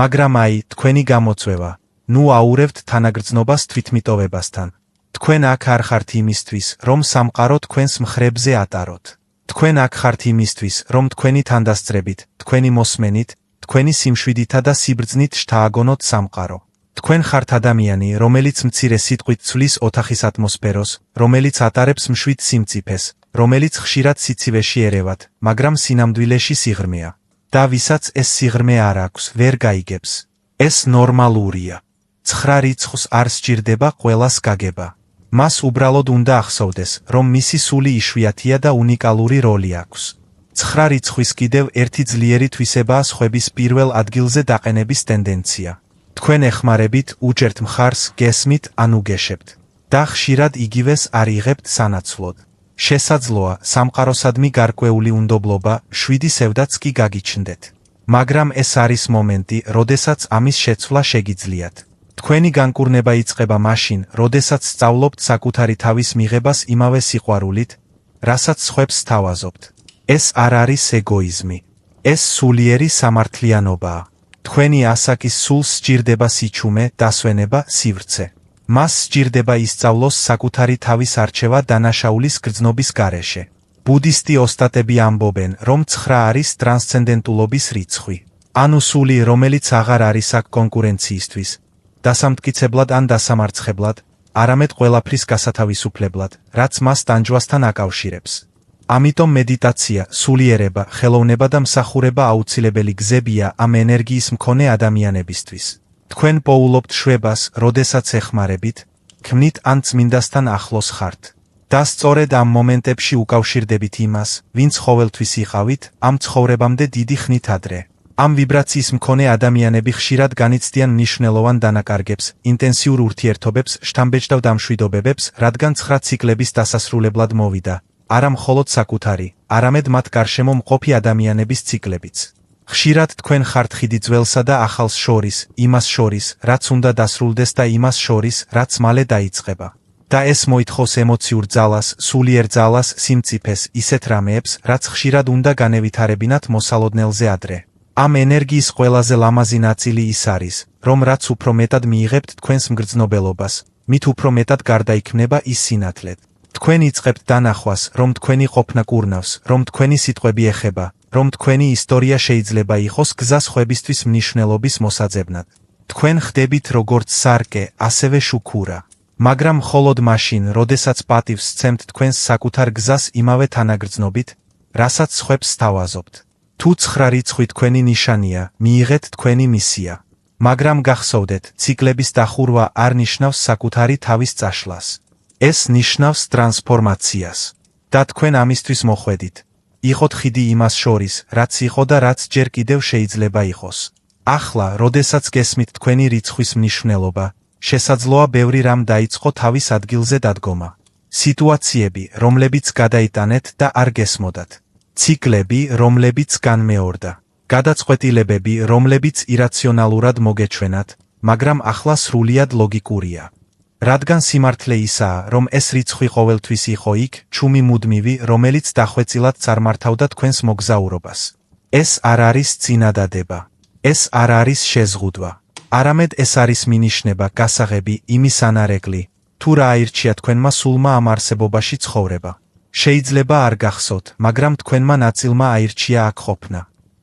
მაგრამ აი, თქვენი გამოწვევა. ნუ აურევთ თანაგრძნობას თვითმიტოვებასთან. თქვენ აქ არ ხართ იმისთვის, რომ სამყარო თქვენს მხრებზე ატაროთ. თქვენ აქ ხართ იმისთვის, რომ თქვენი თანდასწრებით, თქვენი მოსმენით, თქვენი სიმშვიდითა და სიბრძნით შთააგონოთ სამყარო. თქვენ ხართ ადამიანი, რომელიც მცირე სიტყვით ცვლის ოთახის ატმოსფეროს, რომელიც ატარებს მშვიდ სიმწიფეს, რომელიც ხშირად სიცივეში ერევათ, მაგრამ სინამდვილეში სიღრმეა. და ვისაც ეს სიღრმე არ აქვს, ვერ გაიგებს. ეს ნორმალურია. 9 რიცხვს არ სჭირდება ყველას გაგება. მას უბრალოდ უნდა ახსოვდეს, რომ მისი სული იშვიათია და უნიკალური როლი აქვს. 9 რიცხვის კიდევ ერთი ძლიერი თვისებაა სხვების პირველ ადგილზე დაყენების ტენდენცია. თქვენ ეხმარებით, უჭერთ მხარს, გესმით, ან უგეშებთ. და ხშირად იგივეს არ იღებთ სანაცვლოდ. შესაძლოა, სამყაროსადმი გარკვეული უნდობლობა, შვიდი სევდაც კი გაგიჩნდეთ. მაგრამ ეს არის მომენტი, როდესაც ამის შეცვლა შეგიძლიათ. თქვენი განკურნება იწყება მაშინ, როდესაც სწავლობთ საკუთარი თავის მიღებას იმავე სიყვარულით, რასაც სხვებს სთავაზობთ. ეს არ არის ეგოიზმი. ეს სულიერი სამართლიანობაა. თქვენი ასაკის სულს სჭირდება სიჩუმე, დასვენება, სივრცე. მას სჭირდება ისწავლოს საკუთარი თავის არჩევა დანაშაულის გრძნობის გარეშე. ბუდისტი ოსტატები ამბობენ, რომ 9 არის ტრანსცენდენტულობის რიცხვი. ანუ სული, რომელიც აღარ არის აქ კონკურენციისთვის, დასამტკიცებლად ან დასამარცხებლად, არამედ ყველაფრის გასათავისუფლებლად, რაც მას ტანჯვასთან აკავშირებს. ამიტომ მედიტაცია, სულიერება, ხელოვნება და მსახურება აუცილებელი გზებია ამ ენერგიის მქონე ადამიანებისთვის. თქვენ პოულობთ შვებას, როდესაც ეხმარებით, ქმნით ან წმინდასთან ახლოს ხართ. და სწორედ ამ მომენტებში უკავშირდებით იმას, ვინც ყოველთვის იყავით, ამ ცხოვრებამდე დიდი ხნით ადრე. ამ ვიბრაციის მქონე ადამიანები ხშირად განიცდიან მნიშვნელოვან დანაკარგებს, ინტენსიურ ურთიერთობებს, შთამბეჭდავ დამშვიდობებებს, რადგან 9 ციკლების დასასრულებლად მოვიდა, არა მხოლოდ საკუთარი, არამედ მათ გარშემო მყოფი ადამიანების ციკლებიც. ხშირად თქვენ ხართ ხიდი ძველსა და ახალს შორის, იმას შორის, რაც უნდა დასრულდეს და იმას შორის, რაც მალე დაიწყება. და ეს მოითხოვს ემოციურ ძალას, სულიერ ძალას, სიმწიფეს, ისეთ რამეებს, რაც ხშირად უნდა განევითარებინათ მოსალოდნელზე ადრე. ამ ენერგიის ყველაზე ლამაზი ნაწილი ის არის, რომ რაც უფრო მეტად მიიღებთ თქვენს მგრძნობელობას, მით უფრო მეტად გარდაიქმნება ის სინათლედ. თქვენ იწყებთ დანახვას, რომ თქვენი ყოფნა კურნავს, რომ თქვენი სიტყვები ეხება, რომ თქვენი ისტორია შეიძლება იყოს გზა სხვებისთვის მნიშვნელობის მოსაძებნად. თქვენ ხდებით როგორც სარკე, ასევე შუქურა. მაგრამ მხოლოდ მაშინ, როდესაც პატივს სცემთ თქვენს საკუთარ გზას იმავე თანაგრძნობით, რასაც სხვებს სთავაზობთ. თუ 9 რიცხვი თქვენი ნიშანია, მიიღეთ თქვენი მისია. მაგრამ გახსოვდეთ, ციკლების დახურვა არ ნიშნავს საკუთარი თავის წაშლას. ეს ნიშნავს ტრანსფორმაციას. და თქვენ ამისთვის მოხვედით. იყოთ ხიდი იმას შორის, რაც იყო და რაც ჯერ კიდევ შეიძლება იყოს. ახლა, როდესაც გესმით თქვენი რიცხვის მნიშვნელობა, შესაძლოა ბევრი რამ დაიწყო თავის ადგილზე დადგომა. სიტუაციები, რომლებიც გადაიტანეთ და არ გესმოდათ. ციკლები, რომლებიც განმეორდა. გადაწყვეტილებები, რომლებიც ირაციონალურად მოგეჩვენათ, მაგრამ ახლა სრულიად ლოგიკურია. რადგან სიმართლე ისაა, რომ ეს რიცხვი ყოველთვის იყო იქ, ჩუმი მუდმივი, რომელიც დახვეწილად წარმართავდა თქვენს მოგზაურობას. ეს არ არის წინადადება. ეს არ არის შეზღუდვა. არამედ ეს არის მინიშნება, გასაღები, იმის ანარეკლი, თუ რა აირჩია თქვენმა სულმა ამ არსებობაში ცხოვრება. შეიძლება არ გახსოვთ, მაგრამ თქვენმა ნაწილმა აირჩია აქ ყოფნა.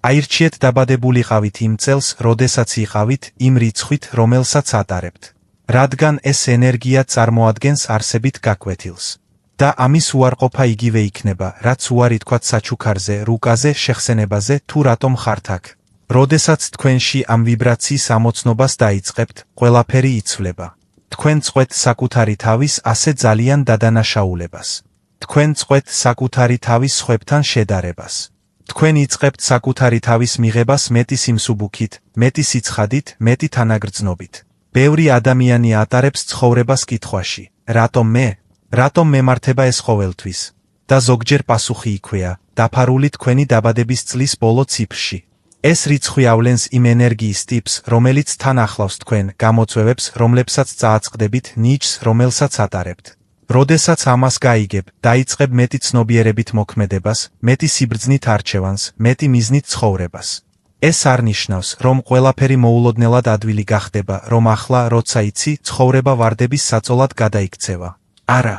აირჩიეთ დაბადებულიყავით იმ წელს, როდესაც იყავით, იმ რიცხვით, რომელსაც ატარებთ. რადგან ეს ენერგია წარმოადგენს არსებით გაკვეთილს. და ამის უარყოფა იგივე იქნება, რაც უარი თქვათ საჩუქარზე, რუკაზე, შეხსენებაზე, თუ რატომ ხართ აქ. როდესაც თქვენში ამ ვიბრაციის ამოცნობას დაიწყებთ, ყველაფერი იცვლება. თქვენ წყვეთ საკუთარი თავის ასე ძალიან დადანაშაულებას. თქვენ წყვეთ საკუთარი თავის სხვებთან შედარებას. თქვენ იწყებთ საკუთარი თავის მიღებას მეტი სიმსუბუქით, მეტი სიცხადით, მეტი თანაგრძნობით. ბევრი ადამიანი ატარებს ცხოვრებას კითხვაში, რატომ მე? რატომ მემართება ეს ყოველთვის? და ზოგჯერ პასუხი იქვეა, დაფარული თქვენი დაბადების წლის ბოლო ციფრში. ეს რიცხვი ავლენს იმ ენერგიის ტიპს, რომელიც თან ახლავს თქვენ, გამოწვევებს, რომლებსაც წააწყდებით, ნიჭს, რომელსაც ატარებთ. როდესაც ამას გაიგებ, დაიწყებ მეტი ცნობიერებით მოქმედებას, მეტი სიბრძნით არჩევანს, მეტი მიზნით ცხოვრებას. ეს არ ნიშნავს, რომ ყველაფერი მოულოდნელად ადვილი გახდება, რომ ახლა, როცა იცი, ცხოვრება ვარდების საწოლად გადაიქცევა. არა.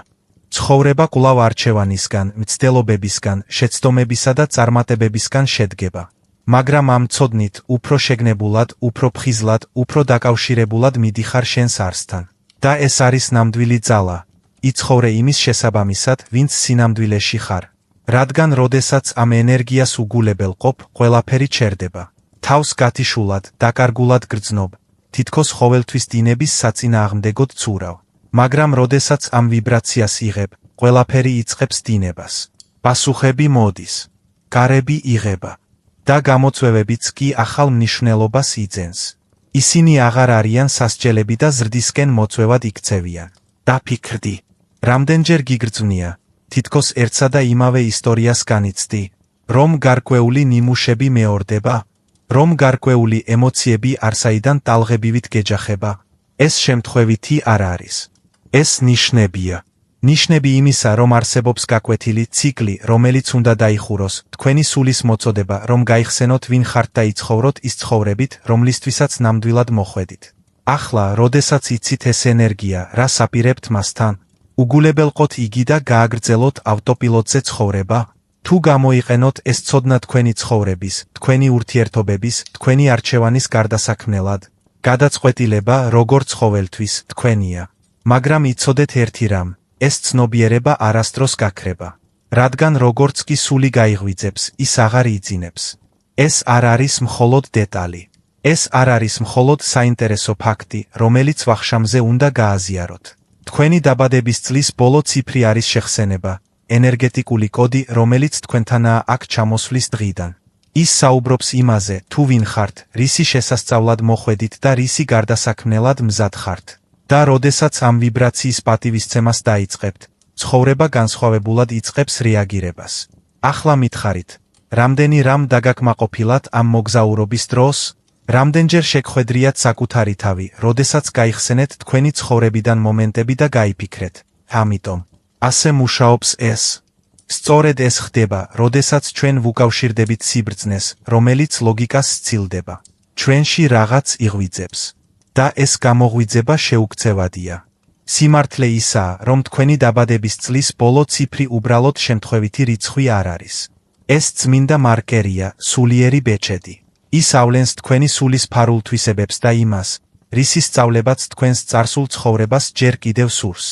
ცხოვრება კვლავ არჩევანისგან, მცდელობებისგან, შეცდომებისა და წარმატებებისგან შედგება. მაგრამ ამ ცოდნით, უფრო შეგნებულად, უფრო ფხიზლად, უფრო დაკავშირებულად მიდიხარ შენს არსთან. და ეს არის ნამდვილი ძალა. იცხოვრე იმის შესაბამისად, ვინც სინამდვილეში ხარ. რადგან როდესაც ამ ენერგიას უგულებელ ყოფ, ყველაფერი ჩერდება. თავს გათიშულად, დაკარგულად გრძნობ, თითქოს ყოველთვის დინების საწინააღმდეგოდ ცურავ. მაგრამ როდესაც ამ ვიბრაციას იღებ, ყველაფერი იწყებს დინებას. პასუხები მოდის. გარები იღება. და გამოწვევებიც კი ახალ მნიშვნელობას იძენს. ისინი აღარ არიან სასჯელები და ზრდისკენ მოწვევად იქცევიან. დაფიქრდი. რამდენჯერ გიგრძვნია, თითქოს ერთსა და იმავე ისტორიას განიცდი, რომ გარკვეული ნიმუშები მეორდება. რომ გარკვეული ემოციები არსაიდან ტალღებივით გეჯახება, ეს შემთხვევითი არ არის. ეს ნიშნებია. ნიშნები იმისა, რომ არსებობს გაკვეთილი ციკლი, რომელიც უნდა დაიხუროს, თქვენი სულის მოწოდება, რომ გაიხსენოთ ვინ ხართ და იცხოვროთ ის ცხოვრებით, რომლისთვისაც ნამდვილად მოხვედით. ახლა, როდესაც იცით ეს ენერგია, რას აპირებთ მასთან? უგულებელყოთ იგი და გააგრძელოთ ავტოპილოტზე ცხოვრება? თუ გამოიყენოთ ეს ცოდნა თქვენი ცხოვრების, თქვენი ურთიერთობების, თქვენი არჩევანის გარდასაქმნელად, გადაწყვეტილება, როგორც ცხოველთვის, თქვენია. მაგრამ იცოდეთ ერთი რამ, ეს ცნობიერება არასდროს გაქრება. რადგან როგორც კი სული გაიღვიძებს, ის აღარ იძინებს. ეს არ არის მხოლოდ დეტალი. ეს არ არის მხოლოდ საინტერესო ფაქტი, რომელიც ვახშამზე უნდა გააზიაროთ. თქვენი დაბადების წლის ბოლო ციფრი არის შეხსენება, ენერგეტიკული კოდი, რომელიც თქვენთანაა აქ ჩამოსვლის დღიდან. ის საუბრობს იმაზე, თუ ვინ ხართ, რისი შესასწავლად მოხვედით და რისი გარდასაქმნელად მზად ხართ. და როდესაც ამ ვიბრაციის პატივისცემას დაიწყებთ, ცხოვრება განსხვავებულად იწყებს რეაგირებას. ახლა მითხარით, რამდენი რამ დაგაკმაყოფილათ ამ მოგზაურობის დროს? რამდენჯერ შეგხვედრიათ საკუთარი თავი, როდესაც გაიხსენეთ თქვენი ცხოვრებიდან მომენტები და გაიფიქრეთ, ამიტომ ასე მუშაობს ეს. სწორედ ეს ხდება, როდესაც ჩვენ ვუკავშირდებით სიბრძნეს, რომელიც ლოგიკას სცილდება. ჩვენში რაღაც იღვიძებს. და ეს გამოღვიძება შეუქცევადია. სიმართლე ისაა, რომ თქვენი დაბადების წლის ბოლო ციფრი უბრალოდ შემთხვევითი რიცხვი არ არის. ეს წმინდა მარკერია, სულიერი ბეჭედი. ის ავლენს თქვენი სულის ფარულ თვისებებს და იმას, რისი სწავლებაც თქვენს წარსულ ცხოვრებას ჯერ კიდევ სურს.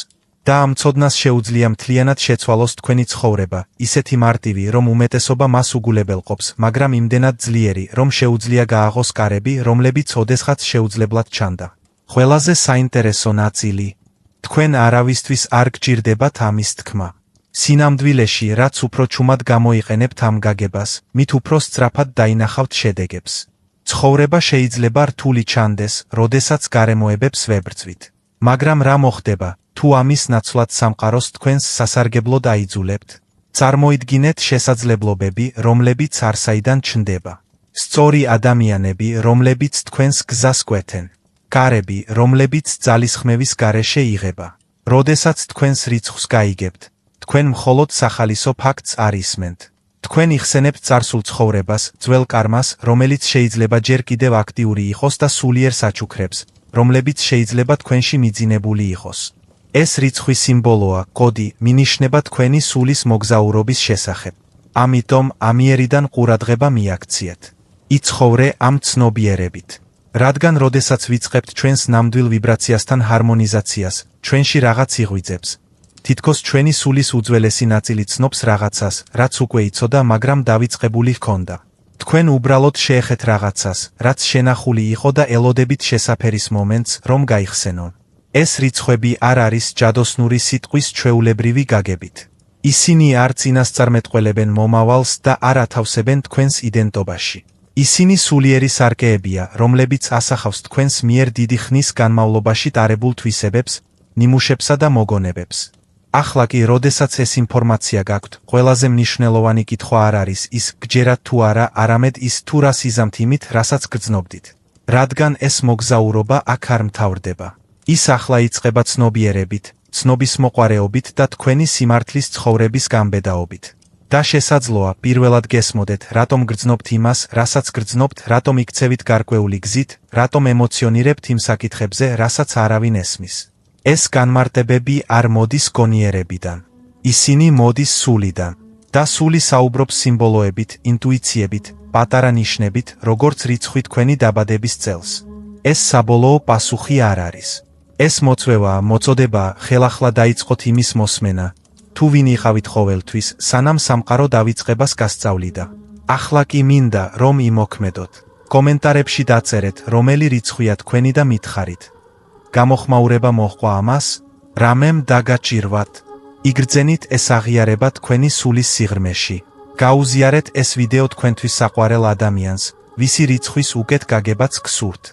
და ამ ცოდნას შეუძლია მთლიანად შეცვალოს თქვენი ცხოვრება, ისეთი მარტივი, რომ უმეტესობა მას უგულებელყოფს, მაგრამ იმდენად ძლიერი, რომ შეუძლია გააღოს კარები, რომლებიც ოდესღაც შეუძლებლად ჩანდა. ყველაზე საინტერესო ნაწილი. თქვენ არავისთვის არ გჭირდებათ ამის თქმა. სინამდვილეში, რაც უფრო ჩუმად გამოიყენებთ ამ გაგებას, მით უფრო სწრაფად დაინახავთ შედეგებს. ცხოვრება შეიძლება რთული ჩანდეს, როდესაც გარემოებებს ვებრძვით. მაგრამ რა მოხდება, თუ ამის ნაცვლად სამყაროს თქვენს სასარგებლოდ აიძულებთ? წარმოიდგინეთ შესაძლებლობები, რომლებიც არსაიდან ჩნდება. სწორი ადამიანები, რომლებიც თქვენს გზას კვეთენ. კარები, რომლებიც ძალისხმევის გარეშე იღება. როდესაც თქვენს რიცხვს გაიგებთ, თქვენ მხოლოდ სახალისო ფაქტს არ ისმენთ. თქვენ იხსენებთ წარსულ ცხოვრებას, ძველ კარმას, რომელიც შეიძლება ჯერ კიდევ აქტიური იყოს და სულიერ საჩუქრებს, რომლებიც შეიძლება თქვენში მიძინებული იყოს. ეს რიცხვის სიმბოლოა, კოდი, მინიშნება თქვენი სულის მოგზაურობის შესახებ. ამიტომ ამიერიდან ყურადღება მიაქციეთ. იცხოვრე ამ ცნობიერებით. რადგან როდესაც ვიწყებთ ჩვენს ნამდვილ ვიბრაციასთან ჰარმონიზაციას, ჩვენში რაღაც იღვიძებს. თითქოს ჩვენი სულის უძველესი ნაწილი ცნობს რაღაცას, რაც უკვე იცოდა, მაგრამ დავიწყებული ჰქონდა. თქვენ უბრალოდ შეეხეთ რაღაცას, რაც შენახული იყო და ელოდებით შესაფერის მომენტს, რომ გაიხსენონ. ეს რიცხვები არ არის ჯადოსნური სიტყვის ჩვეულებრივი გაგებით. ისინი არ წინასწარმეტყველებენ მომავალს და არ ათავსებენ თქვენს იდენტობაში. ისინი სულიერი სარკეებია, რომლებიც ასახავს თქვენს მიერ დიდი ხნის განმავლობაში ტარებულ თვისებებს, ნიმუშებსა და მოგონებებს. ახლა კი, როდესაც ეს ინფორმაცია გაქვთ, ყველაზე მნიშვნელოვანი კითხვა არ არის ის, გჯერათ თუ არა, არამედ ის, თუ რას იზამთ იმით, რასაც გრძნობდით. რადგან ეს მოგზაურობა აქ არ მთავრდება. ის ახლა იწყება ცნობიერებით, ცნობისმოყვარეობით და თქვენი სიმართლის ცხოვრების გამბედაობით. და შესაძლოა, პირველად გესმოდეთ, რატომ გრძნობთ იმას, რასაც გრძნობთ, რატომ იქცევით გარკვეული გზით, რატომ ემოციონირებთ იმ საკითხებზე, რასაც არავინ ესმის. ეს განმარტებები არ მოდის გონიერებიდან. ისინი მოდის სულიდან. და სული საუბრობს სიმბოლოებით, ინტუიციებით, პატარა ნიშნებით, როგორც რიცხვი თქვენი დაბადების წელს. ეს საბოლოო პასუხი არ არის. ეს მოწვევაა, მოწოდებაა, ხელახლა დაიწყოთ იმის მოსმენა, თუ ვინ იყავით ყოველთვის, სანამ სამყარო დავიწყებას გასწავლიდა. ახლა კი მინდა, რომ იმოქმედოთ. კომენტარებში დაწერეთ, რომელი რიცხვია თქვენი და მითხარით. გამოხმაურება მოჰყვა ამას? რამემ დაგაჭირვათ. იგრძენით ეს აღიარება თქვენი სულის სიღრმეში. გაუზიარეთ ეს ვიდეო თქვენთვის საყვარელ ადამიანს, ვისი რიცხვის უკეთ გაგებაც გსურთ.